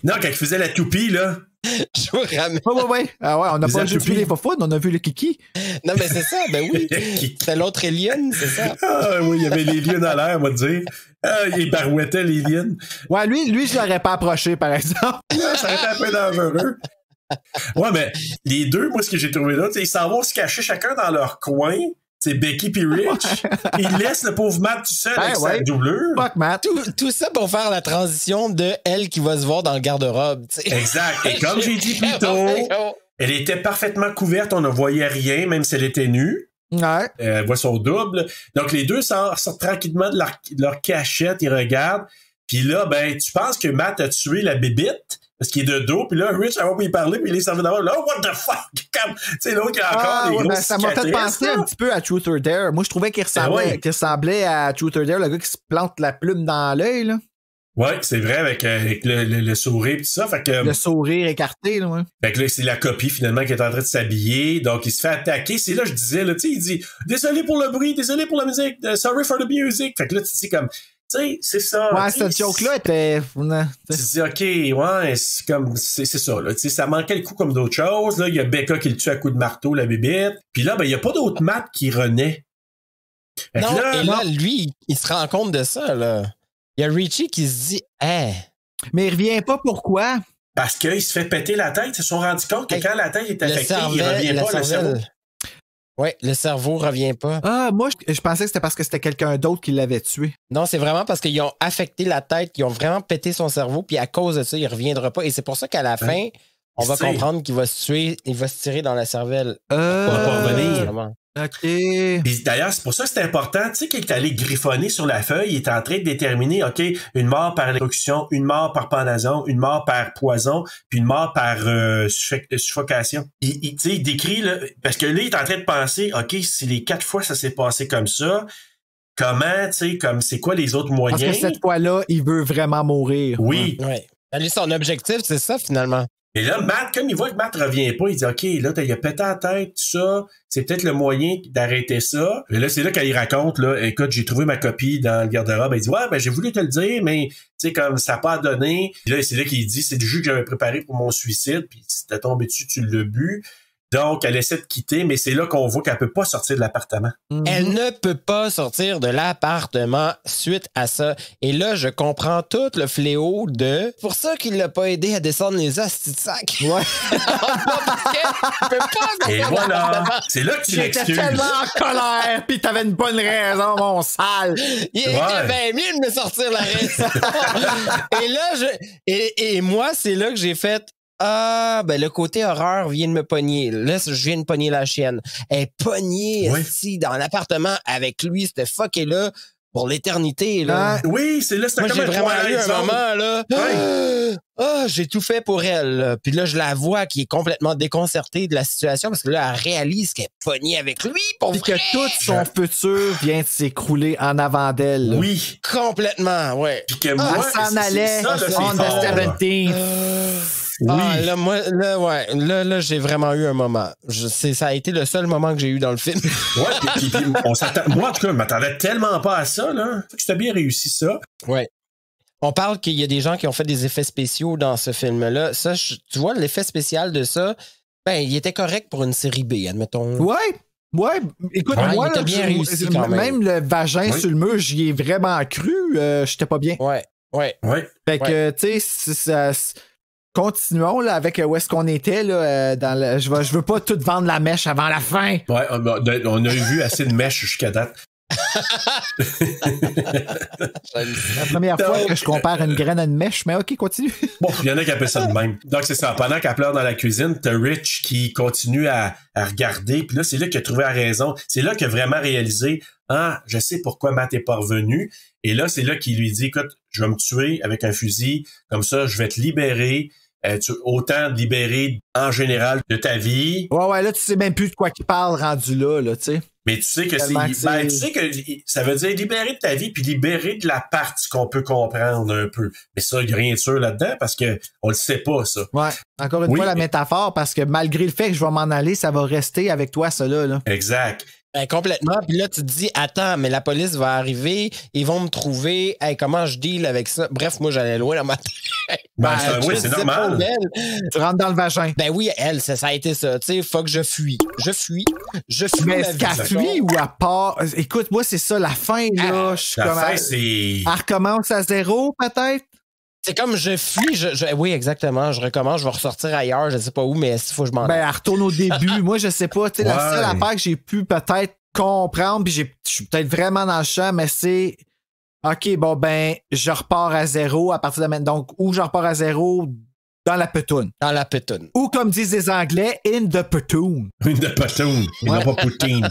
Non, quand il faisait la toupie, là. Je vous ramène. Ouais. Ah ouais, on n'a Les pas juste vu Atoupies. les fofounes, on a vu le kiki. Non, mais c'est ça, ben oui. C'est l'autre alien, c'est ça. Ah oui, il y avait les lions à l'air, on va te dire. Ah, il barouettait les lions. Ouais, lui, je l'aurais pas approché, par exemple. Ça aurait été un peu dangereux. Ouais, mais les deux, moi, ce que j'ai trouvé là, ils s'en vont se cacher chacun dans leur coin. C'est Becky puis Rich. Ils laissent le pauvre Matt tout seul avec sa doublure. Fuck, Matt. Tout ça pour faire la transition de elle qui va se voir dans le garde-robe, tu sais. Exact. Et comme j'ai dit plus tôt, elle était parfaitement couverte, on ne voyait rien, même si elle était nue. Ouais. Elle voit son double. Donc, les deux sortent tranquillement de leur cachette, ils regardent. Puis là, ben, tu penses que Matt a tué la bébite parce qu'il est de dos. Puis là, Rich, elle va pas y parler, puis il est servi d'abord. Là, what the fuck? Comme, tu sais, l'autre qui a encore des ouais, grosses ça m'a fait cicatrices, penser là. un petit peu à Truth or Dare. Moi, je trouvais qu'il ressemblait à Truth or Dare, le gars qui se plante la plume dans l'œil, là. Ouais, c'est vrai, avec le sourire et tout ça. Fait que, Le sourire écarté, là, ouais. fait que là, c'est la copie, finalement, qui est en train de s'habiller. Donc, il se fait attaquer. C'est là, je disais, là, tu sais, il dit, désolé pour le bruit, désolé pour la musique, sorry for the music. Fait que là, tu dis comme, tu sais, c'est ça. Ouais, cette joke-là était... Tu te dis, OK, ouais, c'est comme, c'est ça, là. Tu sais, ça manquait le coup comme d'autres choses. Là, il y a Becca qui le tue à coup de marteau, la bébête. Puis là, ben, il y a pas d'autre Matt qui renaît. Fait que Non, là, et là, lui, il se rend compte de ça, là. Il y a Richie qui se dit, hey. Mais il revient pas, pourquoi? parce qu'il se fait péter la tête. Ils se sont rendus compte que quand la tête est affectée, il revient pas, le cerveau. Oui, le cerveau revient pas. Ah, moi, je pensais que c'était parce que c'était quelqu'un d'autre qui l'avait tué. Non, c'est vraiment parce qu'ils ont affecté la tête, ils ont vraiment pété son cerveau, puis à cause de ça, il reviendra pas. Et c'est pour ça qu'à la fin, on va comprendre qu'il va se tuer, il va se tirer dans la cervelle. Pour pas revenir. Vraiment. OK. Puis d'ailleurs, c'est pour ça que c'est important. Tu sais, qu'il est allé griffonner sur la feuille, il est en train de déterminer, OK, une mort par électrocution, une mort par pendaison, une mort par poison, puis une mort par suffocation. Tu sais, il décrit, là, parce que là, il est en train de penser, OK, si les 4 fois ça s'est passé comme ça, comment, tu sais, comme c'est quoi les autres moyens? Parce que cette fois-là, il veut vraiment mourir. Oui. Ouais. Lui, son objectif, c'est ça, finalement. Et là, Matt, comme il voit que Matt revient pas, il dit, OK, là, il a pété la tête, tout ça. C'est peut-être le moyen d'arrêter ça. Et là, c'est là qu'il raconte, là, écoute, j'ai trouvé ma copie dans le garde-robe. Il dit, ouais, ben, j'ai voulu te le dire, mais, tu sais, comme ça n'a pas donné. Puis là, c'est là qu'il dit, c'est du jus que j'avais préparé pour mon suicide. Puis si t'es tombé dessus, tu l'as bu. Donc, elle essaie de quitter, mais c'est là qu'on voit qu'elle peut pas sortir de l'appartement. Elle ne peut pas sortir de l'appartement suite à ça. Et là, je comprends tout le fléau de... Pour ça qu'il l'a pas aidé à descendre les astis de sac. Ouais. Et voilà. C'est là que tu J'étais l'excuses. tellement en colère, pis t'avais une bonne raison, mon sale. Il était bien mieux de me sortir la raison. Et là, et moi, c'est là que j'ai fait... Ah, ben le côté horreur vient de me pogner. Là, je viens de pogner la chienne. Elle est pognée ici dans l'appartement avec lui, cette fucké-là, pour l'éternité. Là. Oui, c'est là, c'était Moi, comme j'ai un vraiment Twilight eu un Zone. moment, là. Ah, j'ai tout fait pour elle. Là. Puis là, je la vois qui est complètement déconcertée de la situation parce que là, elle réalise qu'elle est pognée avec lui pour Puis vrai. que tout son futur vient de s'écrouler en avant d'elle. Oui. Complètement, ouais. Puis que moi, Elle s'en allait ça, là, c'est on the fort, là. 17th. Ah, là, moi, là, ouais. Là, j'ai vraiment eu un moment. Ça a été le seul moment que j'ai eu dans le film. Ouais, puis on s'attend. Moi, en tout cas, je m'attendais tellement pas à ça, là. Fait que c'était bien réussi, ça. Ouais. On parle qu'il y a des gens qui ont fait des effets spéciaux dans ce film-là. Ça, tu vois, l'effet spécial de ça, ben, il était correct pour une série B, admettons. Ouais. Ouais, écoute, Ouais, moi, il était là, bien réussi quand même. le vagin sur le mur, j'y ai vraiment cru. J'étais pas bien. Ouais. Fait que, tu sais, continuons là, avec où est-ce qu'on était. Là, je veux pas tout vendre la mèche avant la fin. Ouais, on a vu assez de mèches jusqu'à date. La première fois que je compare une graine à une mèche, mais ok, continue. Bon, il y en a qui appellent ça de même. Donc, c'est ça. Pendant qu'elle pleure dans la cuisine, t'as Rich qui continue à regarder. Puis là, c'est là qu'il a trouvé la raison. C'est là qu'il a vraiment réalisé, je sais pourquoi Matt est pas revenu. Et là, c'est là qu'il lui dit, écoute, je vais me tuer avec un fusil. Comme ça, je vais te libérer. Autant te libérer en général de ta vie. Ouais, là, tu sais même plus de quoi qu'il parle rendu là, tu sais. Mais tu sais que tu sais que ça veut dire libérer de ta vie puis libérer de la partie qu'on peut comprendre un peu. Mais ça, il n'y a rien de sûr là-dedans parce que on le sait pas, ça. Ouais. Encore une fois, la métaphore, parce que malgré le fait que je vais m'en aller, ça va rester avec toi, ça là. Exact. Complètement. Puis là, tu te dis, attends, mais la police va arriver, ils vont me trouver. Hey, comment je deal avec ça? Bref, moi, j'allais loin dans ma tête. Oui, c'est normal. Tu rentres dans le vagin. Ben oui, elle, ça a été ça. Tu sais, faut que je fuis. Je fuis. Mais est-ce qu'elle fuit ou à part? Écoute, moi, c'est ça, la fin, là. Je suis la comme. fin, c'est. Elle recommence à zéro, peut-être? C'est comme je fuis, oui, exactement. Je recommence, je vais ressortir ailleurs, je sais pas où, mais il faut que je m'en aille. Ben, elle retourne au début. Moi, je sais pas. Tu sais, la seule affaire que j'ai pu peut-être comprendre, puis je suis peut-être vraiment dans le champ, mais c'est OK, bon, ben, je repars à zéro à partir de maintenant. Donc, où je repars à zéro dans la petoune. Dans la petoune. Ou, comme disent les Anglais, in the petoune. In the petoune. Ils n'ont pas poutine.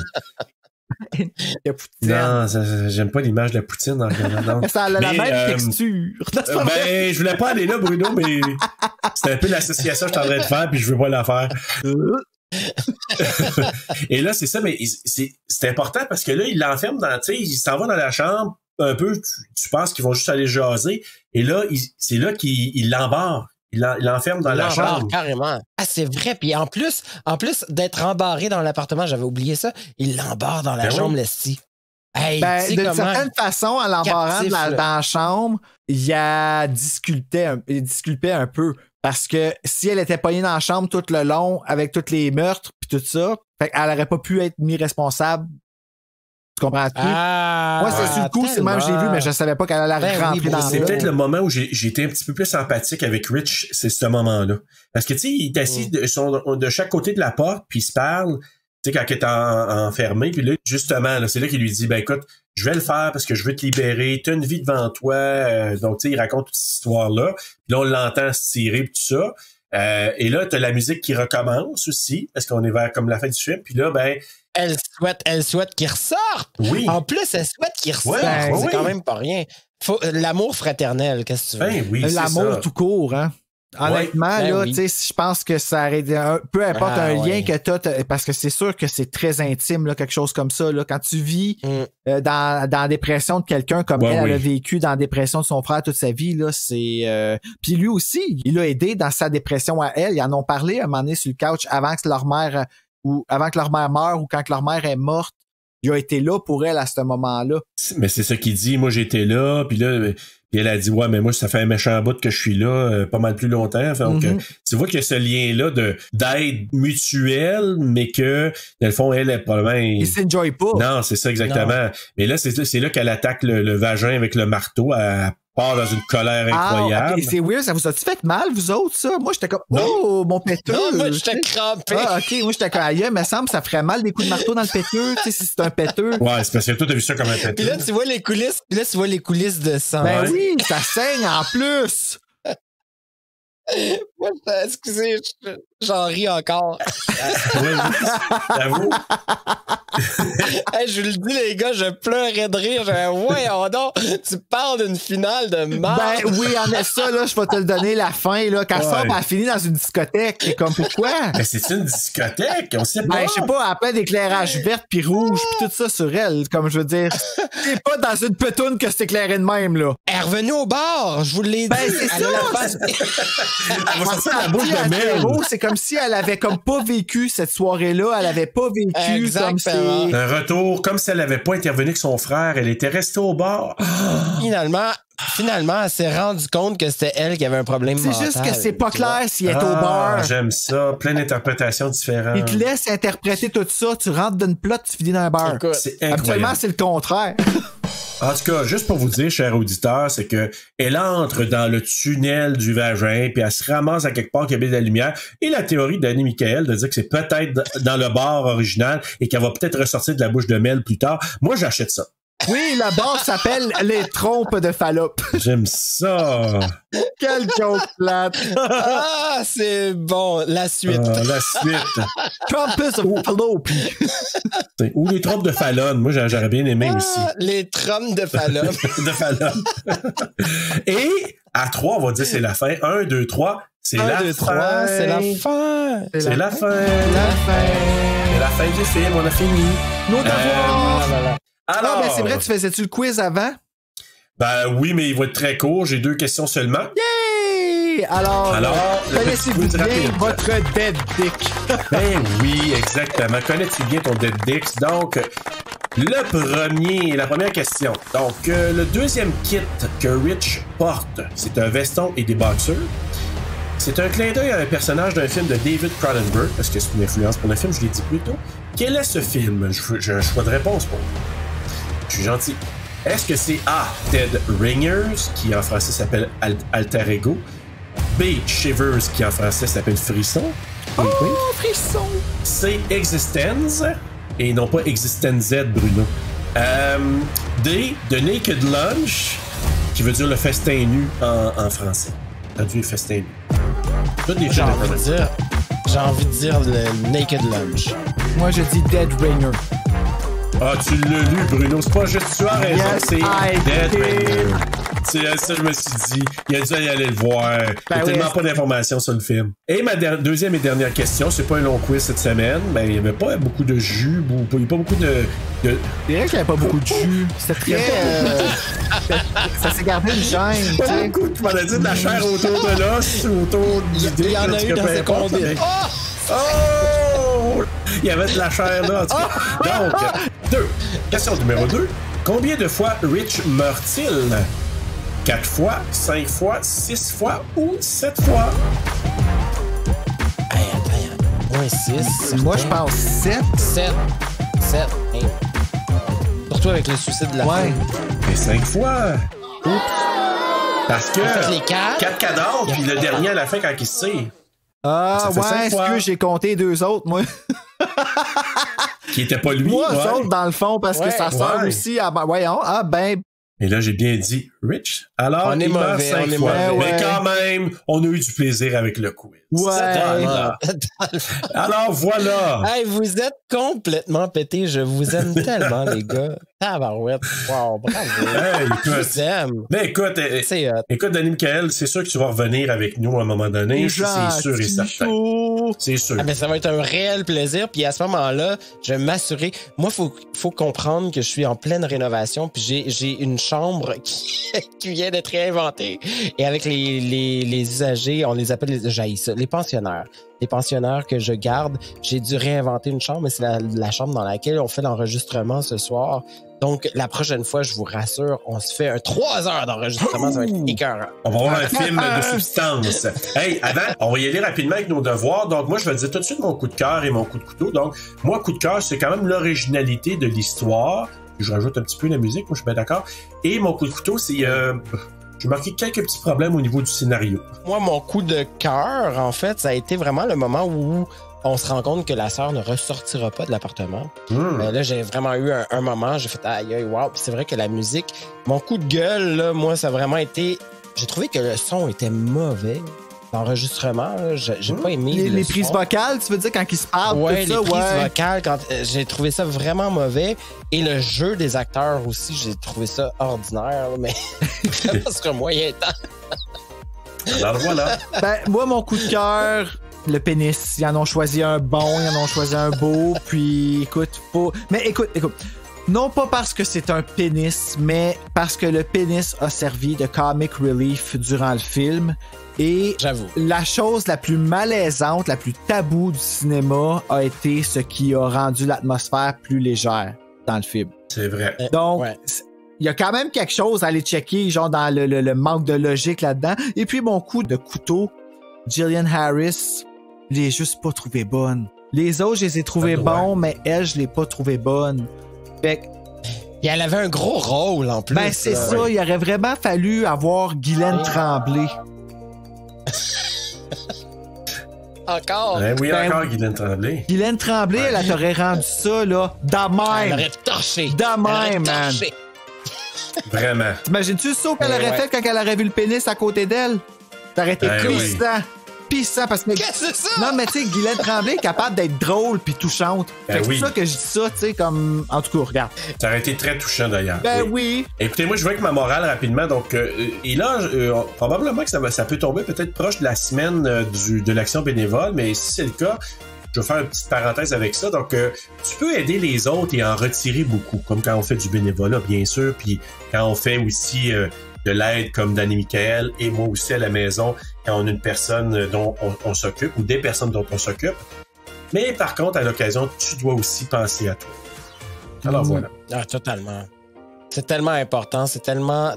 Non, j'aime pas l'image de la poutine en regardant. Ça a la même texture. Ben, je voulais pas aller là, Bruno, mais c'est un peu l'association que je suis en train de faire, puis je veux pas la faire. Et là, c'est ça, mais c'est important parce que là, il l'enferme dans, tu sais, il s'en va dans la chambre un peu, tu penses qu'ils vont juste aller jaser, et là, c'est là qu'il l'embarre. Il l'enferme dans la chambre. Carrément. Ah, c'est vrai. Puis en plus d'être embarré dans l'appartement, j'avais oublié ça, il l'embarre dans la chambre, Lestie. Hey, d'une certaine façon, en l'embarrant dans la chambre, il a disculpé un peu. Parce que si elle était pognée dans la chambre tout le long avec tous les meurtres puis tout ça, elle aurait pas pu être mise responsable. Tu comprends-tu? Moi, c'est sur le coup, c'est même que j'ai vu, mais je savais pas qu'elle allait rentrer dans c'est peut-être le moment où j'ai été un petit peu plus empathique avec Rich, c'est ce moment-là. Parce que, tu sais, il est assis de chaque côté de la porte, puis il se parle, tu sais, quand il est enfermé, puis là, justement, là, c'est là qu'il lui dit, ben écoute, je vais le faire parce que je veux te libérer, t'as une vie devant toi, donc, tu sais, il raconte toute cette histoire-là, puis là, on l'entend se tirer, puis tout ça. Et là, t'as la musique qui recommence aussi, parce qu'on est vers comme la fin du film, puis là, ben... Elle souhaite qu'il ressorte. Oui. En plus, elle souhaite qu'il ressorte. Ouais, c'est quand même pas rien. L'amour fraternel, qu'est-ce que tu veux? Ben oui, l'amour tout court, hein. Honnêtement, là, tu sais, je pense que ça aurait peu importe un lien que t'as, parce que c'est sûr que c'est très intime, là, quelque chose comme ça, là. Quand tu vis dans la dépression de quelqu'un comme elle a vécu dans la dépression de son frère toute sa vie, là, c'est... Puis lui aussi, il l'a aidé dans sa dépression à elle. Ils en ont parlé à un moment donné sur le couch avant que leur mère meure ou quand leur mère est morte. Il a été là pour elle à ce moment-là. Mais c'est ça qu'il dit. Moi, j'étais là, puis là... Puis elle a dit, ouais, mais moi, ça fait un méchant bout que je suis là, pas mal plus longtemps. Donc, tu vois qu'il y a ce lien-là d'aide mutuelle, mais que, dans le fond, elle, probablement... Il s'enjoy pas. Non, c'est ça, exactement. Non. Mais là, c'est là qu'elle attaque le vagin avec le marteau. Elle part dans une colère incroyable. Okay. C'est weird, ça vous a-tu fait mal, vous autres, ça? Moi, j'étais comme, oh, mon péteux. Non, moi, j'étais crampé. OK, moi, j'étais comme, aïe, me semble, ça ferait mal des coups de marteau dans le péteux, tu sais, si c'est un péteux. Ouais, c'est parce que toi, t'as vu ça comme un péteux. Puis là, tu vois les coulisses de sang. Ben oui, ça saigne en plus. Moi, excusez, j'en ris encore. Oui, j'avoue. Hey, je vous le dis, les gars, je pleurais de rire. Voyons donc, tu parles d'une finale de merde. Ben oui, en est ça, là, je vais te le donner la fin, là. Quand ça, elle finit dans une discothèque. C'est comme pourquoi? Mais c'est une discothèque, on sait pas. Ben, je sais pas, elle plein d'éclairage vert puis rouge puis tout ça sur elle, comme je veux dire. C'est pas dans une petoune que c'est éclairé de même, là. Elle est revenue au bar, je vous l'ai dit. Ben, c'est ça. Elle va sortir la bouche de merde. C'est comme si elle avait comme pas vécu cette soirée-là. Elle avait pas vécu comme si Exactement. Un retour, comme si elle n'avait pas intervenu avec son frère, elle était restée au bar. Finalement, elle s'est rendue compte que c'était elle qui avait un problème mental. C'est juste que c'est pas clair s'il est au Ah, bar. j'aime ça. Plein d'interprétations différentes. Il te laisse interpréter tout ça. Tu rentres d'une plot, tu finis dans un bar. Écoute, C'est Habituellement, incroyable. c'est le contraire. En tout cas, juste pour vous dire, cher auditeur, c'est que elle entre dans le tunnel du vagin, puis elle se ramasse à quelque part qui habite la lumière. Et la théorie d'Annie Michael de dire que c'est peut-être dans le bar original et qu'elle va peut-être ressortir de la bouche de Mel plus tard. Moi, j'achète ça. Oui, la barre s'appelle les trompes de Fallope. J'aime ça. Quel joke plate. Ah, c'est bon. La suite. La suite. Trumpus of Fallope. Ou les trompes de Fallon. Moi, j'aurais bien aimé aussi. Les trompes de Fallon. De Fallon. Et à 3, on va dire c'est la fin. 1, 2, 3. C'est la fin. C'est la fin. C'est la fin. La fin. C'est la fin du film. On a fini. Nos devoirs. Voilà. Ah, ben c'est vrai, tu faisais-tu le quiz avant? Ben oui, mais il va être très court. J'ai 2 questions seulement. Yay! Alors connaissez-vous quiz bien rapide. votre dead dick? Ben oui, exactement. Connais-tu bien ton dead dicks? Donc, la première question. Donc, le deuxième kit que Rich porte, c'est un veston et des boxers. C'est un clin d'œil à un personnage d'un film de David Cronenberg, parce que c'est une influence pour le film, je l'ai dit plus tôt. Quel est ce film? J'ai un choix de réponse pour vous. Je suis gentil. Est-ce que c'est A, Dead Ringers, qui en français s'appelle Alter Ego? B, Shivers, qui en français s'appelle Frisson? Oh, frisson! C, Existence, et non pas Existence Z, Bruno. D, The Naked Lunch, qui veut dire le festin nu en français. Traduit festin nu. Toutes des J'ai choses envie de dire le Naked Lunch. Moi, je dis Dead Ringer. Ah, tu l'as lu, Bruno. C'est pas juste tu as raison, Yes, c'est I Dead did. Ringer. C'est ça, je me suis dit. Il a dû aller le voir. Il y a oui. tellement pas d'informations sur le film. Et ma deuxième et dernière question, c'est pas un long quiz cette semaine, mais il y avait pas beaucoup de jus, il y a pas beaucoup de... C'est vrai qu'il n'y avait pas beaucoup de jus. C'était très... ça s'est gardé une chaîne, tu Pas sais. beaucoup, tu m'en as dit de la chair autour de l'os, autour du Il y en a eu dans ce qu'on dit. Oh! Il y avait de la chair là, en tout cas. Donc, question numéro 2. Combien de fois Rich meurt-il? 4 fois, 5 fois, 6 fois ou 7 fois? Hey, attends, moins 6. Moi, je pense 7. 7. Hey. Surtout avec le suicide de la Ouais. Et 5 fois. Oups. Parce que En fait, les 4. 4 cadavres, puis le dernier à la fin quand il se tire. Ah, Ça fait ouais, 5 fois. est-ce que j'ai compté 2 autres, moi? Qui était pas lui. Moi, ouais. eux autres, dans le fond, parce que Ouais. ça sort Ouais. aussi à... Voyons, ah ben... Et là, j'ai bien dit Rich. Alors, On est il meurt mauvais, 5 on est fois. mauvais. Mais Ouais. quand même, on a eu du plaisir avec le quiz. Ouais. Voilà. Alors, voilà. Hey, vous êtes complètement pétés. Je vous aime tellement, les gars. Tabarouette. Wow, bravo. Hey, Je écoute. vous aime. Mais écoute, C'est hot. écoute, Danny Michael, c'est sûr que tu vas revenir avec nous à un moment donné. C'est sûr et certain. C'est sûr. Ah, mais ça va être un réel plaisir. Puis à ce moment-là, je vais m'assurer. Moi, faut comprendre que je suis en pleine rénovation. Puis j'ai une chambre qui vient d'être réinventée. Et avec les usagers, on les appelle les pensionnaires. Les pensionnaires que je garde, j'ai dû réinventer une chambre. Mais c'est la chambre dans laquelle on fait l'enregistrement ce soir. Donc, la prochaine fois, je vous rassure, on se fait un 3 heures d'enregistrement. Ça va être écœurant. On va voir un film de substance. Hey, avant, on va y aller rapidement avec nos devoirs. Donc, moi, je vais te dire tout de suite mon coup de cœur et mon coup de couteau. Donc, moi, coup de cœur, c'est quand même l'originalité de l'histoire. Je rajoute un petit peu la musique, moi, je suis bien d'accord. Et mon coup de couteau, c'est... j'ai marqué quelques petits problèmes au niveau du scénario. Moi, mon coup de cœur, en fait, ça a été vraiment le moment où on se rend compte que la sœur ne ressortira pas de l'appartement. Là, j'ai vraiment eu un moment, j'ai fait aïe, aïe, wow. Puis c'est vrai que la musique, mon coup de gueule, là, moi, ça a vraiment été... J'ai trouvé que le son était mauvais. L'enregistrement, là, j'ai pas aimé Les son. prises vocales, tu veux dire, quand ils se parlent, Ouais, tout ça, les prises ouais. vocales, j'ai trouvé ça vraiment mauvais. Et le jeu des acteurs aussi, j'ai trouvé ça ordinaire, mais ça sera moyen temps. Alors, voilà. Ben, moi, mon coup de cœur, le pénis. Ils en ont choisi un bon, ils en ont choisi un beau, puis écoute, Mais écoute. Non pas parce que c'est un pénis, mais parce que le pénis a servi de comic relief durant le film. Et J'avoue. la chose la plus malaisante, la plus taboue du cinéma a été ce qui a rendu l'atmosphère plus légère dans le film. C'est vrai. Donc, Ouais. il y a quand même quelque chose à aller checker, genre dans le manque de logique là-dedans. Et puis, mon coup de couteau, Gillian Harris, je l'ai juste pas trouvé bonne. Les autres, je les ai trouvés bons, mais elle, je l'ai pas trouvé bonne. Fait que, Et elle avait un gros rôle en plus. ben, c'est ça, il aurait vraiment fallu avoir Guylaine Tremblay. Encore. Oui, Ben, encore Guylaine Tremblay. Guylaine Tremblay, elle t'aurait rendu ça, là, de Elle même. aurait torché. De Elle aurait même, man. torché. Vraiment. T'imagines-tu le saut qu'elle aurait Ouais. fait quand elle aurait vu le pénis à côté d'elle? T'aurais été Ben oui. pissant. Pissant, parce que... Qu'est-ce que c'est ça? Non, mais tu sais, Guylaine Tremblay est capable d'être drôle puis touchante. Ben Fait que oui. c'est pour ça que je dis ça, tu sais, comme... En tout cas, regarde. Ça aurait été très touchant d'ailleurs. Ben oui. Écoutez, moi, je vais avec ma morale rapidement. Donc, et là, probablement que ça peut tomber peut-être proche de la semaine de l'action bénévole, mais si c'est le cas, je vais faire une petite parenthèse avec ça. Donc, tu peux aider les autres et en retirer beaucoup, comme quand on fait du bénévolat, bien sûr, puis quand on fait aussi de l'aide comme Danny Michael et moi aussi à la maison, quand on a une personne dont on s'occupe ou des personnes dont on s'occupe. Mais par contre, à l'occasion, tu dois aussi penser à toi. Alors voilà. Ah, totalement. C'est tellement important, c'est tellement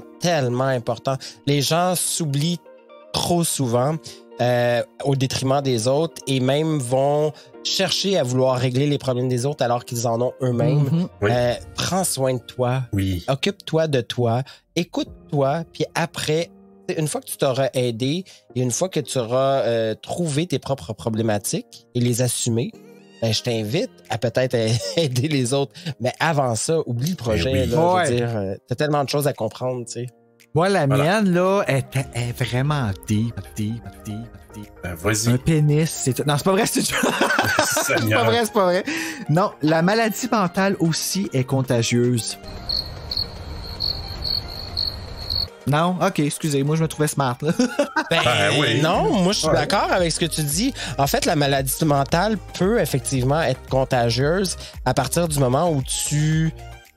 important. Les gens s'oublient trop souvent au détriment des autres et même vont chercher à vouloir régler les problèmes des autres alors qu'ils en ont eux-mêmes. Mhm. Oui. Prends soin de toi, Oui. occupe-toi de toi, écoute-toi, puis après, une fois que tu t'auras aidé et une fois que tu auras trouvé tes propres problématiques et les assumer, ben, je t'invite à peut-être aider les autres. Mais avant ça, oublie le projet. oui. Là, je Ouais. veux dire, t'as tellement de choses à comprendre, tu sais. Moi, la Voilà. mienne, là, est vraiment deep. Ben, Un vas-y. pénis, c'est tout. Non, c'est pas vrai, c'est c'est Seigneur. pas vrai. Non, la maladie mentale aussi est contagieuse. Non? OK, excusez, moi, je me trouvais smart, là. Ben, oui. Non, moi je suis Ouais. d'accord avec ce que tu dis. En fait, la maladie mentale peut effectivement être contagieuse à partir du moment où tu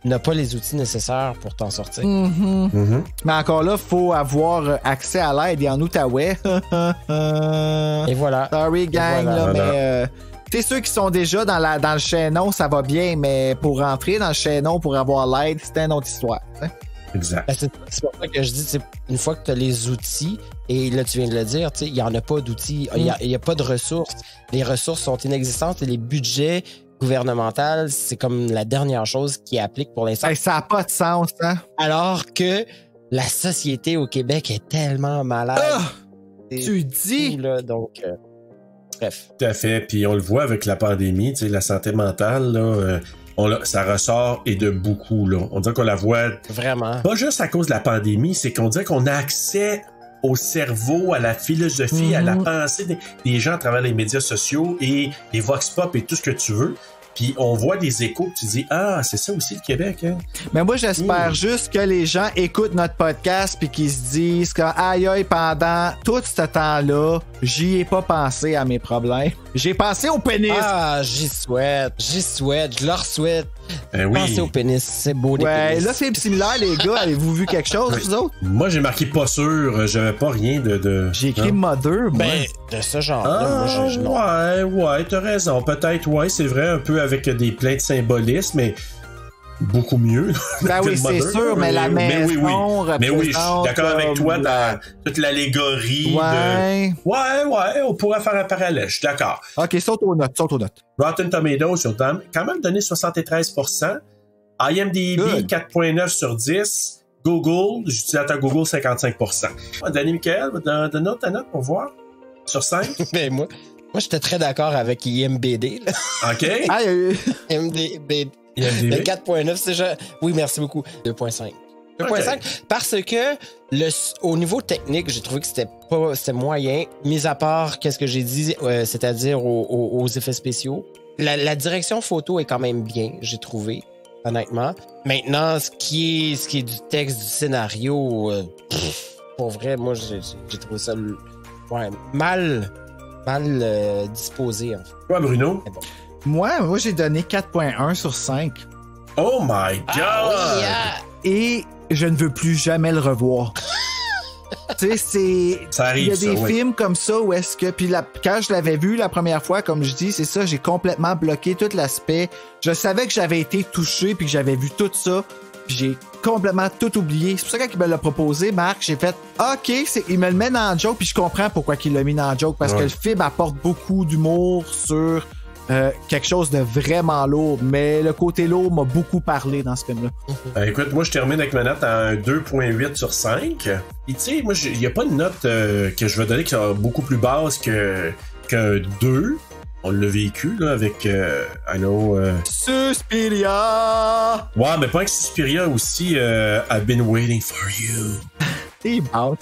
n'as pas les outils nécessaires pour t'en sortir. Mhm. Mais encore là, faut avoir accès à l'aide et en Outaouais. Et voilà. Sorry, gang, voilà. là, Voilà. mais... Tu sais, ceux qui sont déjà dans le chaînon, ça va bien, mais pour rentrer dans le chaînon, pour avoir l'aide, c'est une autre histoire. Hein? Exact. Ben, c'est pour ça que je dis, c'est une fois que tu as les outils, et là tu viens de le dire, tu sais, il n'y en a pas d'outils, il n'y a pas de ressources. Les ressources sont inexistantes et les budgets gouvernementaux, c'est comme la dernière chose qui applique pour l'instant. Hey, ça n'a pas de sens, hein? Alors que la société au Québec est tellement malade. Ah! C'est Tu dis? fou, là, donc, bref. Tout à fait. Puis on le voit avec la pandémie, tu sais, la santé mentale, là, ça ressort et de beaucoup, là. On dirait qu'on la voit Vraiment. pas juste à cause de la pandémie, c'est qu'on dirait qu'on a accès au cerveau, à la philosophie, à la pensée des gens à travers les médias sociaux et les vox pop et tout ce que tu veux. Puis on voit des échos, tu dis, ah, c'est ça aussi le Québec, hein? Mais moi, j'espère juste que les gens écoutent notre podcast puis qu'ils se disent que, aïe, aïe, pendant tout ce temps-là, j'y ai pas pensé à mes problèmes. J'ai pensé au pénis. Ah, j'y souhaite, je leur souhaite. Ben oui. Pensez au pénis, c'est beau des Ouais, pénis. là, film similaire, les gars. Avez-vous vu quelque chose, vous autres? Moi, j'ai marqué pas sûr, j'avais pas rien de... J'ai écrit Non. Mother, moi. Ben, de ce genre-là, Ah, moi, non. ouais, t'as raison. Peut-être, ouais, c'est vrai, un peu avec des plein de symbolisme, mais beaucoup mieux. Ben que oui, le c'est Mother, sûr, mais la mais oui, oui. maison Mais oui, je suis représente d'accord avec comme toi la- dans toute l'allégorie de... Ouais. Ouais, on pourrait faire un parallèle, je suis d'accord. OK, saute aux notes. Rotten Tomatoes, ils ont quand même donné 73%. IMDb, Good. 4.9 sur 10. Google, j'utilisateur Google, 55%. Danny Michael, donne ta note pour voir. Sur 5. Ben, moi, j'étais très d'accord avec IMBD, là. OK. Ah, IMDB. Le IMDb. 4.9, c'est déjà... Oui, merci beaucoup. 2.5. 2.5, parce que au niveau technique, j'ai trouvé que c'était moyen, mis à part qu'est-ce que j'ai dit, c'est-à-dire aux effets spéciaux. La direction photo est quand même bien, j'ai trouvé, honnêtement. Maintenant, ce qui est du texte, du scénario, pour vrai, moi, j'ai trouvé ça mal disposé, en fait. Toi, Bruno? Mais bon. moi, j'ai donné 4.1 sur 5. Oh my God! Ah oui, Et je ne veux plus jamais le revoir. Tu sais, Ça arrive, il y a des ça, oui. films comme ça où est-ce que... Puis quand je l'avais vu la première fois, comme je dis, c'est ça, j'ai complètement bloqué tout l'aspect. Je savais que j'avais été touché puis que j'avais vu tout ça. Puis j'ai complètement tout oublié. C'est pour ça que quand il me l'a proposé, Marc, j'ai fait OK, il me le met dans le joke, puis je comprends pourquoi il l'a mis dans le joke, parce que le film apporte beaucoup d'humour sur quelque chose de vraiment lourd. Mais le côté lourd m'a beaucoup parlé dans ce film-là. Écoute, moi, je termine avec ma note à un 2.8 sur 5. Et tu sais, moi, il n'y a pas de note que je vais donner qui sera beaucoup plus basse qu'un 2. On l'a vécu, là, avec, I know... Suspiria! Ouais, mais pas avec Suspiria aussi, I've been waiting for you.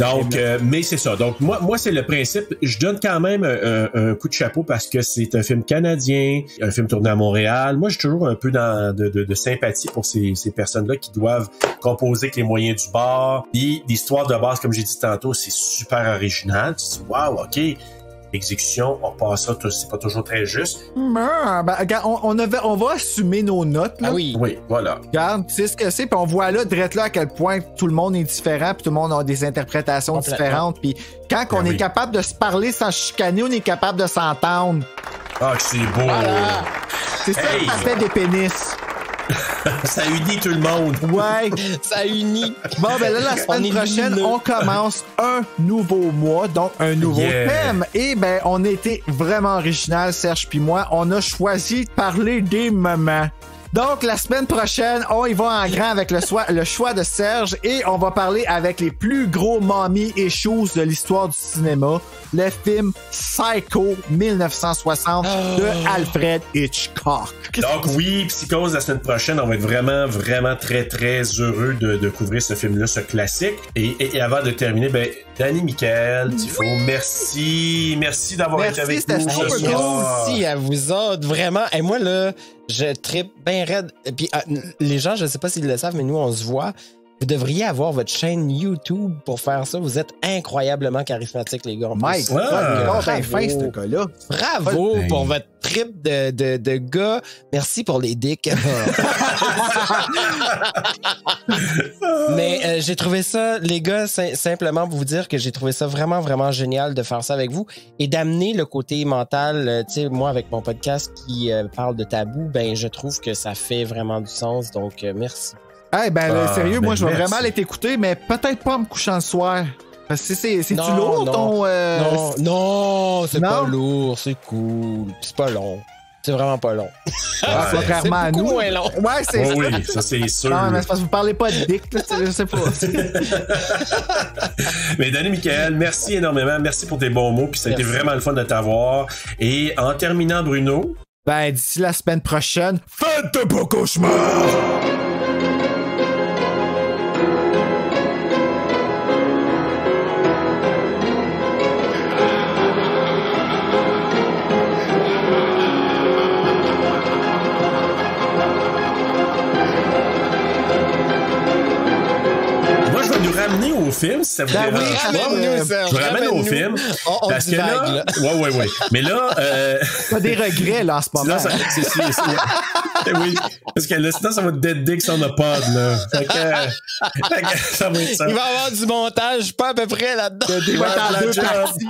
Donc, mais c'est ça. Donc, moi, c'est le principe. Je donne quand même un coup de chapeau parce que c'est un film canadien, un film tourné à Montréal. Moi, j'ai toujours un peu de sympathie pour ces personnes-là qui doivent composer avec les moyens du bord. Puis, l'histoire de base, comme j'ai dit tantôt, c'est super original. Tu te dis, wow, OK. Exécution, on passera, c'est pas toujours très juste. Regarde, on va assumer nos notes. Là. Ah oui. Oui, voilà. Regarde, c'est ce que c'est, puis on voit là, direct là, à quel point tout le monde est différent, puis tout le monde a des interprétations différentes, puis quand on est capable de se parler sans chicaner, on est capable de s'entendre. Ah, que c'est beau! Voilà. C'est ça le fait des pénis. Ça unit tout le monde. Ouais. Ça unit. Bon, ben là, la semaine prochaine, on commence un nouveau mois, donc un nouveau thème. Et ben, on a été vraiment original, Serge puis moi. On a choisi de parler des mamans. Donc, la semaine prochaine, on y va en grand avec le choix de Serge et on va parler avec les plus gros mommy issues de l'histoire du cinéma. Le film Psycho 1960 de Alfred Hitchcock. Donc oui, Psychose la semaine prochaine, on va être vraiment, vraiment très, très heureux de couvrir ce film-là, ce classique. Et avant de terminer, ben, Danny Michael, Tifo, merci d'avoir été avec nous ce soir. Merci à vous autres, vraiment. Et moi, là, je trippe bien raide. Et puis, les gens, je sais pas s'ils le savent, mais nous, on se voit. Vous devriez avoir votre chaîne YouTube pour faire ça. Vous êtes incroyablement charismatiques, les gars. Mike, fin, ce gars-là. Bravo pour votre trip de gars. Merci pour les dicks. Mais j'ai trouvé ça, les gars, simplement pour vous dire que j'ai trouvé ça vraiment, vraiment génial de faire ça avec vous et d'amener le côté mental. Tu sais, moi, avec mon podcast qui parle de tabou, ben, je trouve que ça fait vraiment du sens. Donc, merci. Eh sérieux, moi, je vais vraiment aller t'écouter, mais peut-être pas en me couchant le soir. Parce que c'est-tu lourd, ton... Non, c'est pas lourd, c'est cool. C'est pas long. C'est vraiment pas long. Contrairement à nous. C'est beaucoup moins long. Ouais, c'est ça. Oui, ça, c'est sûr. Non, mais c'est parce que vous parlez pas de dick, là, je sais pas. Mais Danny Michael, merci énormément. Merci pour tes bons mots. Puis ça a été vraiment le fun de t'avoir. Et en terminant, Bruno... Ben, d'ici la semaine prochaine, faites pas cauchemar! Ramener au film, si ça vous dérange pas. Je vous ramène au film. Parce que là, ouais. Mais là, pas des regrets, là, en ce moment. Oui. Parce que là, sinon, ça va dead dick sur le pod, là. Fait que ça va être ça. Il va y avoir du montage, pas à peu près là-dedans. Il va être en deux parties.